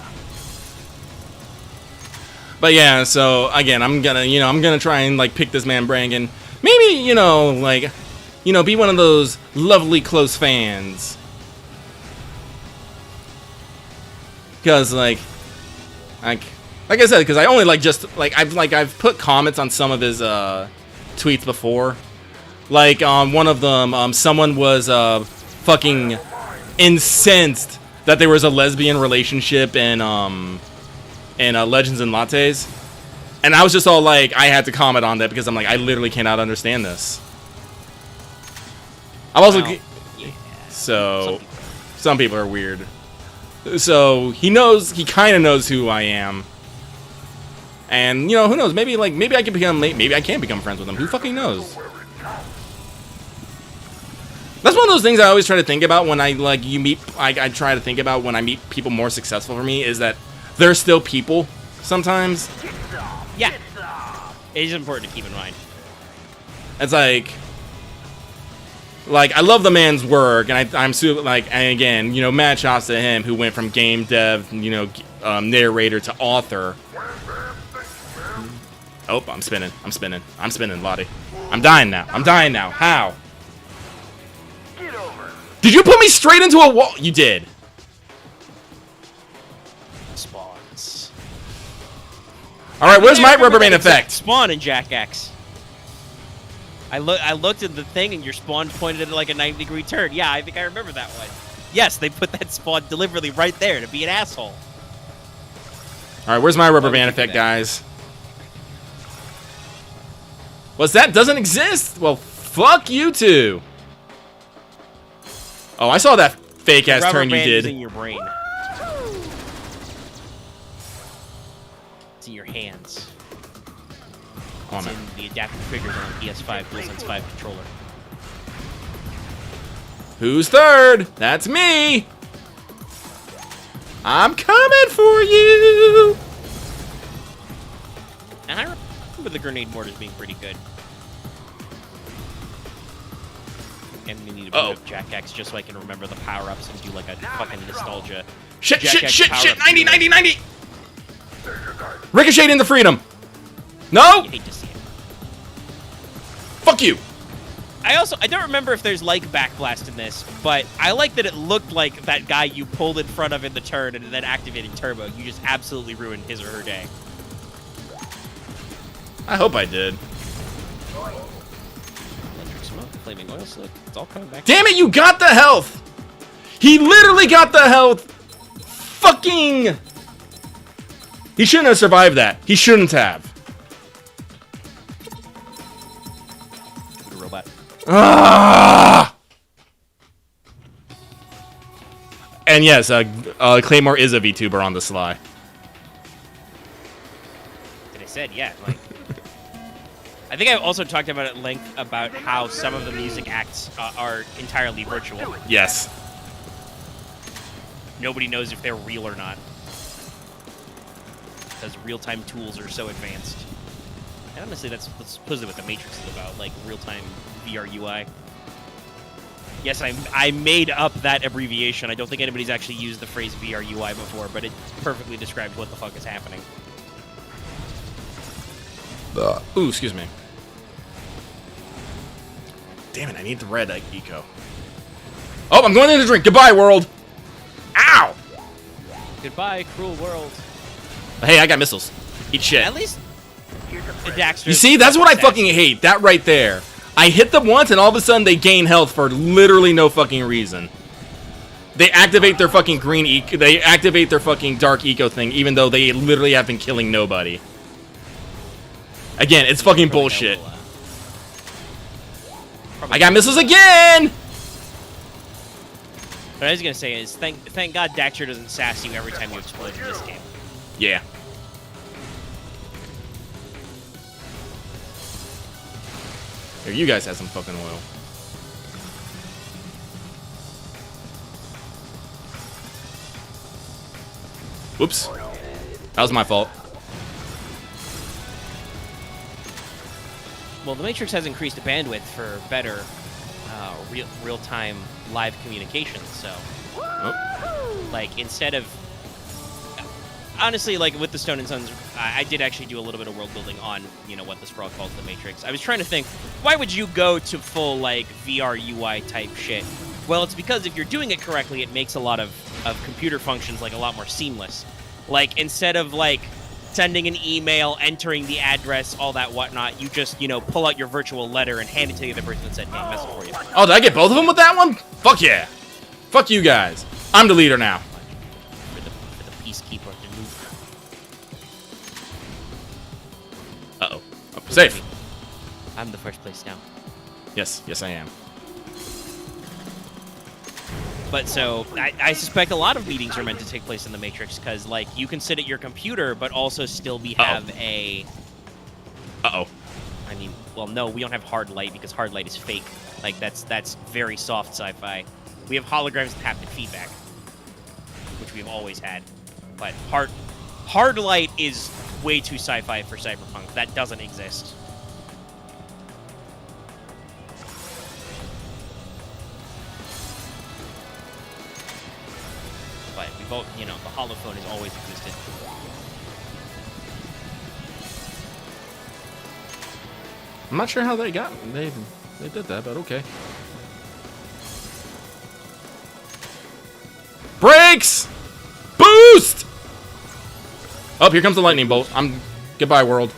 But yeah, so again, I'm gonna try and like pick this man brain and maybe, you know, like, you know, be one of those lovely close fans. Because like I said, because I only I've put comments on some of his tweets before. Like on one of them, someone was fucking incensed that there was a lesbian relationship in Legends and Lattes, and I was just all like, I had to comment on that because I'm like, I literally cannot understand this. I'm also so some people are weird. So he kind of knows who I am, and you know, who knows? Maybe I can become friends with him. Who fucking knows? That's one of those things I always try to think about when I try to think about when I meet people more successful for me is that they're still people sometimes. Yeah, it is important to keep in mind. It's like I love the man's work, and I'm super and again, you know, mad shots to him who went from game dev, you know, narrator to author. Oh, I'm spinning, Lottie. I'm dying now. How? Get over. Did you put me straight into a wall? You did. Spawns. All right, where's Yeah, my I remember rubber band that exact effect? Spawn in Jack X. I looked at the thing and your spawn pointed at like a 90-degree turn. Yeah, I think I remember that one. Yes, they put that spawn deliberately right there to be an asshole. All right, where's my rubber Why would band you do effect, that? guys? What's that? Doesn't exist? Well, fuck you two. Oh, I saw that fake ass Rubber turn you band is did. in your brain. It's in your hands. Come on, It's man. in the adaptive triggers on the PS5 DualSense 5 controller. Who's third? That's me. I'm coming for you. And I remember the grenade mortars being pretty good. And we need to boot Uh-oh. up Jack X just so I can remember the power-ups and do like a fucking nostalgia. Shit, Jack shit, X shit, power shit. up 90, to 90, 90. Ricochet into freedom. No. You hate to see it. Fuck you. I don't remember if there's like backblast in this, but I like that it looked like that guy you pulled in front of in the turn and then activating turbo. You just absolutely ruined his or her day. I hope I did. Electric smoke, flaming oil slick. It's all coming back. Damn it, you got the health. He literally got the health. Fucking. He shouldn't have survived that. He shouldn't have. The robot. Ah! And yes, Claymore is a VTuber on the sly. And I said, yeah, like. I think I also talked about at length about how some of the music acts are entirely virtual. Yes. Nobody knows if they're real or not. Because real-time tools are so advanced. And honestly, that's supposedly what the Matrix is about, like real-time VR UI. Yes, I made up that abbreviation. I don't think anybody's actually used the phrase VR UI before, but it perfectly describes what the fuck is happening. Ooh, excuse me. Damn it, I need the red eco. Oh, I'm going in to drink. Goodbye, world. Ow! Goodbye, cruel world. Hey, I got missiles. Eat shit. At least the Daxter. You see, that's what I fucking hate. That right there. I hit them once, and all of a sudden they gain health for literally no fucking reason. They activate their fucking green eco. They activate their fucking dark eco thing, even though they literally have been killing nobody. Again, it's fucking bullshit. I got missiles again! What I was gonna say is, thank God Daxter doesn't sass you every time you explode in this game. Yeah. Here, you guys have some fucking oil. Whoops. That was my fault. Well, the Matrix has increased the bandwidth for better real-time live communication, so... Oh. Like, instead of... Honestly, like, with the Stone and Sons, I did actually do a little bit of world building on, you know, what the Sprawl calls the Matrix. I was trying to think, why would you go to full, like, VR UI type shit? Well, it's because if you're doing it correctly, it makes a lot of computer functions, like, a lot more seamless. Like, instead of, like, sending an email, entering the address, all that whatnot, you just, you know, pull out your virtual letter and hand it to the other person that said, hey, message for you. Oh, did I get both of them with that one? Fuck yeah. Fuck you guys. I'm the leader now. For the Peacekeeper to move. Uh-oh. Oh, safe. I'm the first place now. Yes, yes I am. But so, I suspect a lot of meetings are meant to take place in the Matrix, because, like, you can sit at your computer, but also still have a... Uh-oh. I mean, well, no, we don't have hard light, because hard light is fake. Like, that's very soft sci-fi. We have holograms and haptic feedback, which we've always had. But hard light is way too sci-fi for Cyberpunk. That doesn't exist. But we've all, you know, the holophone has always existed. I'm not sure how they got they did that, but okay. Brakes! Boost! Oh, here comes the lightning bolt. I'm Goodbye, world.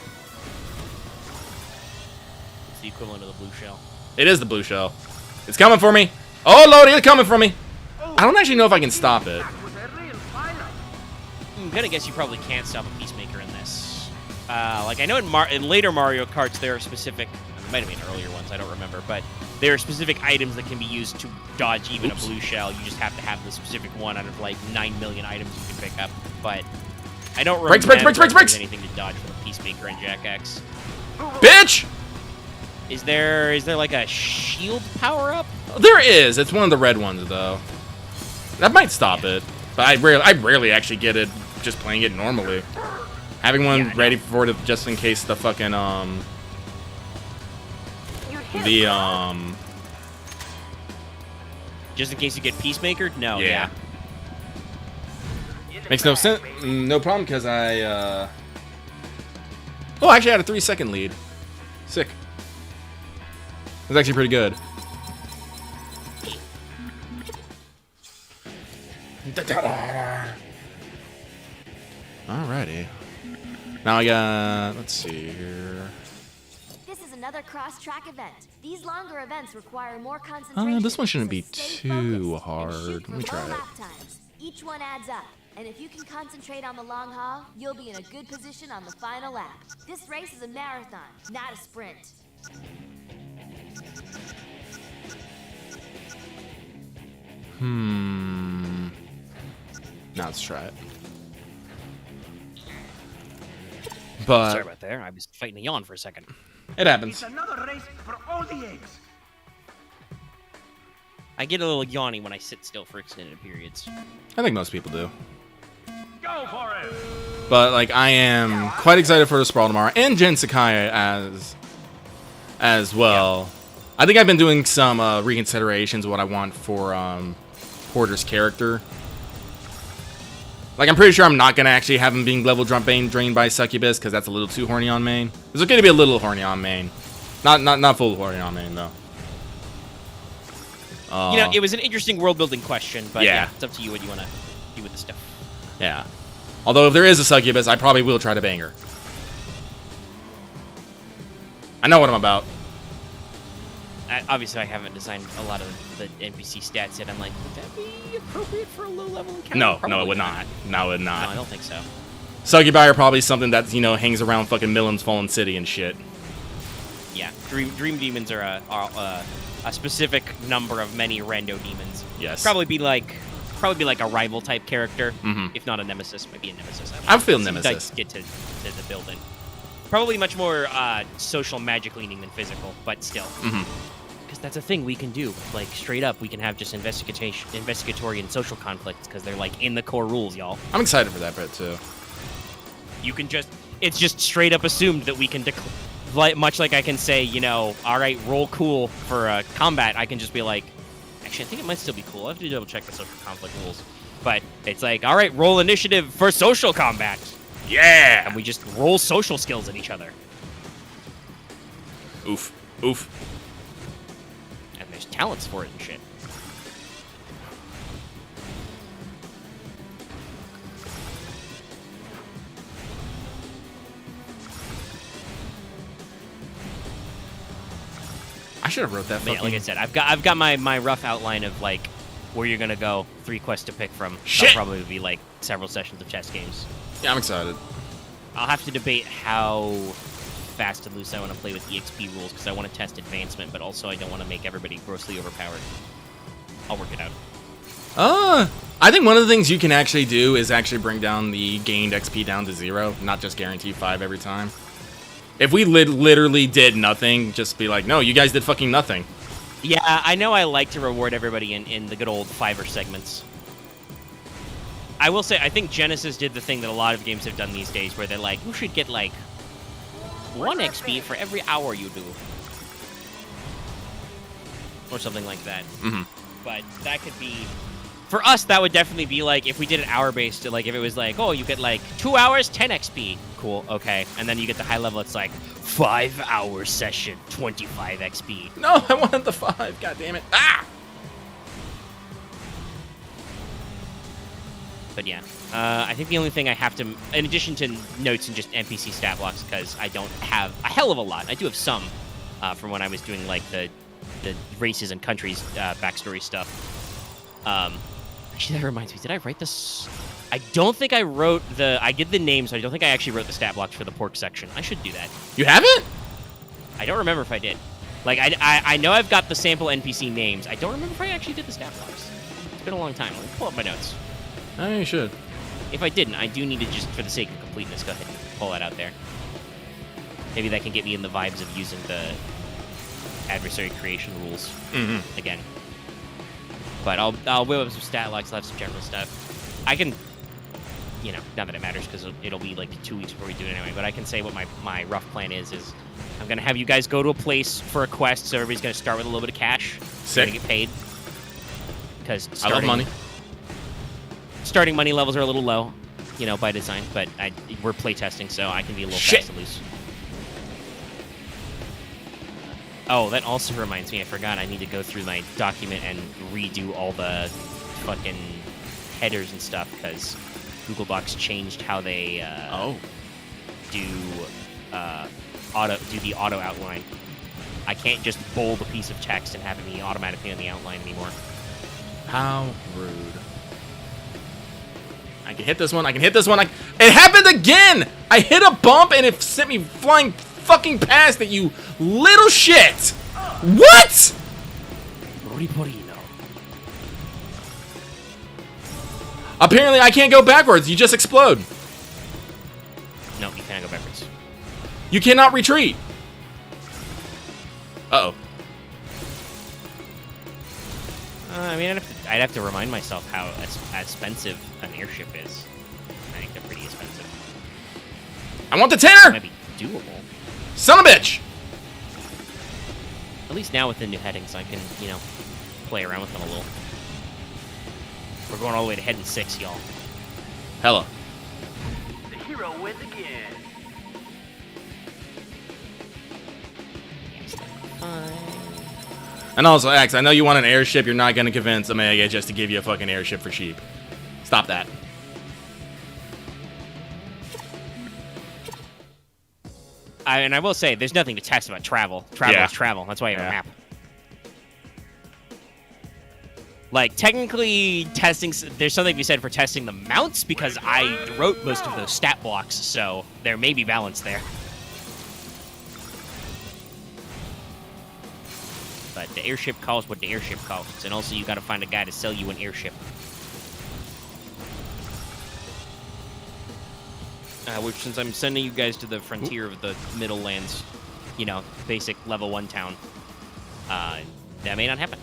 It's the equivalent of the blue shell. It is the blue shell. It's coming for me. Oh, Lord, it's coming for me. I don't actually know if I can stop it. I'm gonna guess you probably can't stop a Peacemaker in this. Like, I know in later Mario Karts there are specific, it might have been earlier ones, I don't remember, but there are specific items that can be used to dodge even a blue shell. You just have to have the specific one out of like 9 million items you can pick up. But I don't remember Brakes! if there's anything to dodge for the Peacemaker and Jack X. Bitch! Is there like a shield power up? There is. It's one of the red ones, though. That might stop it. But I rarely actually get it just playing it normally. Having one ready for it just in case the fucking, Just in case you get Peacemaker? No, yeah. Makes no sense. No problem, because I, Oh, I actually had a 3-second lead. Sick. That's actually pretty good. Alrighty. Now I got... Let's see here. This is another cross-track event. These longer events require more concentration. This one shouldn't so be stay too focused and hard. shoot Let for me try low it. lap times. Each one adds up. And if you can concentrate on the long haul, you'll be in a good position on the final lap. This race is a marathon, not a sprint. Now let's try it. But Sorry about that. I was fighting a yawn for a second. it happens. Another race for all the eggs. I get a little yawny when I sit still for extended periods. I think most people do. Go for it! But like, I am quite excited for the Sprawl tomorrow, and Jin Sakai as well. I think I've been doing some reconsiderations of what I want for Porter's character. Like, I'm pretty sure I'm not gonna actually have him being level drained by Succubus, because that's a little too horny on main. It's okay to be a little horny on main, not full horny on main though. You know, it was an interesting world-building question, but Yeah. yeah, it's up to you what you want to do with the stuff. Yeah. Although if there is a Succubus, I probably will try to bang her. I know what I'm about. Obviously, I haven't designed a lot of the NPC stats yet. I'm like, would that be appropriate for a low-level encounter? No, Probably it would not. No, it would No, I not. don't think so. Succubi are probably something that, you know, hangs around fucking Millen's Fallen City and shit. Yeah, Dream Demons are a specific number of many rando demons. Yes. Probably be like a rival type character, if not a nemesis. Maybe a nemesis. I feel Seems Nemesis. like get to the building. Probably much more social magic leaning than physical, but still. Because that's a thing we can do. Like, straight up, we can have just investigatory and social conflicts, because they're, like, in the core rules, y'all. I'm excited for that bit, too. You can just... It's just straight up assumed that we can... much like I can say, you know, all right, roll cool for combat, I can just be like... Actually, I think it might still be cool. I have to double check the social conflict rules. But it's like, all right, roll initiative for social combat. Yeah! And we just roll social skills at each other. Oof. Oof. And there's talents for it and shit. I should have wrote that But yeah, fucking... like I said, I've got my rough outline of like where you're gonna go, 3 quests to pick from. Shit! That'll probably be like several sessions of chess games. Yeah, I'm excited. I'll have to debate how fast and loose I want to play with EXP rules, because I want to test advancement, but also I don't want to make everybody grossly overpowered. I'll work it out. I think one of the things you can actually do is actually bring down the gained XP down to 0, not just guarantee 5 every time. If we literally did nothing, just be like, no, you guys did fucking nothing. Yeah, I know I like to reward everybody in the good old 5er segments. I will say, I think Genesis did the thing that a lot of games have done these days, where they're like, you should get like 1 XP for every hour you do. Or something like that. But that could be... For us, that would definitely be like, if we did an hour-based, like if it was like, oh, you get like 2 hours, 10 XP. Cool, okay. And then you get the high level, it's like 5-hour session, 25 XP. No, I wanted the 5. God damn it. Ah! But yeah, I think the only thing I have to, in addition to notes and just NPC stat blocks, because I don't have a hell of a lot. I do have some from when I was doing like the races and countries backstory stuff. Actually, that reminds me. Did I write this? I don't think I wrote the. I did the names, so I don't think I actually wrote the stat blocks for the pork section. I should do that. You haven't? I don't remember if I did. Like, I know I've got the sample NPC names. I don't remember if I actually did the stat blocks. It's been a long time. Let me pull up my notes. Oh, you should. If I didn't, I do need to just, for the sake of completeness, go ahead and pull that out there. Maybe that can get me in the vibes of using the adversary creation rules again. But I'll whip up some stat logs. I'll have some general stuff. I can, you know, not that it matters because it'll be like 2 weeks before we do it anyway. But I can say what my rough plan is I'm gonna have you guys go to a place for a quest, so everybody's gonna start with a little bit of cash. Sick. Gonna get paid. Because I love money. Starting money levels are a little low, you know, by design, but we're playtesting, so I can be a little fast and loose. Oh, that also reminds me, I forgot I need to go through my document and redo all the fucking headers and stuff, because Google Docs changed how they do the auto outline. I can't just bold a piece of text and have it be automatically on the outline anymore. How rude. I can hit this one. I can hit this one. It happened again! I hit a bump and it sent me flying fucking past it, you little shit! What?! Riporino. Apparently I can't go backwards. You just explode. No, you can't go backwards. You cannot retreat. Uh-oh. I mean, I'd have to remind myself how expensive an airship is. I think they're pretty expensive. I want the It tenner! might be doable. Son of a bitch! At least now with the new headings, I can, you know, play around with them a little. We're going all the way to heading 6, y'all. Hella. The hero wins again. And also, X, I know you want an airship. You're not going to convince Omega just to give you a fucking airship for cheap. Stop that. And I will say, there's nothing to test about travel. Travel Yeah. is travel. That's why you have a map. Like, technically, there's something to be said for testing the mounts, because I wrote most of those stat blocks, so there may be balance there. But the airship costs what the airship costs, and also you gotta find a guy to sell you an airship. Which, since I'm sending you guys to the frontier of the Middle Lands, you know, basic level 1 town, that may not happen.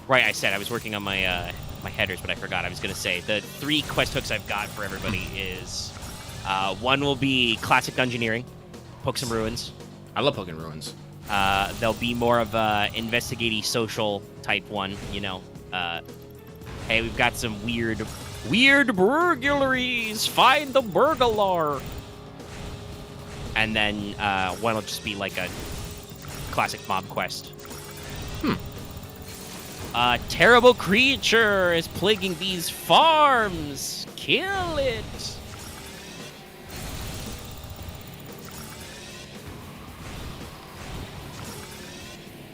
Right, I said I was working on my my headers, but I forgot. I was gonna say the 3 quest hooks I've got for everybody is one will be classic dungeoneering, poke some ruins. I love poking ruins. There'll be more of a investigative social type one, you know. Hey, we've got some weird burglaries. Find the burglar. And then one will just be like a classic mob quest. A terrible creature is plaguing these farms. Kill it.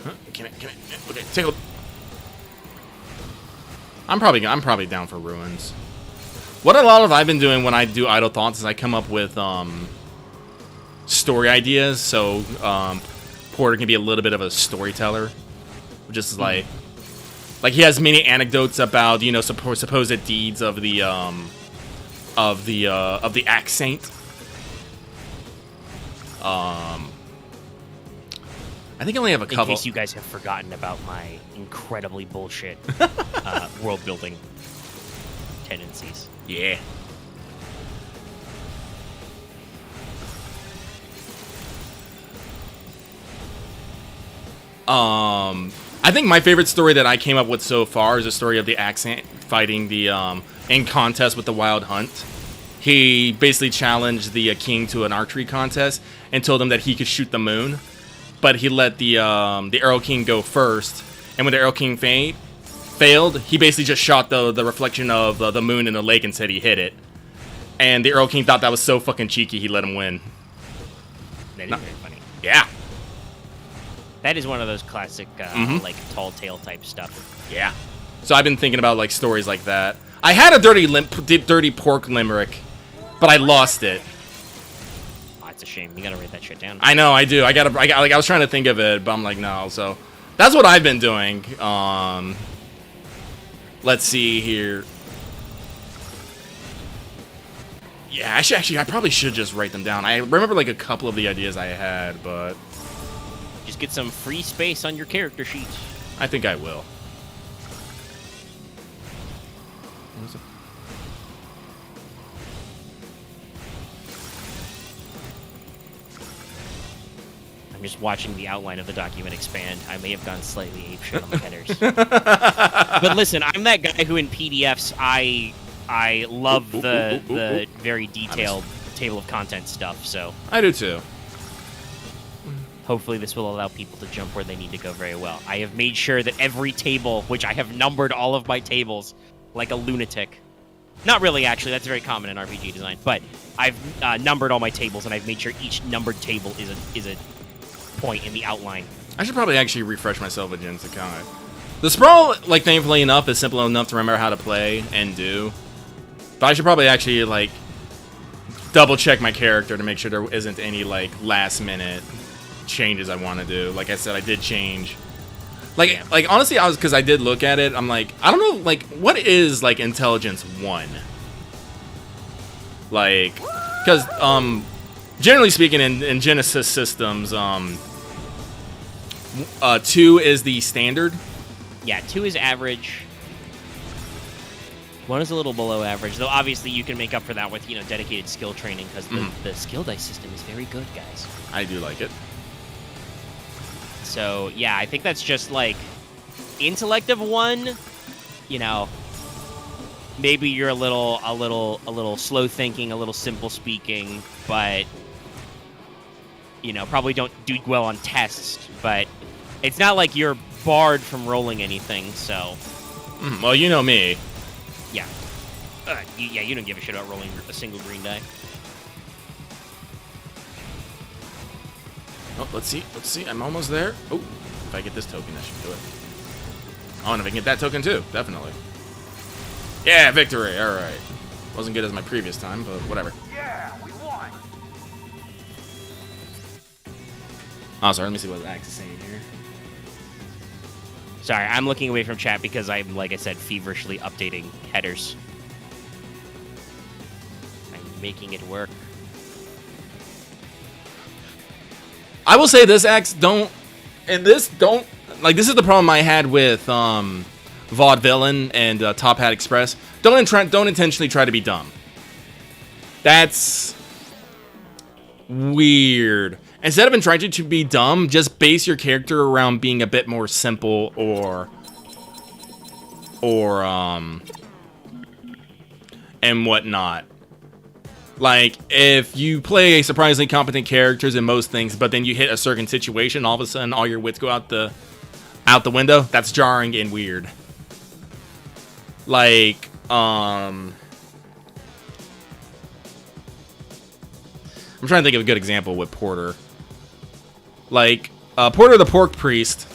Huh? Can I? Okay, take a. I'm probably down for ruins. What a lot of I've been doing when I do idle thoughts is I come up with story ideas, so Porter can be a little bit of a storyteller, just is like he has many anecdotes about, you know, supposed deeds of the Axe Saint. I think I only have a couple. In case you guys have forgotten about my incredibly bullshit world building tendencies. Yeah. I think my favorite story that I came up with so far is the story of the Axe Saint fighting the in contest with the Wild Hunt. He basically challenged the king to an archery contest and told him that he could shoot the moon, but he let the Arrow King go first. And when the Arrow King failed, he basically just shot the reflection of the moon in the lake and said he hit it. And the Earl King thought that was so fucking cheeky, he let him win. That is very funny. Yeah. That is one of those classic, like, tall tale type stuff. Yeah. So I've been thinking about, like, stories like that. I had a dirty pork limerick, but I lost it. Oh, it's a shame. You gotta write that shit down. I know, I do. I was trying to think of it, but I'm like, no. So that's what I've been doing. Let's see here. Yeah, I probably should just write them down. I remember like a couple of the ideas I had, but Just get some free space on your character sheet. I think I will. What was it? I'm just watching the outline of the document expand. I may have gone slightly apeshit on the headers. But listen, I'm that guy who in PDFs I love the very detailed table of contents stuff, so I do too. hopefully this will allow people to jump where they need to go very well. I have made sure that every table, which I have numbered all of my tables like a lunatic. Not really, actually. That's very common in RPG design. But I've numbered all my tables, and I've made sure each numbered table is a point in the outline. I should probably actually refresh myself with Jin's account. The Sprawl, like, thankfully enough, is simple enough to remember how to play and do. But I should probably actually, like, double-check my character to make sure there isn't any, like, last-minute changes I want to do. Like I said, I did change. Like honestly, because I did look at it, I'm like, I don't know, like, what is, like, Intelligence 1? Like, because, generally speaking, in Genesis systems, 2 is the standard. Yeah, 2 is average. 1 is a little below average, though obviously you can make up for that with, you know, dedicated skill training, because the skill dice system is very good, guys. I do like it. So, yeah, I think that's just, like, intellect of 1, you know, maybe you're a little slow thinking, a little simple speaking, but, you know, probably don't do well on tests, but it's not like you're barred from rolling anything, so. Well, you know me. Yeah. Yeah, you don't give a shit about rolling a single green die. Oh, let's see. I'm almost there. Oh, if I get this token, that should do it. Oh, and if I can get that token too, definitely. Yeah, victory. All right. Wasn't good as my previous time, but whatever. Yeah, we won. Oh, sorry. Let me see what Axe is saying here. Sorry, I'm looking away from chat because I'm, like I said, feverishly updating headers. I'm making it work. I will say this, Axe, like, this is the problem I had with Vaudevillain and Top Hat Express. Don't intentionally try to be dumb. That's weird. Instead of trying to be dumb, just base your character around being a bit more simple or and whatnot. Like, if you play surprisingly competent characters in most things, but then you hit a certain situation, all of a sudden all your wits go out the window, that's jarring and weird. Like, I'm trying to think of a good example with Porter. Like, Porter the Pork Priest.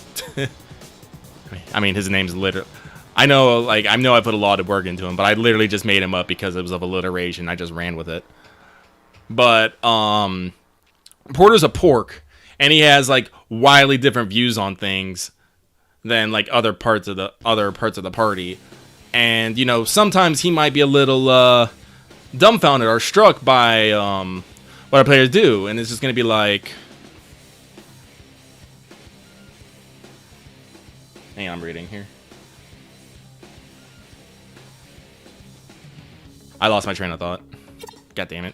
I mean, his name's literally... I know I put a lot of work into him, but I literally just made him up because it was of alliteration. I just ran with it. But Porter's a pork, and he has like wildly different views on things than like other parts of the party. And you know, sometimes he might be a little dumbfounded or struck by what our players do, and it's just gonna be like, hang on, I'm reading here. I lost my train of thought. God damn it.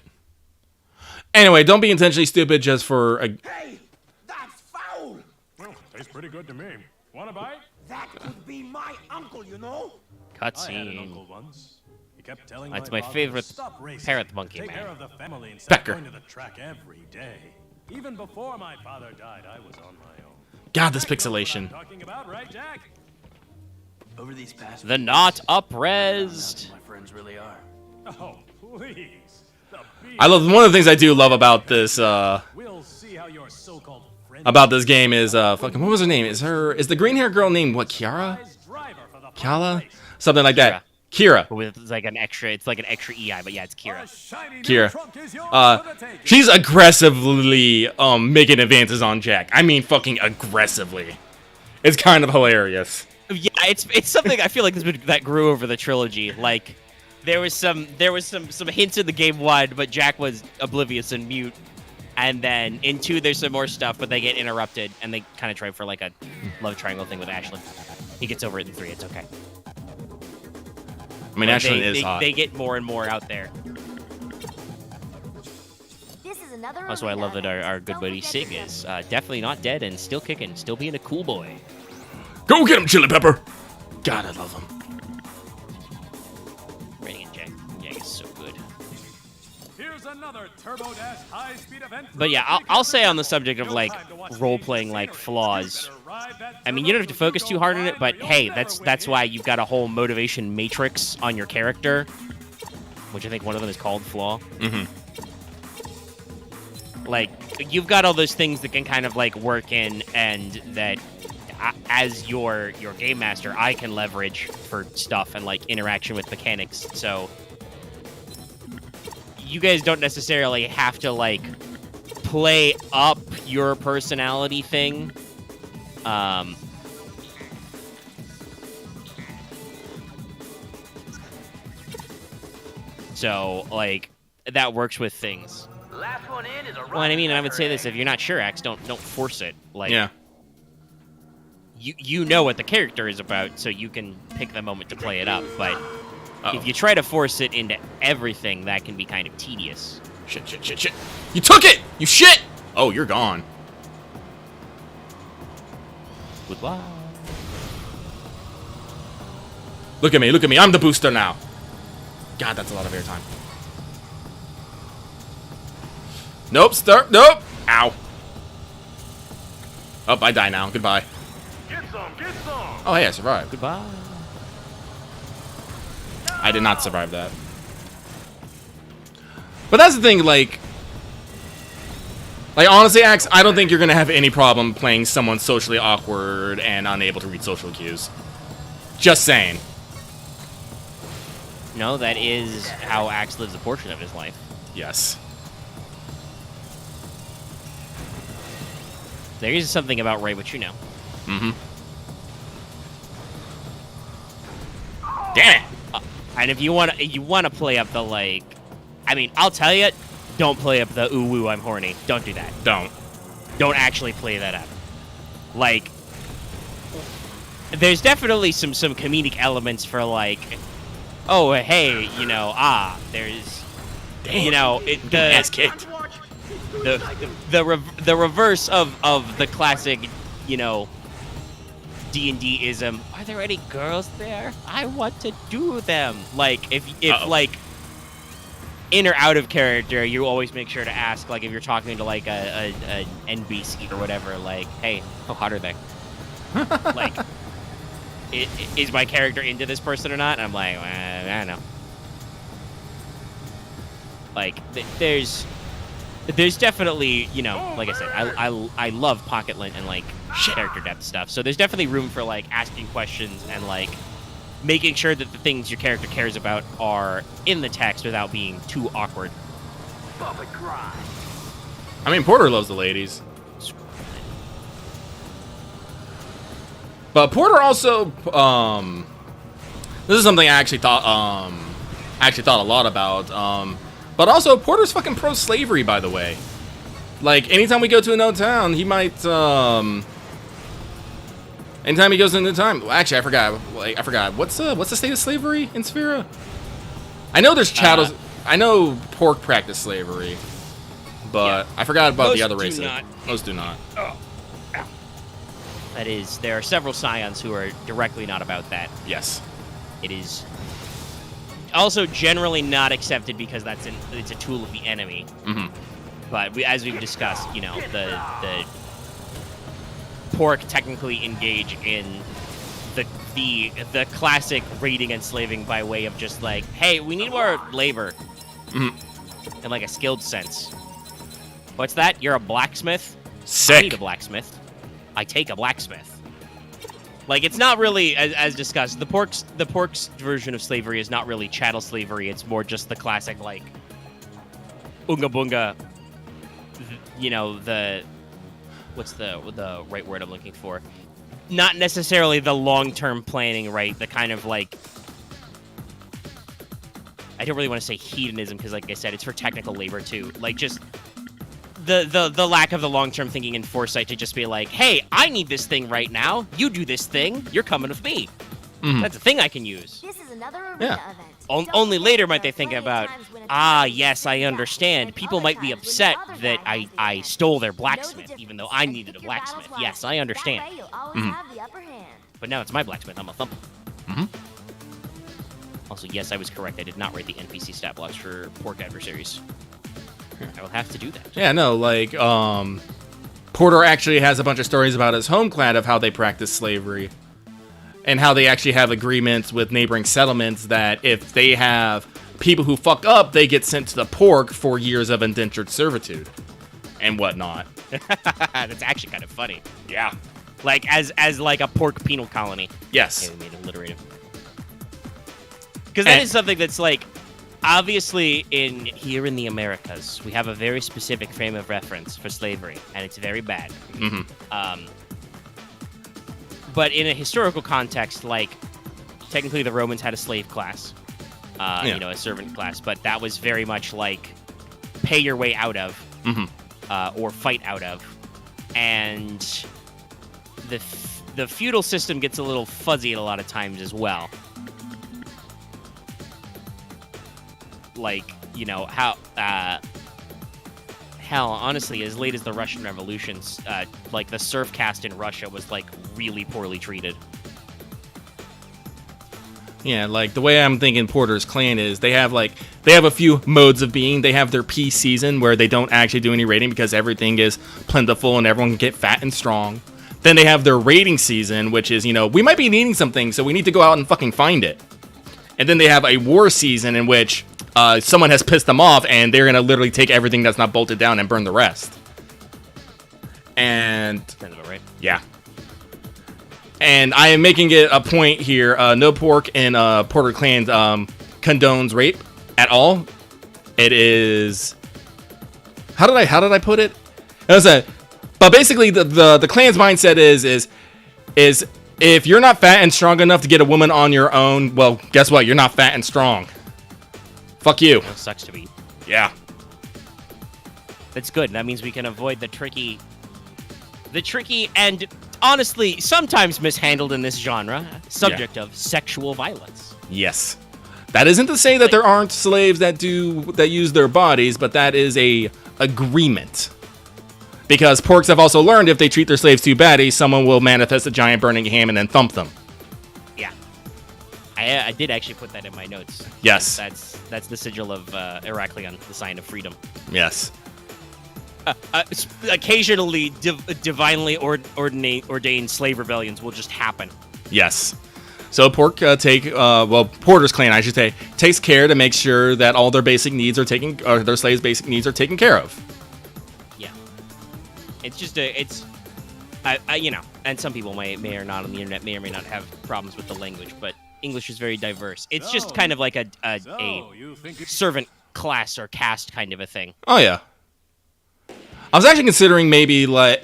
Anyway, don't be intentionally stupid just for a... Hey, that's foul. Well, tastes pretty good to me. Want a bite? That could be my uncle, you know. I had an Cutscene. uncle once. He kept telling That's my my father favorite to stop racing, parrot monkey take man. care of the family instead Becker. of going to the track every day. Even before my father died, I was on my own. God, this Jack knows what pixelation. I'm talking about, right, Jack? Over these past The few not weeks, upresed. my friends really are. Oh, please. The beast. I love one of the things I do love about this We'll see how your so-called friend about this game is fucking what was her name? Is the green hair girl named what? Kiara? driver for the Kala? Something like that. Kira. With like an extra, it's like an extra EI, but yeah, it's Kira. Kira. She's aggressively making advances on Jack. I mean, fucking aggressively. It's kind of hilarious. Yeah, it's something I feel like that grew over the trilogy. Like there was some hints in the game 1, but Jack was oblivious and mute. And then in 2, there's some more stuff, but they get interrupted, and they kind of try for like a love triangle thing with Ashley. He gets over it in 3. It's okay. I mean, Ashley is hot. They get more and more out there. This is another Also, I love that our good Don't buddy forget Sig to is definitely not dead and still kicking, still being a cool boy. Go get him, Chili Pepper. God, I love him. Rating it, Jack. Jack is so good. Here's another Turbo Dash high-speed event. But yeah, I'll say on the subject of like role-playing like flaws. I mean, you don't have to focus too hard on it, but hey, that's why you've got a whole motivation matrix on your character, which I think one of them is called flaw. Mm-hmm. Like, you've got all those things that can kind of like work in, and that as your game master, I can leverage for stuff and like interaction with mechanics. So you guys don't necessarily have to like play up your personality thing. So like that works with things. Last one in is a Well, and I mean, and I would say this: if you're not sure, Axe, don't force it. Like, Yeah. you know what the character is about, so you can pick the moment to play it up. But Uh-oh. if you try to force it into everything, that can be kind of tedious. Shit. You took it! You shit! Oh, you're gone. Goodbye. Look at me. I'm the booster now. God, that's a lot of airtime. Nope, nope. Ow. Oh, I die now. Goodbye. Get some. Oh, hey, I survived. Goodbye. I did not survive that. But that's the thing, like honestly, Axe, I don't think you're gonna have any problem playing someone socially awkward and unable to read social cues. Just saying. No, that is how Axe lives a portion of his life. Yes. There is something about Ray, which you know. Mm-hmm. Damn it! And if you want to play up the like, I mean, I'll tell you, don't play up the ooh woo I'm horny. Don't do that. Don't actually play that up. Like, there's definitely some comedic elements for like, oh hey, you know, there's, you know, Ass kicked. the reverse of the classic, you know, D&D-ism. Are there any girls there? I want to do them. Like, if like in or out of character, you always make sure to ask, like, if you're talking to like a NPC or whatever, like, hey, how hot are they? Like, is my character into this person or not? And I'm like, I don't know. Like, there's definitely, you know, like I said, I love pocket lint and like character depth stuff. So there's definitely room for like asking questions and like making sure that the things your character cares about are in the text without being too awkward. Bump and grind. I mean, Porter loves the ladies. But Porter also, this is something I actually thought a lot about. But also, Porter's fucking pro-slavery, by the way. Like, anytime we go to another town, he might, anytime he goes into time. Well, actually, I forgot. What's the state of slavery in Sphera? I know there's chattels. I know Pork practice slavery, but I forgot about the other races. Most do not. Oh. That is, there are several Scions who are directly not about that. Yes. It is also generally not accepted because it's a tool of the enemy. Mm-hmm. But as we've discussed, you know, the Pork technically engage in the classic raiding and slaving by way of just like, hey, we need more labor, in like a skilled sense. What's that? You're a blacksmith? Sick. I need a blacksmith. I take a blacksmith. Like, it's not really, as discussed, the pork's version of slavery is not really chattel slavery. It's more just the classic, like, unga bunga, you know, what's the right word I'm looking for? Not necessarily the long-term planning, right? The kind of, like, I don't really want to say hedonism, because, like I said, it's for technical labor, too. Like, just the lack of the long-term thinking and foresight to just be like, hey, I need this thing right now. You do this thing. You're coming with me. That's a thing I can use. This is another arena event. Only later might they think about, yes, I understand. People might be upset that I stole their blacksmith, even though I needed a blacksmith. Yes, I understand. But now it's my blacksmith. I'm a thump. Also, yes, I was correct. I did not write the NPC stat blocks for Pork Adversaries. I will have to do that. Yeah, no, like, Porter actually has a bunch of stories about his home clan of how they practice slavery. And how they actually have agreements with neighboring settlements that if they have people who fuck up, they get sent to the Pork for years of indentured servitude. And whatnot. That's actually kind of funny. Yeah. Like, as like a pork penal colony. Yes. Okay, we made it alliterative. Because that is something that's like, obviously, here in the Americas, we have a very specific frame of reference for slavery, and it's very bad. But in a historical context, like, technically the Romans had a slave class, you know, a servant class, but that was very much like pay your way out of, or fight out of, and the feudal system gets a little fuzzy a lot of times as well. Like, you know, how, hell, honestly, as late as the Russian revolutions, like, the serf caste in Russia was, like, really poorly treated. Yeah, like, the way I'm thinking Porter's clan is they have a few modes of being. They have their peace season where they don't actually do any raiding because everything is plentiful and everyone can get fat and strong. Then they have their raiding season, which is, you know, we might be needing something, so we need to go out and fucking find it. And then they have a war season in which someone has pissed them off, and they're going to literally take everything that's not bolted down and burn the rest. And right. Yeah. And I am making it a point here, no pork in Porter Clan condones rape at all. It is... How did I put it? It was but basically the clan's mindset is if you're not fat and strong enough to get a woman on your own, well, guess what? You're not fat and strong. Fuck you. That sucks to be. Yeah. That's good. That means we can avoid the tricky and honestly sometimes mishandled in this genre subject of sexual violence. Yes. That isn't to say that there aren't slaves that use their bodies, but that is a agreement. Because porks have also learned if they treat their slaves too badly, someone will manifest a giant burning ham and then thump them. Yeah. I did actually put that in my notes. Yes. That's the sigil of Heraklion, the sign of freedom. Yes. Occasionally, divinely ordained slave rebellions will just happen. Yes. So Porter's clan, I should say, takes care to make sure that all their basic needs are their slaves' basic needs are taken care of. Yeah. It's just you know, and some people may or not on the internet may or may not have problems with the language, but English is very diverse. It's just kind of like a servant class or caste kind of a thing. Oh yeah. I was actually considering maybe like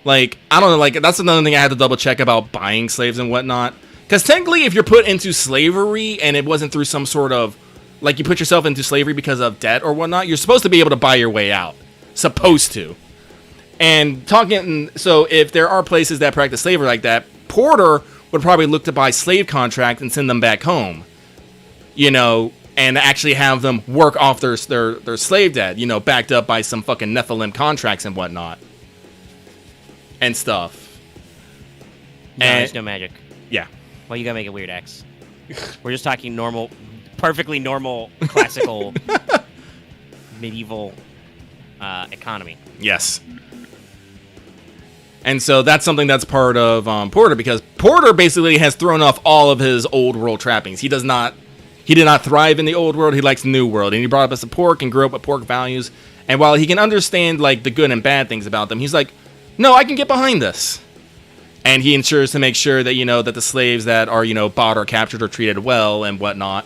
I don't know, like that's another thing I had to double check about buying slaves and whatnot. Because technically, if you're put into slavery and it wasn't through some sort of, like you put yourself into slavery because of debt or whatnot, you're supposed to be able to buy your way out. Supposed to. And so if there are places that practice slavery like that, Porter would probably look to buy slave contracts and send them back home. You know, and actually have them work off their slave debt, you know, backed up by some fucking Nephilim contracts and whatnot. And stuff. No, there's no magic. Yeah. Well, you gotta make it weird, X. We're just talking normal, perfectly normal, classical, medieval economy. Yes. And so that's something that's part of Porter, because Porter basically has thrown off all of his old world trappings. He did not thrive in the old world. He likes the new world, and he brought up as a pork and grew up with pork values. And while he can understand like the good and bad things about them, he's like, no, I can get behind this. And he ensures to make sure that, that the slaves that are, bought or captured are treated well and whatnot.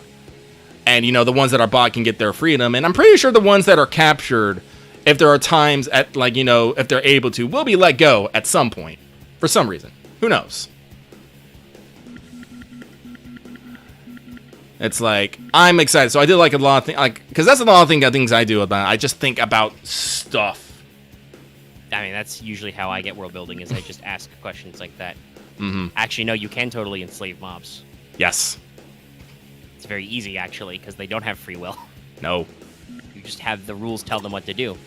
And, the ones that are bought can get their freedom. And I'm pretty sure the ones that are captured, if there are times at, like, if they're able to, will be let go at some point. For some reason. Who knows? It's like, I'm excited. So I did like a lot of things, like, because that's a lot of things I do about. I just think about stuff. I mean, that's usually how I get world building, is I just ask questions like that. Mm-hmm. Actually, no, you can totally enslave mobs. Yes. It's very easy, actually, because they don't have free will. No. You just have the rules tell them what to do.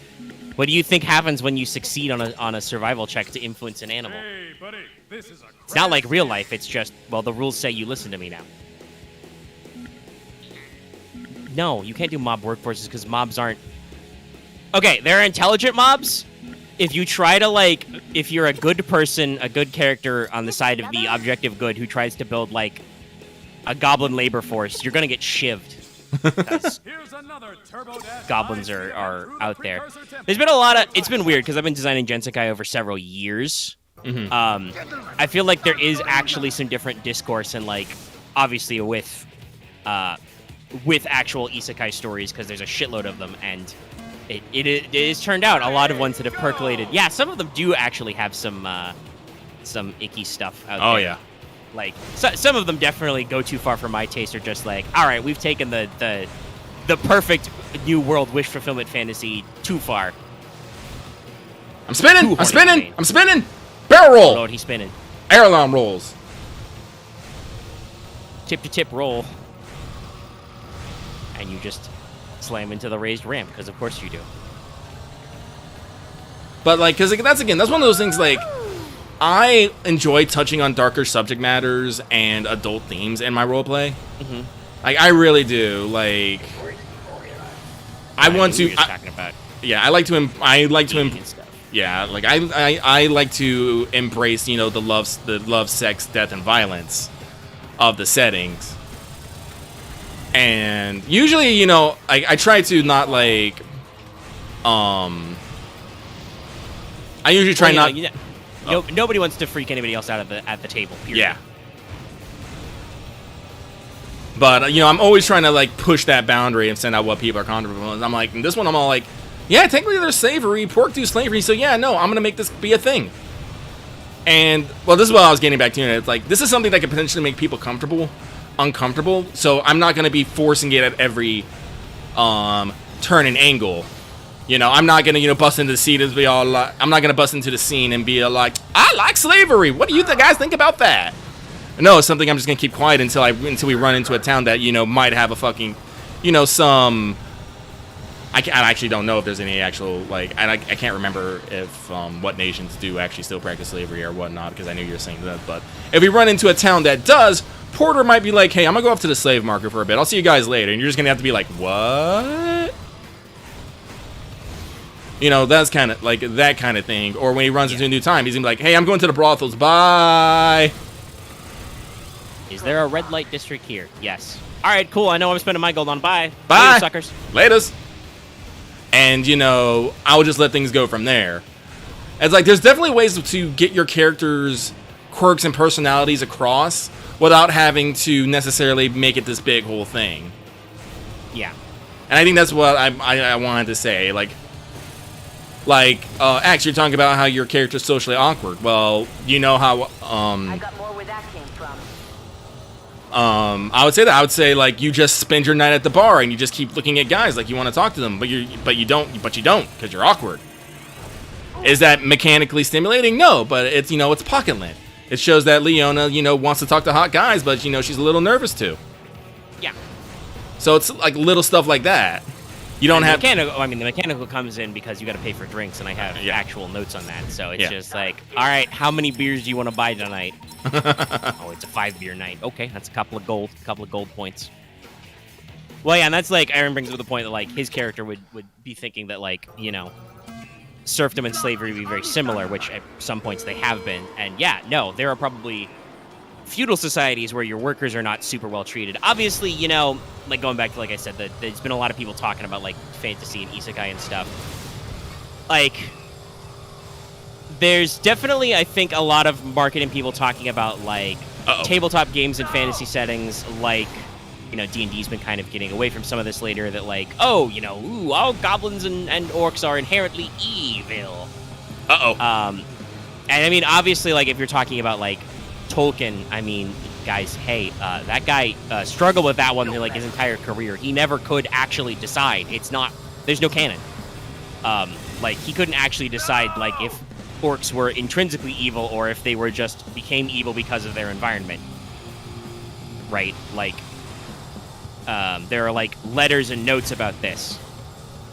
What do you think happens when you succeed on a survival check to influence an animal? Hey, buddy, this is a It's not like real life. It's just, well, the rules say you listen to me now. No, you can't do mob workforces because mobs aren't... Okay, they're intelligent mobs. If you try to, like, if you're a good person, a good character on the side of the objective good who tries to build, like, a goblin labor force, you're gonna get shivved. Because Here's another turbo dash goblins high-speed are through out the there. precursor temple. There's been a lot of... It's been weird because I've been designing Gensekai over several years. I feel like there is actually some different discourse and, like, obviously with actual isekai stories, because there's a shitload of them, and it is turned out a lot of ones that have percolated. Yeah, some of them do actually have some icky stuff out there. Oh, yeah. Like, some of them definitely go too far for my taste, or just like, all right, we've taken the perfect new world wish fulfillment fantasy too far. I'm spinning! Too I'm spinning! horny. I'm spinning! Barrel Oh, roll! Lord, he's spinning. Air alarm rolls. Tip-to-tip roll. And you just slam into the raised ramp, because of course you do. But, like, because that's one of those things, like, I enjoy touching on darker subject matters and adult themes in my roleplay. Mm-hmm. Like, I really do. Like, I want to... talking about yeah, I like to eating and stuff. yeah, like, I like to embrace, the love, sex, death, and violence of the settings. And usually, I try to not, like, I usually try not... Nobody wants to freak anybody else out at the table, period. Yeah. But, I'm always trying to, like, push that boundary and send out what people are comfortable with. I'm like, in this one, I'm all like, yeah, technically there's slavery, pork do slavery, so yeah, no, I'm going to make this be a thing. And, well, this is what I was getting back to. It's like, this is something that could potentially make people uncomfortable, so I'm not going to be forcing it at every turn and angle. I'm not going to, bust into the scene and be all like, I'm not going to bust into the scene and be like, I like slavery. What do you guys think about that? No, it's something I'm just going to keep quiet until we run into a town that, might have a fucking, some... I actually don't know if there's any actual, like, I can't remember if what nations do actually still practice slavery or whatnot, because I knew you were saying that. But if we run into a town that does, Porter might be like, hey, I'm going to go off to the slave market for a bit. I'll see you guys later. And you're just going to have to be like, what? That's kind of like that kind of thing. Or when he runs into a new time, he's going to be like, hey, I'm going to the brothels. Bye. Is there a red light district here? Yes. All right, cool. I know I'm spending my gold on. Bye. Bye. Later, suckers. Laters. And, I'll just let things go from there. It's like, there's definitely ways to get your characters' quirks and personalities across without having to necessarily make it this big whole thing. Yeah. And I think that's what I wanted to say. Ax, you're talking about how your character's socially awkward. Well, how, I got more where that came from. I would say that. I would say, like, you just spend your night at the bar and you just keep looking at guys like you want to talk to them, but you don't because you're awkward. Is that mechanically stimulating? No, but it's, it's pocket lint. It shows that Leona, wants to talk to hot guys, but, she's a little nervous too. Yeah. So it's like little stuff like that. You don't have... the mechanical comes in because you got to pay for drinks, and I have actual notes on that. So it's just like, all right, how many beers do you want to buy tonight? Oh, it's a 5-beer night. Okay, that's a couple of gold points. Well, yeah, and that's like, Aaron brings up the point that, like, his character would be thinking that, like, serfdom and slavery be very similar, which at some points they have been. And yeah, no, there are probably feudal societies where your workers are not super well treated. Obviously, you know, like going back to, like I said, there's been a lot of people talking about like fantasy and isekai and stuff. Like, there's definitely, I think, a lot of marketing people talking about like tabletop games in fantasy settings, like, you know, D&D's been kind of getting away from some of this later, that like, oh, you know, ooh, all goblins and orcs are inherently evil. And I mean, obviously, like, if you're talking about like Tolkien, I mean, guys, hey, that guy struggled with that one like his entire career. He never could actually decide. There's no canon. Like, he couldn't actually decide like if orcs were intrinsically evil or if they were just became evil because of their environment. Right? Like, there are like letters and notes about this.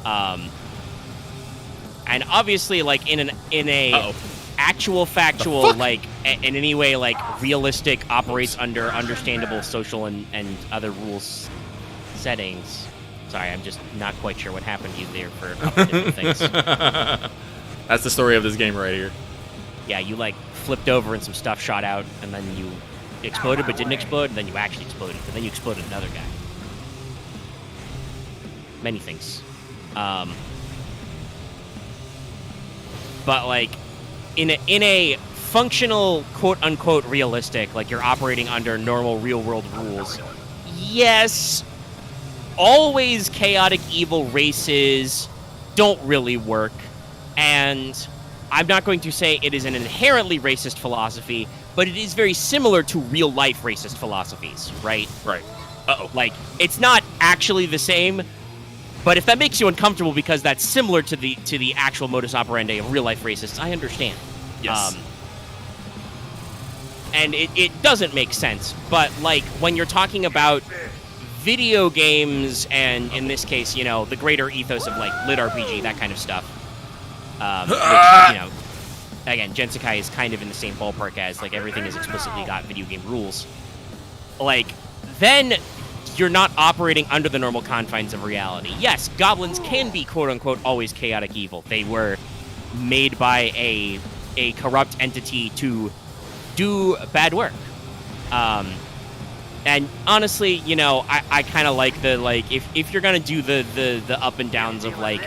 And obviously, like in a actual factual, like in any way like realistic, operates under understandable social and other rules settings. Sorry, I'm just not quite sure what happened to you there for a couple different things. That's the story of this game right here. Yeah, you like flipped over and some stuff shot out, and then you exploded but didn't explode, and then you actually exploded, and then you exploded another guy. Many things. But like in a functional, quote unquote, realistic, like you're operating under normal real world rules, yes, always chaotic evil races don't really work. And I'm not going to say it is an inherently racist philosophy, but it is very similar to real life racist philosophies, right? Right. Like, it's not actually the same, but if that makes you uncomfortable because that's similar to the actual modus operandi of real life racists, I understand. Yes. And it doesn't make sense, but like when you're talking about video games and in this case, you know, the greater ethos of like lit RPG, that kind of stuff, which, you know, again, Gensekai is kind of in the same ballpark as like everything is explicitly got video game rules. Like, then you're not operating under the normal confines of reality. Yes, goblins can be quote-unquote always chaotic evil. They were made by a corrupt entity to do bad work. And honestly, you know, I kind of like the, like, if you're gonna do the up and downs of, like,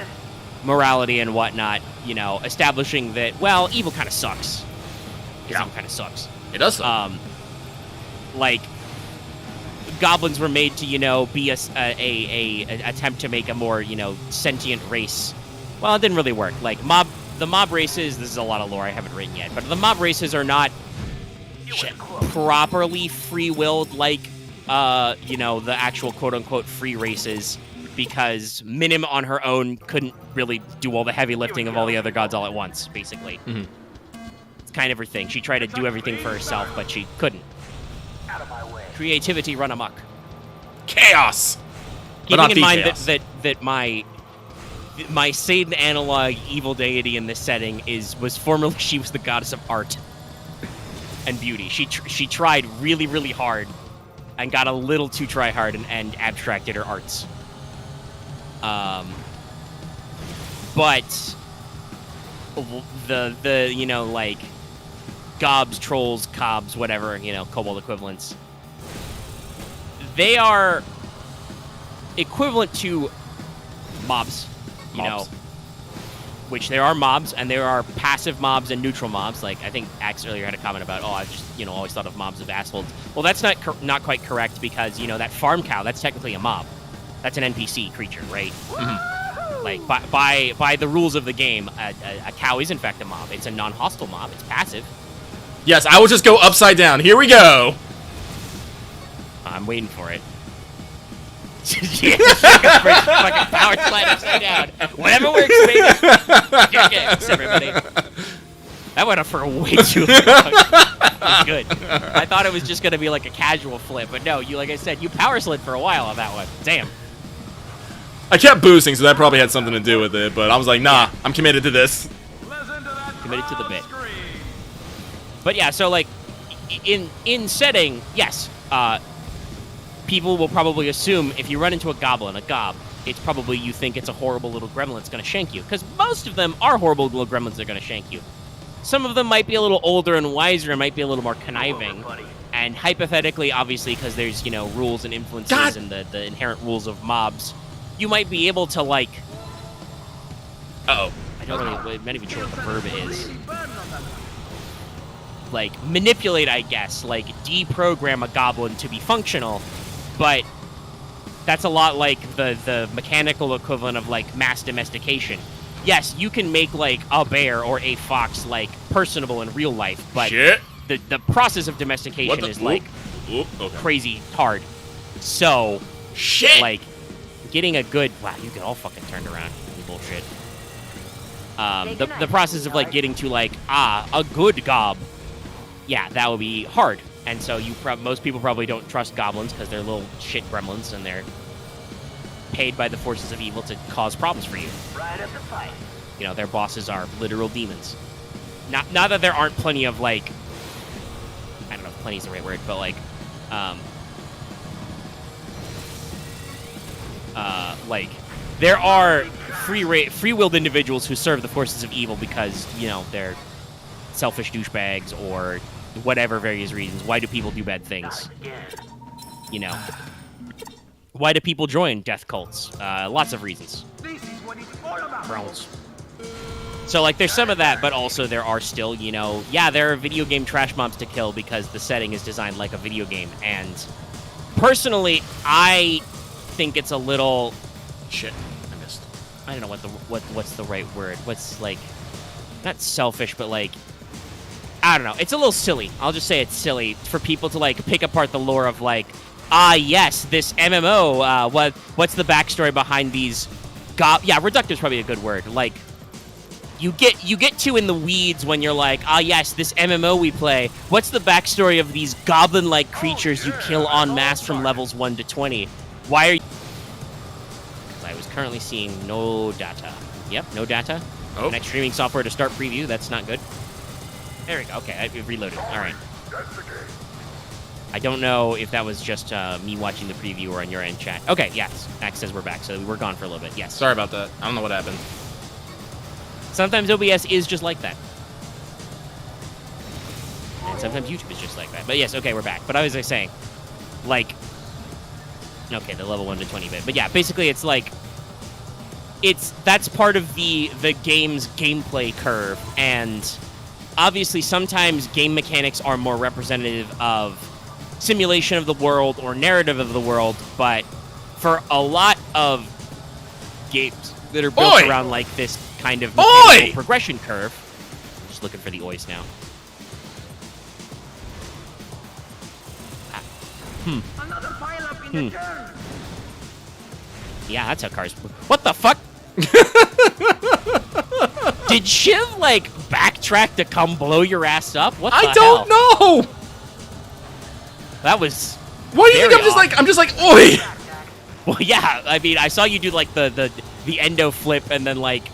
morality and whatnot, you know, establishing that, well, evil kind of sucks. Yeah. Evil kind of sucks. It does suck. Like, goblins were made to, you know, be a attempt to make a more, you know, sentient race. Well, it didn't really work. Like, the mob races, this is a lot of lore I haven't written yet, but the mob races are not properly free-willed like, you know, the actual quote-unquote free races, because Minim on her own couldn't really do all the heavy lifting of all the other gods all at once, basically. Mm-hmm. It's kind of her thing. She tried to do everything for herself, but she couldn't. Creativity run amok. Chaos! Keeping in mind that my Satan analog evil deity in this setting was formerly, she was the goddess of art and beauty. She tried really, really hard and got a little too try hard and abstracted her arts. But the you know, like, gobs, trolls, cobs, whatever, you know, kobold equivalents, they are equivalent to mobs, you know, which there are mobs, and there are passive mobs and neutral mobs. Like, I think Axe earlier had a comment about, oh, I've just, you know, always thought of mobs as assholes. Well, that's not quite correct, because, you know, that farm cow, that's technically a mob. That's an NPC creature, right? Mm-hmm. Like, by the rules of the game, a cow is in fact a mob. It's a non-hostile mob. It's passive. Yes, I will just go upside down. Here we go. I'm waiting for it. Fucking power slide upside down. Whatever works, baby. Yes, everybody. That went up for way too long. It was good. I thought it was just gonna be like a casual flip, but no, like I said, you power slid for a while on that one. Damn. I kept boosting, so that probably had something to do with it, but I was like, nah, I'm committed to this. Committed to the bit. But yeah, so like, in setting, yes, people will probably assume if you run into a goblin, a gob, it's probably you think it's a horrible little gremlin that's going to shank you. Because most of them are horrible little gremlins that are going to shank you. Some of them might be a little older and wiser and might be a little more conniving. And hypothetically, obviously, because there's, you know, rules and influences and the inherent rules of mobs, you might be able to, like... Uh-oh. I don't really... I'm not even sure what the verb is. Like, manipulate, I guess. Like, deprogram a goblin to be functional. But that's a lot like the mechanical equivalent of, like, mass domestication. Yes, you can make, like, a bear or a fox, like, personable in real life, but the process of domestication is, like, crazy hard. So, like, getting a good... Wow, you get all fucking turned around. Bullshit. The process of, like, getting to, like, a good gob, yeah, that would be hard. And so most people probably don't trust goblins because they're little shit gremlins and they're paid by the forces of evil to cause problems for you. Right up the fight. You know, their bosses are literal demons. Not that there aren't plenty of, like... I don't know if plenty is the right word, but, like... there are free-willed individuals who serve the forces of evil because, you know, they're selfish douchebags or whatever various reasons. Why do people do bad things? You know. Why do people join death cults? Lots of reasons. Browns. So, like, there's some of that, but also there are still, you know, yeah, there are video game trash mobs to kill because the setting is designed like a video game. And personally, I think it's a little... Shit, I missed. I don't know what's the right word. What's, like, not selfish, but, like, I don't know. It's a little silly. I'll just say it's silly for people to, like, pick apart the lore of, like, yes, this MMO, what's the backstory behind these... Yeah, reductive is probably a good word. Like, you get too in the weeds when you're like, yes, this MMO we play. What's the backstory of these goblin-like creatures you kill en masse from levels 1 to 20? Why are you... Because I was currently seeing no data. Yep, no data. Oh. Next streaming software to start preview. That's not good. There we go. Okay, I reloaded. All right. I don't know if that was just me watching the preview or on your end chat. Okay, yes. Max says we're back, so we were gone for a little bit. Yes. Sorry about that. I don't know what happened. Sometimes OBS is just like that. And sometimes YouTube is just like that. But yes, okay, we're back. But I was saying, like, okay, the level 1 to 20 bit. But yeah, basically it's like, that's part of the game's gameplay curve. And obviously sometimes game mechanics are more representative of simulation of the world or narrative of the world. But for a lot of games that are built around like this kind of mechanical progression curve. I'm just looking for the ois now. Another pile up in the turn. Yeah, that's how cars... What the fuck? Did Shiv, like, backtrack to come blow your ass up? What the hell? I don't know! That was... What do you think? I'm just like, oi! Well, yeah, I mean, I saw you do, like, the endo flip and then, like,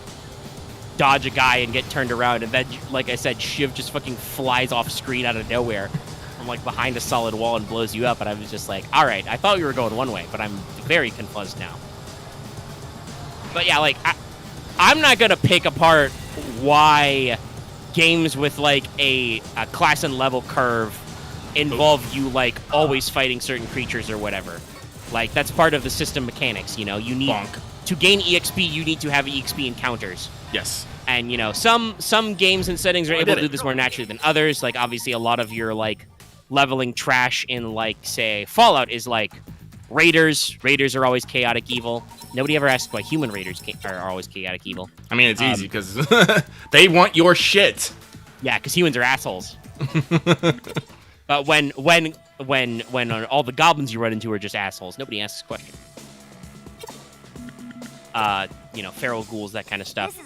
dodge a guy and get turned around, and then, like I said, Shiv just fucking flies off screen out of nowhere from, like, behind a solid wall and blows you up, and I was just like, alright, I thought we were going one way, but I'm very confused now. But yeah, like, I'm not gonna pick apart why games with, like, a class and level curve involve you, like, always fighting certain creatures or whatever. Like, that's part of the system mechanics, you know? You need... To gain EXP, you need to have EXP encounters. Yes. And, you know, some games and settings are able to do this more naturally than others. Like, obviously, a lot of your, like, leveling trash in, like, say, Fallout is, like, raiders. Raiders are always chaotic evil. Nobody ever asked why human raiders are always chaotic evil. I mean, it's easy, because they want your shit. Yeah, because humans are assholes. But when all the goblins you run into are just assholes, nobody asks a question. You know, feral ghouls, that kind of stuff.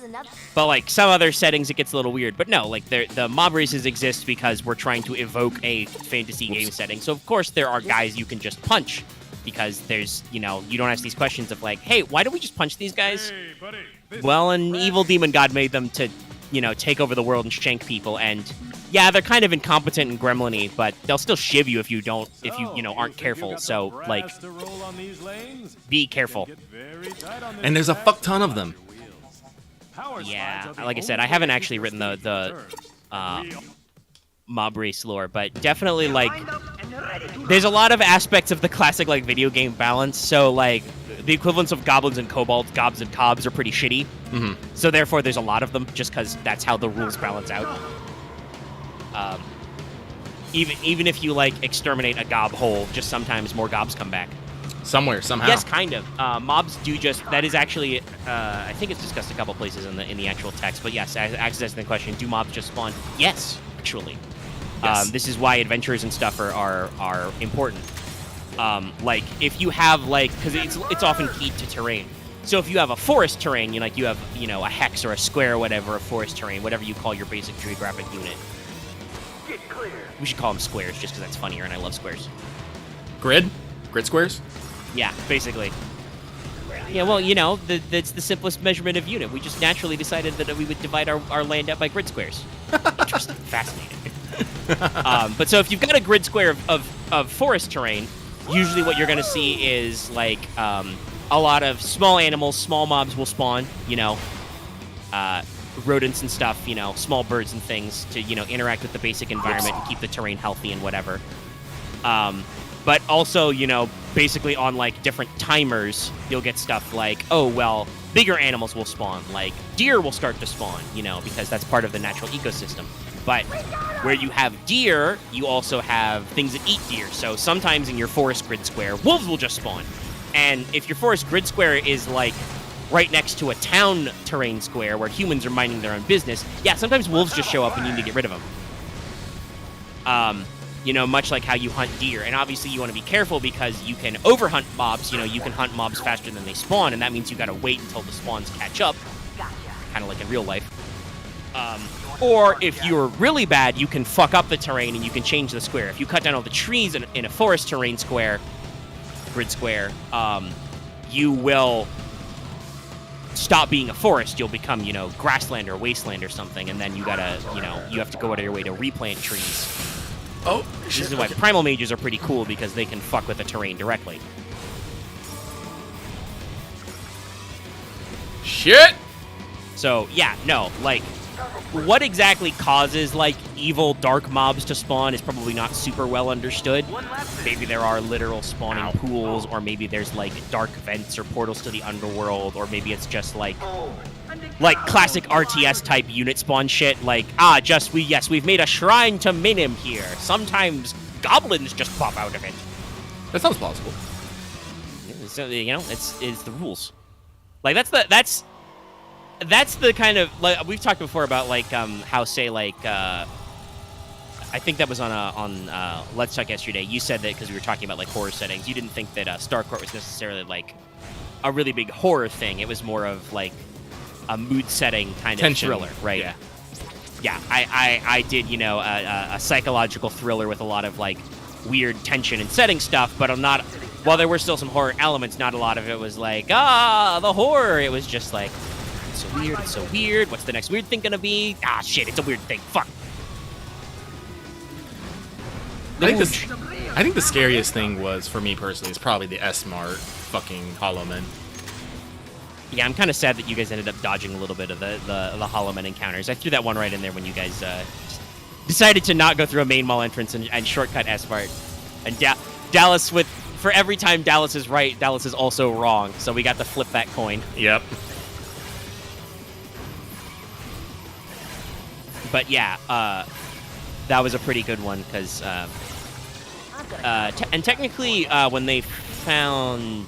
But, like, some other settings, it gets a little weird. But no, like, the mob races exist because we're trying to evoke a fantasy game setting. So, of course, there are guys you can just punch. Because there's, you know, you don't ask these questions of, like, hey, why do we just punch these guys? Hey, buddy, well, an evil demon god made them to, you know, take over the world and shank people. And yeah, they're kind of incompetent and gremlin-y, but they'll still shiv you if you don't, if you aren't careful. So like, be careful. And there's a fuck ton of them. Yeah, like I said, I haven't actually written the mob race lore, but definitely like, there's a lot of aspects of the classic like video game balance. So like, the equivalents of goblins and kobolds, gobs and cobs are pretty shitty. So therefore, there's a lot of them, just because that's how the rules balance out. Even if you like exterminate a gob whole, just sometimes more gobs come back. Somewhere, somehow. Yes, kind of. Mobs do just. That is actually. I think it's discussed a couple places in the actual text. But yes, answering the question, do mobs just spawn? Yes, actually. Yes. This is why adventures and stuff are important. Like if you have like, because it's often keyed to terrain. So if you have a forest terrain, you have a hex or a square or whatever, a forest terrain, whatever you call your basic geographic unit. Get clear. We should call them squares just because that's funnier and I love squares. Grid squares. Yeah, basically. Yeah, well, that's the simplest measurement of unit. We just naturally decided that we would divide our land up by grid squares. Interesting, fascinating. But so if you've got a grid square of forest terrain, usually what you're going to see is like a lot of small animals, small mobs will spawn. Rodents and stuff. Small birds and things to interact with the basic environment and keep the terrain healthy and whatever. But also, basically on like different timers, you'll get stuff like, oh, well, bigger animals will spawn, like deer will start to spawn, because that's part of the natural ecosystem. But where you have deer, you also have things that eat deer. So sometimes in your forest grid square, wolves will just spawn. And if your forest grid square is like right next to a town terrain square where humans are minding their own business, yeah, sometimes wolves just show up and you need to get rid of them. Much like how you hunt deer. And obviously you want to be careful because you can overhunt mobs. You can hunt mobs faster than they spawn, and that means you got to wait until the spawns catch up. Kind of like in real life. Or if you're really bad, you can fuck up the terrain and you can change the square. If you cut down all the trees in a forest terrain square, grid square, you will stop being a forest. You'll become, grassland or wasteland or something, and then you gotta, you have to go out of your way to replant trees. Oh, This is why primal mages are pretty cool, because they can fuck with the terrain directly. Shit! So, yeah, no, like, what exactly causes, like, evil dark mobs to spawn is probably not super well understood. Maybe there are literal spawning pools, or maybe there's, like, dark vents or portals to the underworld, or maybe it's just, like classic RTS type unit spawn shit, like, we've made a shrine to Minim here. Sometimes goblins just pop out of it. That sounds plausible. So, it's the rules. Like, that's the kind of, like, we've talked before about, like, how, say, like, I think that was on Let's Talk yesterday. You said that because we were talking about, like, horror settings, you didn't think that Starcourt was necessarily, like, a really big horror thing. It was more of, like, a mood-setting kind of thriller, right? Yeah. Yeah, I did, a psychological thriller with a lot of, like, weird tension and setting stuff, but while there were still some horror elements, not a lot of it was like, the horror. It was just like, it's so weird, what's the next weird thing gonna be? Shit, it's a weird thing, fuck. I think the scariest thing was, for me personally, is probably the S-Mart fucking Hollow Men. Yeah, I'm kind of sad that you guys ended up dodging a little bit of the Hollow Men encounters. I threw that one right in there when you guys decided to not go through a main mall entrance and shortcut S-Mart. And Dallas, for every time Dallas is right, Dallas is also wrong. So we got to flip that coin. Yep. But yeah, that was a pretty good one because, and technically, when they found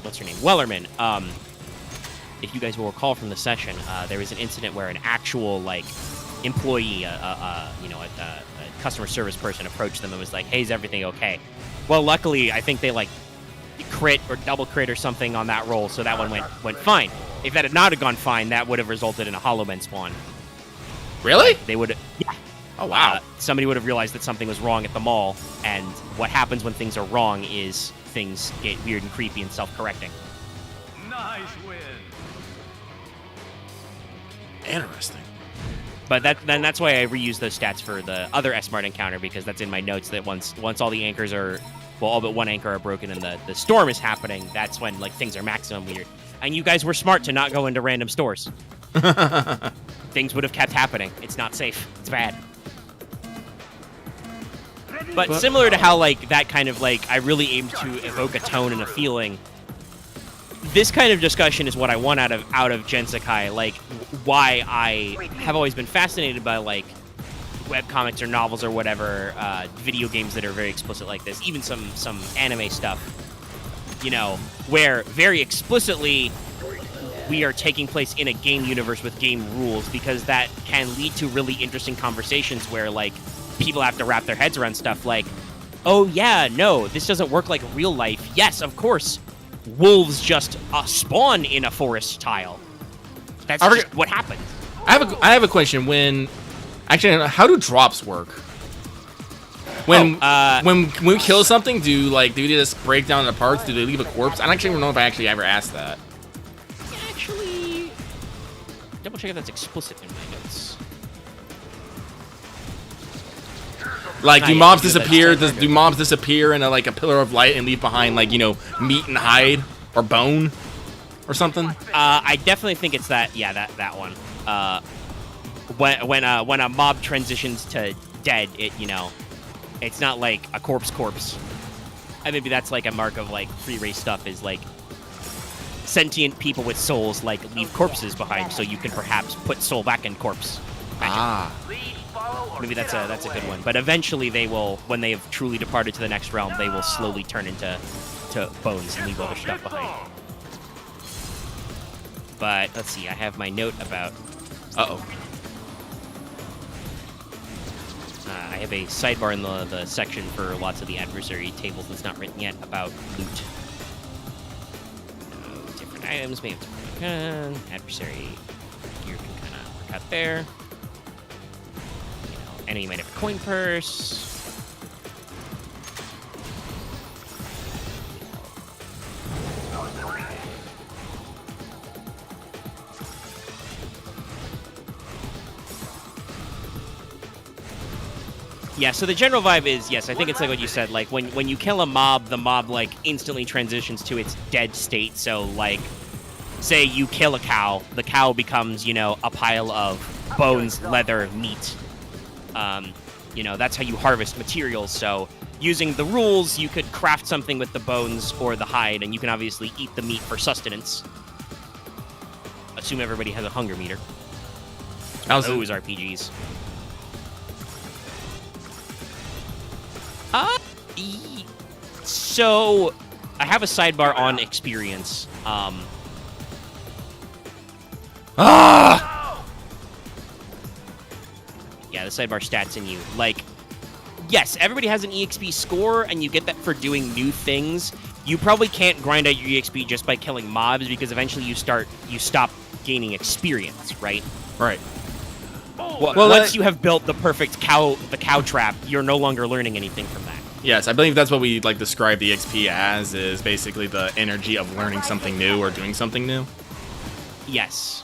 what's her name, Wellerman, if you guys will recall from the session, there was an incident where an actual employee, a customer service person approached them and was like, "Hey, is everything okay?" Well, luckily, I think they crit or double crit or something on that roll, so that one went fine. If that had not gone fine, that would have resulted in a Hollow Men spawn. Really? They would, yeah. Oh, wow. Somebody would have realized that something was wrong at the mall, and what happens when things are wrong is things get weird and creepy and self-correcting. Nice win. Interesting. But that's why I reuse those stats for the other S-Mart encounter, because that's in my notes that once all the anchors are, well, all but one anchor are broken and the storm is happening, that's when like things are maximum weird. And you guys were smart to not go into random stores. Things would have kept happening. It's not safe. It's bad. But similar to how like that kind of like I really aimed to evoke a tone and a feeling, this kind of discussion is what I want out of Gensekai, like why I have always been fascinated by like webcomics or novels or whatever, video games that are very explicit like this, even some anime stuff, you know, where very explicitly we are taking place in a game universe with game rules, because that can lead to really interesting conversations where like people have to wrap their heads around stuff like, oh yeah, no, this doesn't work like real life. Yes, of course. Wolves just spawn in a forest tile. That's just what happens. I have a question. Actually, how do drops work? When we kill something, do they just break down into parts? Do they leave a corpse? I don't actually know if I actually ever asked that. Actually, double check if that's explicit in my notes. Like, do mobs disappear? Do mobs disappear in a pillar of light and leave behind meat and hide or bone or something? I definitely think it's that. Yeah, that one. When a mob transitions to dead, it's not like a corpse. And maybe that's like a mark of free race stuff is sentient people with souls leave corpses behind, so you can perhaps put soul back in corpse. Maybe that's a good one. But eventually they will, when they have truly departed to the next realm, they will slowly turn into bones and leave other stuff behind. But let's see, I have my note about. I have a sidebar in the section for lots of the adversary tables that's not written yet about loot. Different items, maybe adversary gear can kind of work out there. Enemy might have a coin purse. Yeah, so the general vibe is, yes, I think it's like what you said, when you kill a mob, the mob instantly transitions to its dead state. So say you kill a cow, the cow becomes, a pile of bones, leather, meat. That's how you harvest materials. So using the rules, you could craft something with the bones or the hide, and you can obviously eat the meat for sustenance. Assume everybody has a hunger meter. Those RPGs. So I have a sidebar on experience. Yeah, the sidebar stats in you. Yes, everybody has an EXP score, and you get that for doing new things. You probably can't grind out your EXP just by killing mobs, because eventually you stop gaining experience, right? Right. Well, once you have built the perfect cow trap, you're no longer learning anything from that. Yes, I believe that's what we describe the XP as, is basically the energy of learning something new or doing something new. Yes.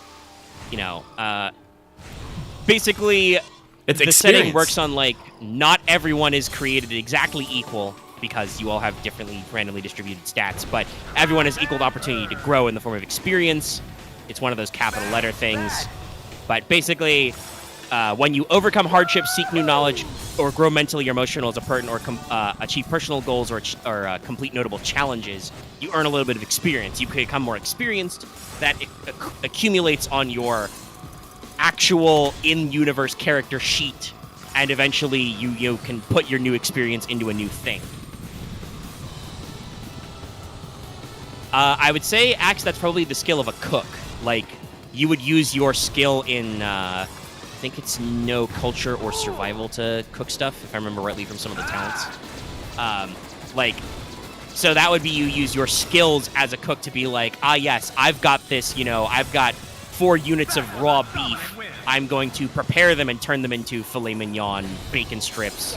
Basically, it's the setting works on not everyone is created exactly equal, because you all have differently randomly distributed stats, but everyone has equal opportunity to grow in the form of experience. It's one of those capital letter things. But basically, when you overcome hardships, seek new knowledge, or grow mentally or emotionally as a person, or achieve personal goals or complete notable challenges, you earn a little bit of experience. You become more experienced. That accumulates on your actual in-universe character sheet, and eventually you can put your new experience into a new thing. I would say, Axe, that's probably the skill of a cook. You would use your skill in, I think it's no culture or survival to cook stuff, if I remember rightly from some of the talents. So that would be you use your skills as a cook to be yes, I've got this, I've got 4 units of raw beef. I'm going to prepare them and turn them into filet mignon, bacon strips,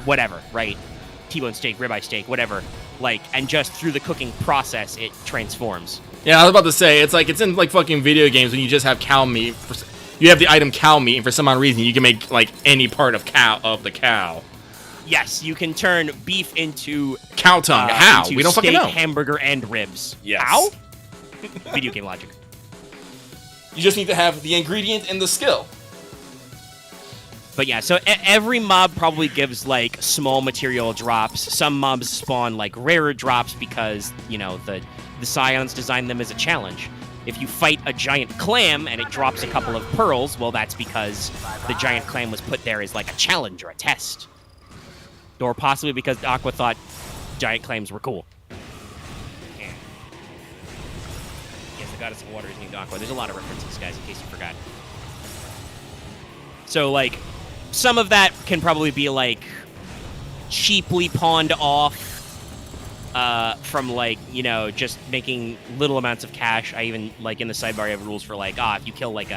whatever, right? T-bone steak, ribeye steak, whatever. And just through the cooking process, it transforms. Yeah, I was about to say, it's in fucking video games when you just have cow meat. you have the item cow meat, and for some odd reason, you can make like any part of the cow. Yes, you can turn beef into Cow tongue. How? into We don't fucking steak, know. hamburger, and ribs. Yes. How? Video game logic. You just need to have the ingredient and the skill. But yeah, so every mob probably gives like small material drops. Some mobs spawn like rarer drops because, you know, the Scions designed them as a challenge. If you fight a giant clam and it drops a couple of pearls, well, that's because the giant clam was put there as like a challenge or a test. Or possibly because Aqua thought giant clams were cool. Yeah. Yes, the goddess of water is named Aqua. There's a lot of references, guys, in case you forgot. So, like, some of that can probably be, like, cheaply pawned off from, like, you know, just making little amounts of cash. I even, like, in the sidebar, I have rules for, like, if you kill, like,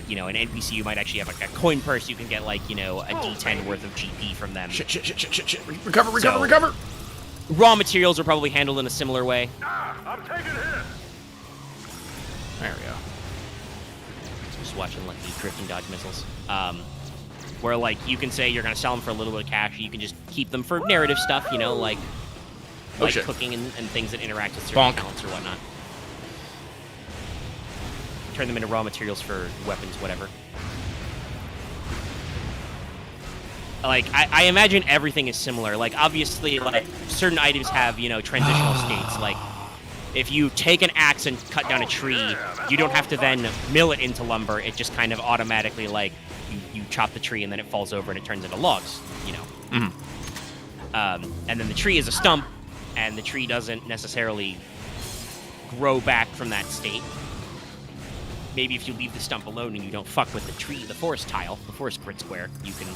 you know, an NPC, you might actually have, like, a coin purse. You can get, like, you know, a D10 worth of GP from them. Shit. Recover. Raw materials are probably handled in a similar way. I'm taking hits. There we go. Just watching Lucky drift and dodge missiles. Where, like, you can say you're going to sell them for a little bit of cash. You can just keep them for narrative stuff, you know, like shit. cooking and things that interact with certain talents or whatnot. Turn them into raw materials for weapons, whatever. Like, I imagine everything is similar. Like, obviously, like, certain items have, you know, transitional states. Like, if you take an axe and cut down a tree, you don't have to then mill it into lumber. It just kind of automatically, like, you chop the tree and then it falls over and it turns into logs, you know. Mm-hmm. And then the tree is a stump, and the tree doesn't necessarily grow back from that state. Maybe if you leave the stump alone and you don't fuck with the tree, the forest tile, the forest grid square, you can,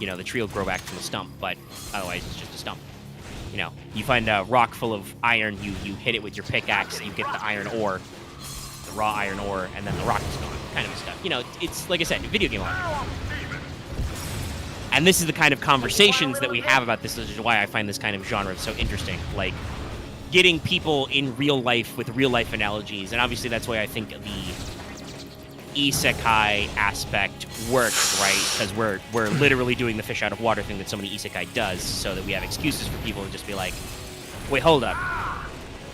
you know, the tree will grow back from the stump, but otherwise it's just a stump. You know, you find a rock full of iron, you hit it with your pickaxe, you get the iron ore, the raw iron ore, and then the rock is gone, kind of stuff. You know, it's, like I said, video game logic. And this is the kind of conversations that we have about this, which is why I find this kind of genre so interesting. Like, getting people in real life with real life analogies, and obviously that's why I think the isekai aspect works, right? Because we're literally doing the fish out of water thing that so many isekai does, so that we have excuses for people to just be like, wait, hold up.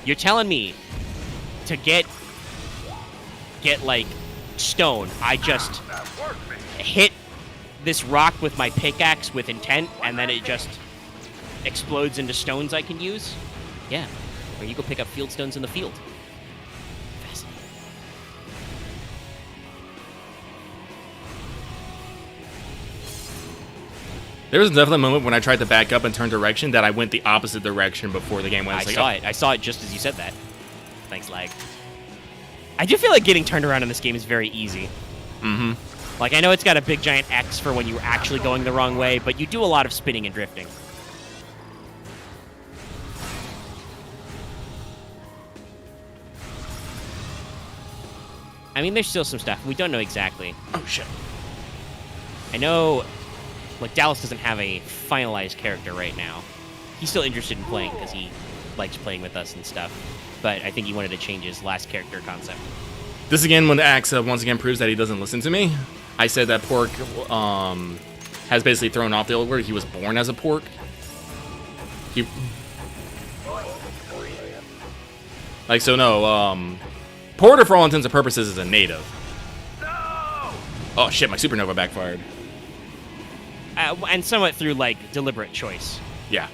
You're telling me to get like stone, I just hit this rock with my pickaxe with intent, and then it just explodes into stones I can use? Yeah. Or you go pick up field stones in the field. Fascinating. There was definitely a moment when I tried to back up and turn direction that I went the opposite direction before the game went. I saw it just as you said that. Thanks, lag. I do feel like getting turned around in this game is very easy. Mm-hmm. Like, I know it's got a big giant X for when you're actually going the wrong way, but you do a lot of spinning and drifting. I mean, there's still some stuff. We don't know exactly. Oh, shit. I know, like, Dallas doesn't have a finalized character right now. He's still interested in playing because he likes playing with us and stuff. But I think he wanted to change his last character concept. This again, when Axe once again proves that he doesn't listen to me. I said that Pork has basically thrown off the old word. He was born as a pork. Porter, for all intents and purposes, is a native. Oh shit, my supernova backfired. And somewhat through, like, deliberate choice. Yeah.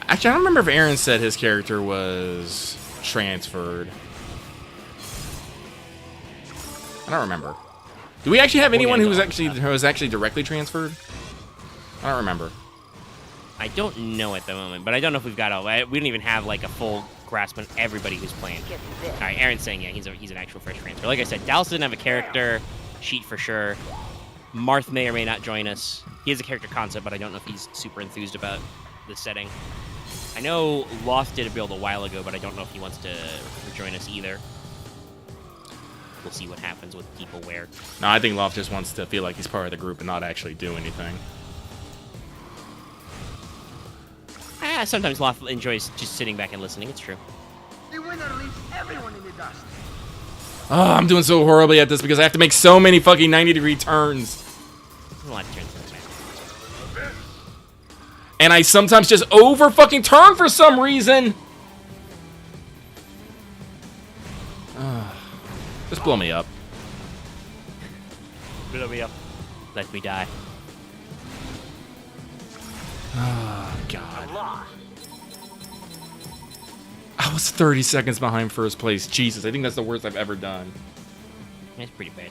Actually, I don't remember if Aaron said his character was transferred. I don't remember. Do we actually have anyone who was actually directly transferred? I don't remember. I don't know at the moment, but I don't know if we've got we don't even have like a full grasp on everybody who's playing. All right, Aaron's saying yeah, he's an actual fresh transfer. Like I said, Dallas doesn't have a character sheet for sure. Marth may or may not join us. He has a character concept, but I don't know if he's super enthused about the setting. I know Loth did a build a while ago, but I don't know if he wants to rejoin us either. We'll see what happens with people where. No, I think Loth just wants to feel like he's part of the group and not actually do anything. Yeah, sometimes Loth enjoys just sitting back and listening. It's true. The winner leaves everyone in the dust. Oh, I'm doing so horribly at this because I have to make so many fucking 90-degree turns. A lot of turns in this match. And I sometimes just over fucking turn for some reason. Just blow me up. Blow me up. Let me die. Oh, God. I was 30 seconds behind first place. Jesus, I think that's the worst I've ever done. That's pretty bad.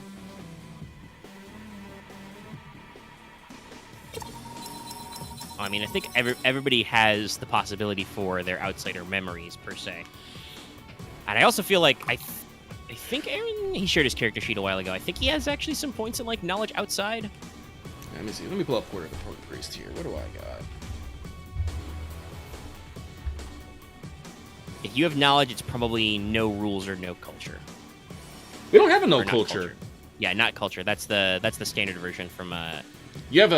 I mean, I think everybody has the possibility for their outsider memories, per se. And I also feel like, I think Aaron, he shared his character sheet a while ago. I think he has actually some points in, like, knowledge outside. Let me see. Let me pull up Porter the Porter Priest here. What do I got? If you have knowledge, it's probably no rules or no culture. We don't have a Or no not culture. Yeah, not culture. That's the standard version from You have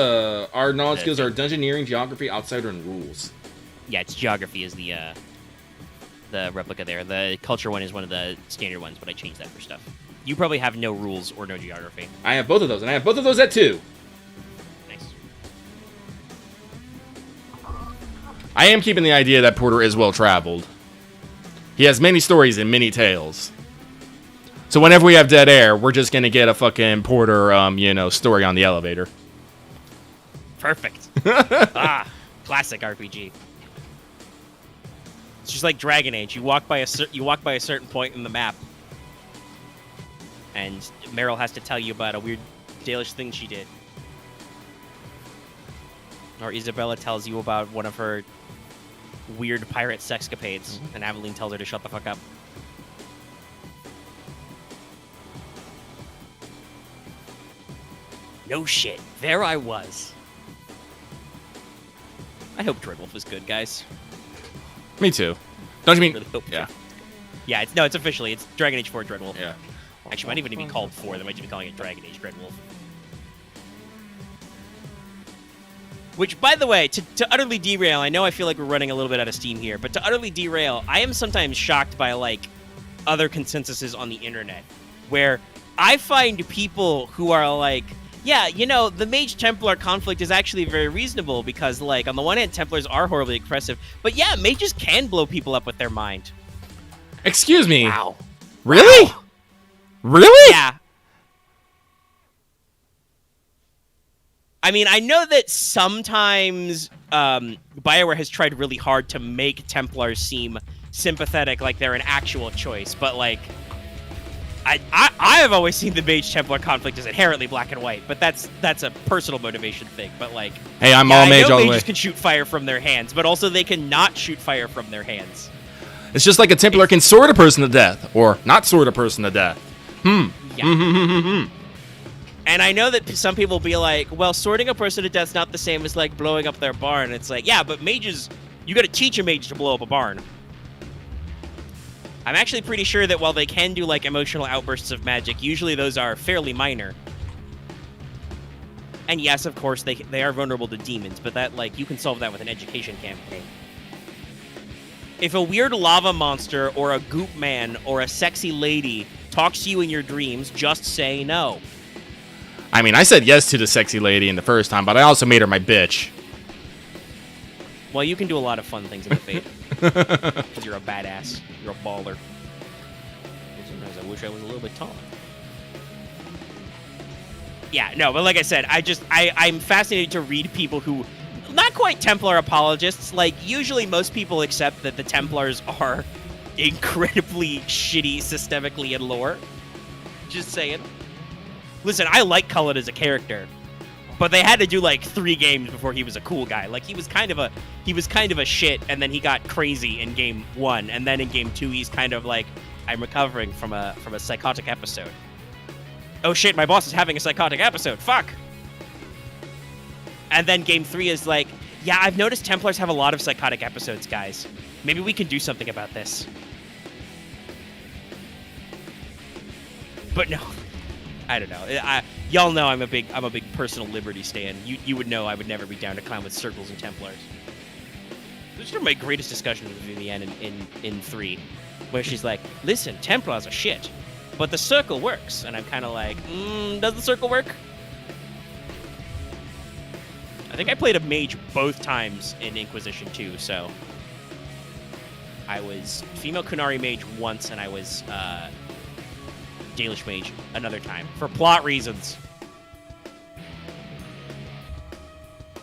our knowledge skills are dungeoneering, geography, outsider, and rules. yeah, it's geography is the replica there. The culture one is one of the standard ones, but I changed that for stuff. You probably have no rules or no geography. I have both of those, and I have both of those at 2. Nice. I am keeping the idea that Porter is well traveled. He has many stories and many tales. So whenever we have dead air, we're just gonna get a fucking Porter, story on the elevator. Perfect. Classic RPG. It's just like Dragon Age. You walk by a certain point in the map, and Meryl has to tell you about a weird Dalish thing she did, or Isabella tells you about one of her weird pirate sexcapades, and Aveline tells her to shut the fuck up. No shit. There I was. I hope Dreadwolf was good, guys. Me too. Don't you mean? Really hope. Yeah. Yeah. It's officially. It's Dragon Age 4 Dreadwolf. Yeah. Actually, might even be called 4. They might just be calling it Dragon Age Dreadwolf. Which, by the way, to utterly derail, I know I feel like we're running a little bit out of steam here, but to utterly derail, I am sometimes shocked by, like, other consensuses on the internet, where I find people who are like, yeah, the Mage Templar conflict is actually very reasonable because, like, on the one hand, Templars are horribly oppressive, but yeah, mages can blow people up with their mind. Excuse me. Wow. Really? Wow. Really? Yeah. I mean, I know that sometimes BioWare has tried really hard to make Templars seem sympathetic, like they're an actual choice, but, like, I have always seen the Mage Templar conflict as inherently black and white, but that's a personal motivation thing. But, like, Hey, I'm all mage I know all the way. mages can shoot fire from their hands, but also they can not shoot fire from their hands. It's just like a Templar can sword a person to death, or not sword a person to death. Yeah. And I know that some people will be like, well, sorting a person to death's not the same as, like, blowing up their barn. It's like, yeah, but mages, you gotta teach a mage to blow up a barn. I'm actually pretty sure that while they can do, like, emotional outbursts of magic, usually those are fairly minor. And yes, of course, they are vulnerable to demons, but that, like, you can solve that with an education campaign. If a weird lava monster or a goop man or a sexy lady talks to you in your dreams, just say no. I mean, I said yes to the sexy lady in the first time, but I also made her my bitch. Well, you can do a lot of fun things in the Fate. Because you're a badass. You're a baller. Sometimes I wish I was a little bit taller. Yeah, no, but like I said, I'm fascinated to read people who, not quite Templar apologists, like, usually most people accept that the Templars are incredibly shitty systemically in lore. Just saying. Listen, I like Cullen as a character, but they had to do like 3 games before he was a cool guy. Like, he was kind of a shit, and then he got crazy in game 1, and then in game 2 he's kind of like, I'm recovering from a psychotic episode. Oh shit, my boss is having a psychotic episode. Fuck. And then game 3 is like, yeah, I've noticed Templars have a lot of psychotic episodes, guys. Maybe we can do something about this. But no. I don't know. Y'all know I'm a big personal liberty stan. You would know I would never be down to clown with circles and Templars. This is my greatest discussion with Vivienne in 3, where she's like, listen, Templars are shit, but the circle works. And I'm kind of like, does the circle work? I think I played a mage both times in Inquisition 2, so... I was female Kunari mage once, and I was Dalish mage another time. For plot reasons.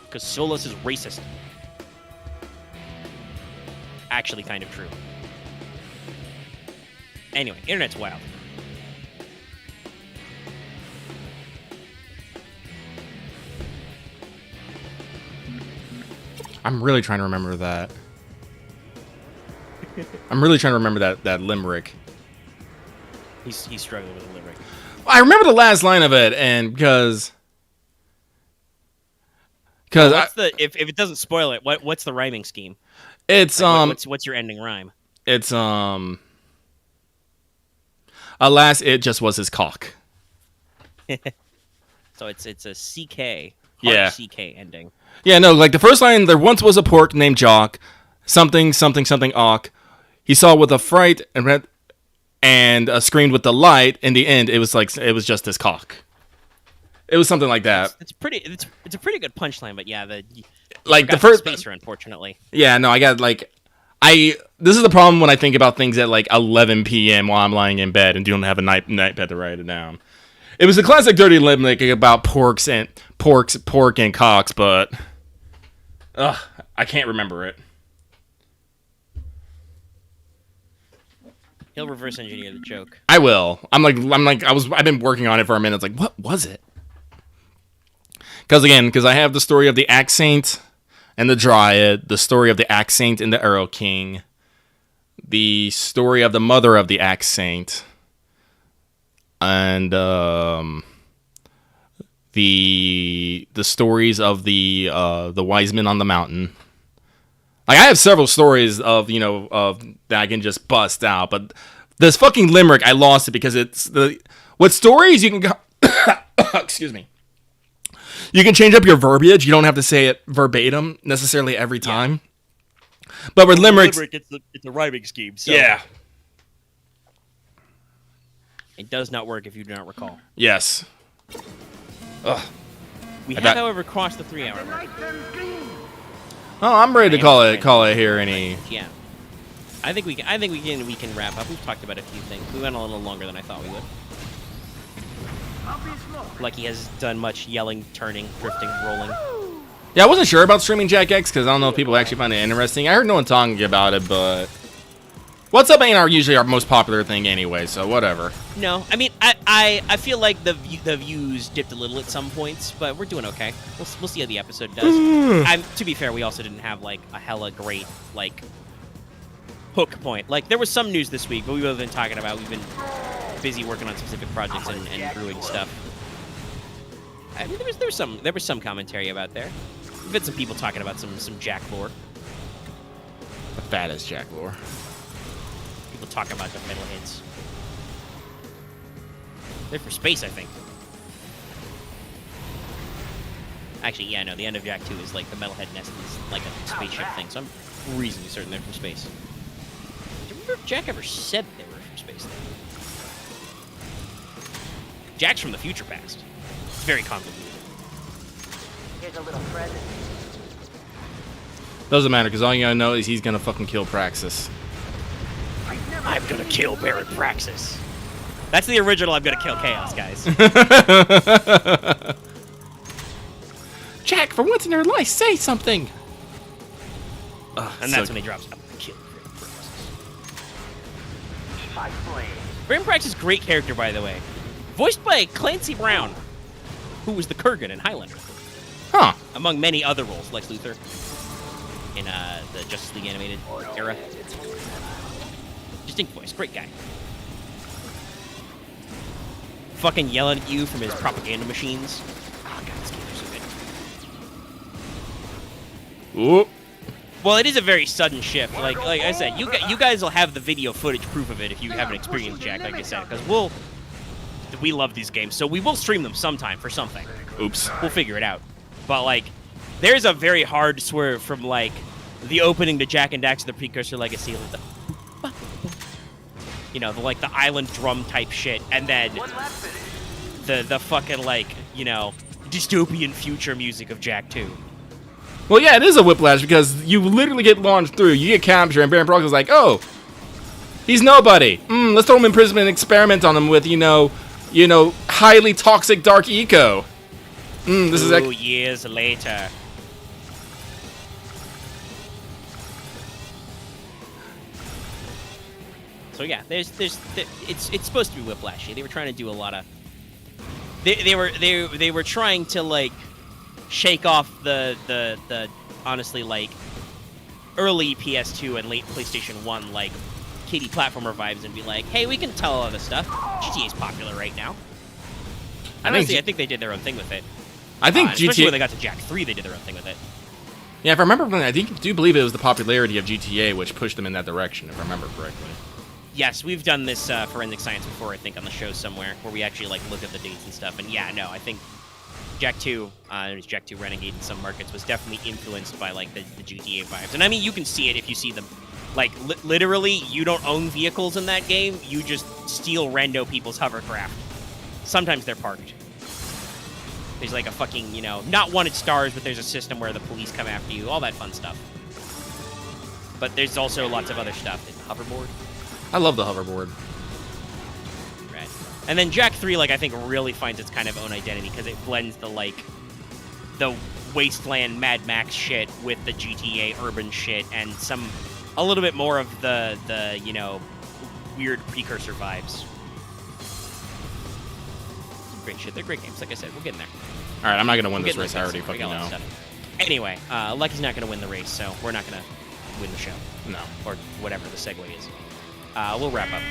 Because Solus is racist. Actually kind of true. Anyway, internet's wild. I'm really trying to remember that. I'm really trying to remember that limerick. He's struggling with a limerick. I remember the last line of it, and because if it doesn't spoil it, what's the rhyming scheme? it's What's your ending rhyme? it's alas, it just was his cock. So it's a CK. Yeah. CK ending. Yeah, no, like the first line, there once was a pork named Jock, something something something awk. He saw with a fright and screamed with delight. In the end, it was just his cock. It was something like that. It's a pretty good punchline, but yeah, like the first spacer, unfortunately. Yeah, no, I got like this is the problem when I think about things at like 11 p.m. while I'm lying in bed and don't have a night bed to write it down. It was a classic dirty limerick about pork and cocks, but I can't remember it. He'll reverse engineer the joke. I will. I've been working on it for a minute. It's like, what was it? Because I have the story of the Axe Saint and the Dryad, the story of the Axe Saint and the Arrow King, the story of the mother of the Axe Saint, and the stories of the wise men on the mountain. Like, I have several stories of that I can just bust out, but this fucking limerick, I lost it because what stories you can excuse me. You can change up your verbiage. You don't have to say it verbatim necessarily every time. Yeah. But with limericks, it's a rhyming scheme. So yeah. It does not work if you do not recall. Yes. Ugh. We have, however, crossed the 3-hour mark. Oh, I'm ready to call it here. Yeah, I think we can wrap up. We've talked about a few things. We went a little longer than I thought we would. Like he has done much yelling, turning, drifting, rolling. Yeah, I wasn't sure about streaming Jack X because I don't know if people actually find it interesting. I heard no one talking about it, but What's Up ain't usually our most popular thing anyway, so whatever. No, I mean, I feel like the views dipped a little at some points, but we're doing okay. We'll see how the episode does. To be fair, we also didn't have like a hella great like hook point. Like there was some news this week, but we've been talking about. We've been busy working on specific projects and brewing stuff. I mean, there was some commentary about there. We've had some people talking about some Jack lore. The fattest Jack lore. People talking about the metalheads. They're for space, I think. Actually, yeah, no, the end of Jack 2 is like the metalhead nest is like a spaceship thing, so I'm reasonably certain they're from space. I don't remember if Jack ever said they were from space, though. Jack's from the future past. It's very convoluted. Here's a little present. Doesn't matter, because all you gotta know is he's gonna fucking kill Praxis. I'm gonna kill Baron Praxis. That's the original I'm gonna kill Chaos, guys. Jack, for once in your life, say something! And that's when he drops out. Kill Baron Praxis. My flame. Baron Praxis, great character, by the way. Voiced by Clancy Brown, who was the Kurgan in Highlander. Huh. Among many other roles, Lex Luthor in the Justice League animated era. Distinct voice, great guy. Fucking yelling at you from his propaganda machines. Oh god, this game's so good. Ooh. Well, it is a very sudden shift. Like I said, you guys will have the video footage proof of it if you haven't experienced Jack, like I said, because we love these games, so we will stream them sometime for something. Oops. We'll figure it out. But like, there's a very hard swerve from like the opening to Jak and Daxter: The Precursor Legacy, like the island drum type shit, and then the fucking dystopian future music of Jak 2. Well, yeah, it is a whiplash because you literally get launched through, you get captured, and Baron Brock is like, oh, he's nobody. Let's throw him in prison and experiment on him with, highly toxic dark eco. This is 2 years later. So yeah, it's supposed to be whiplashy. They were trying to do a lot of. They were trying to shake off the honestly early PS2 and late PlayStation 1 kiddie platformer vibes and be like, hey, we can tell all this stuff. GTA's popular right now. Honestly, I think they did their own thing with it. I think especially GTA. when they got to Jak 3, they did their own thing with it. Yeah, if I remember, I do believe it was the popularity of GTA which pushed them in that direction, if I remember correctly. Yes, we've done this forensic science before, I think, on the show somewhere, where we actually look at the dates and stuff. And yeah, no, I think Jak 2, it was Jak 2 Renegade in some markets, was definitely influenced by the GTA vibes. And I mean, you can see it if you see them. Literally, you don't own vehicles in that game. You just steal rando people's hovercraft. Sometimes they're parked. There's a fucking, not wanted stars, but there's a system where the police come after you. All that fun stuff. But there's also lots of other stuff. There's the hoverboard. I love the hoverboard. Right. And then Jak 3, I think really finds its kind of own identity because it blends the wasteland Mad Max shit with the GTA urban shit and a little bit more of the weird precursor vibes. Great shit. They're great games. Like I said, we're getting there. All right, I'm not gonna win this race. I already fucking know. Anyway, Lucky's not gonna win the race, so we're not gonna win the show. No. Or whatever the segue is. We'll wrap up.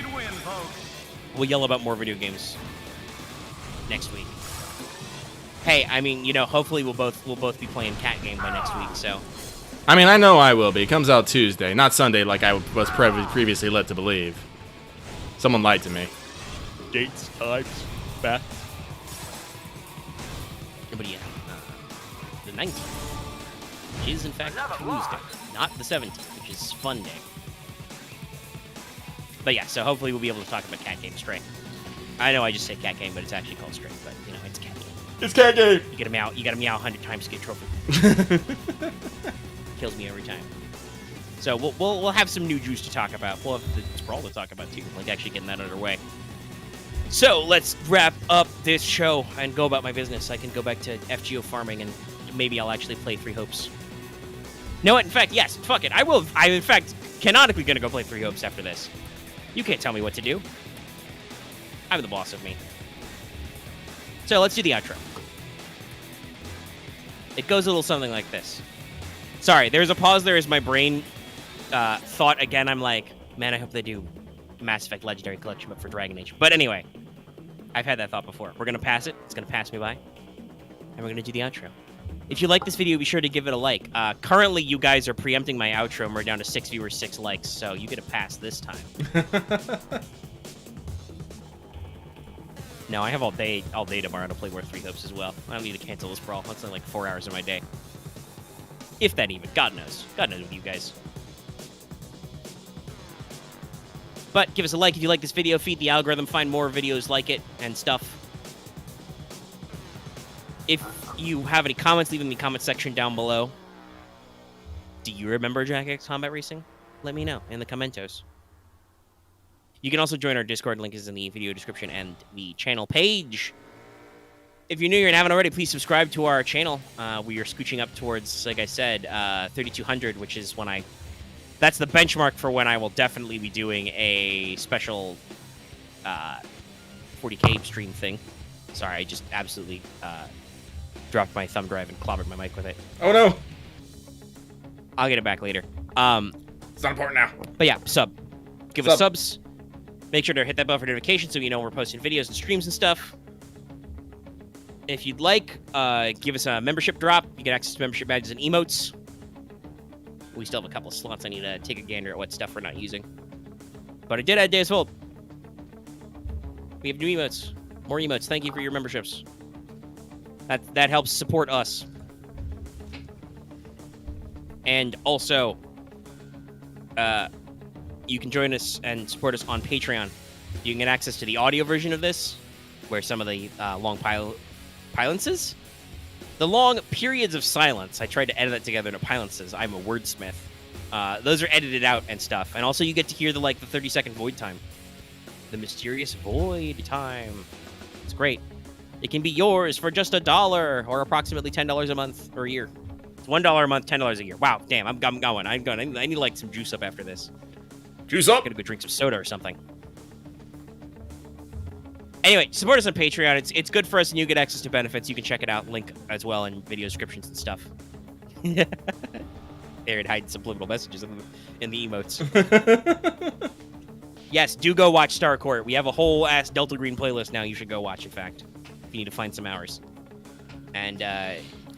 We'll yell about more video games next week. Hey, I mean, hopefully we'll both be playing Cat Game by next week. So. I mean, I know I will be. It comes out Tuesday, not Sunday, like I was previously led to believe. Someone lied to me. Dates, times, facts. But yeah, the 19th, which is in fact Tuesday, not the 17th, which is Fun Day. But yeah, so hopefully we'll be able to talk about Cat Game Stray. I know I just say Cat Game, but it's actually called Stray. But it's Cat Game. It's Cat Game. You gotta meow 100 times to get a trophy. Kills me every time. So we'll have some new juice to talk about. We'll have the Sprawl to talk about too, actually getting that underway. So let's wrap up this show and go about my business. I can go back to FGO farming and maybe I'll actually play Three Hopes. No, in fact, yes, fuck it. I will. I'm in fact canonically gonna go play Three Hopes after this. You can't tell me what to do. I'm the boss of me. So let's do the outro. It goes a little something like this. Sorry, there's a pause there as my brain thought again. I'm like, man, I hope they do Mass Effect Legendary Collection, but for Dragon Age. But anyway, I've had that thought before. We're going to pass it. It's going to pass me by. And we're going to do the outro. If you like this video, be sure to give it a like. Currently, you guys are preempting my outro, and we're down to 6 viewers, 6 likes, so you get a pass this time. No, I have all day tomorrow to play War 3 Hopes as well. I don't need to cancel this brawl. That's only 4 hours of my day. If that even. God knows. God knows with you guys. But give us a like if you like this video. Feed the algorithm. Find more videos like it and stuff. If you have any comments, leave them in the comment section down below. Do you remember Jak X Combat Racing? Let me know in the commentos. You can also join our Discord. Link is in the video description and the channel page. If you're new here and haven't already, please subscribe to our channel. We are scooching up towards, like I said, 3,200, which is when that's the benchmark for when I will definitely be doing a special 40K stream thing. Sorry, I just absolutely dropped my thumb drive and clobbered my mic with it. Oh no! I'll get it back later. It's not important now. But yeah, give us subs. Make sure to hit that bell for notifications so you know we're posting videos and streams and stuff. If you'd like, give us a membership drop. You get access to membership badges and emotes. We still have a couple of slots. I need to take a gander at what stuff we're not using. But I did add Days of Old. We have new emotes. More emotes. Thank you for your memberships. That helps support us. And also, you can join us and support us on Patreon. You can get access to the audio version of this, where some of the long silences. The long periods of silence, I tried to edit that together into silences. I'm a wordsmith. Those are edited out and stuff. And also you get to hear the 30-second void time. The mysterious void time. It's great. It can be yours for just $1 or approximately $10 a month or a year. It's $1 a month, $10 a year. Wow, damn, I'm going. I need some juice up after this. Juice up. Gotta go drink some soda or something. Anyway, support us on Patreon. It's good for us, and you get access to benefits. You can check it out, link as well in video descriptions and stuff. There, it hides subliminal messages in the emotes. Yes, do go watch Star Court. We have a whole ass Delta Green playlist now. You should go watch, in fact, if you need to find some hours. And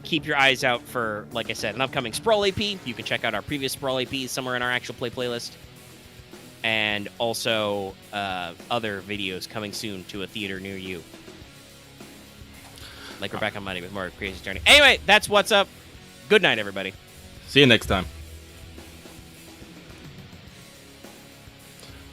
keep your eyes out for, like I said, an upcoming Sprawl AP. You can check out our previous Sprawl APs somewhere in our actual play playlist. And also other videos coming soon to a theater near you. Like Rebecca Money with more Crazy Journey. Anyway, that's what's up. Good night, everybody. See you next time.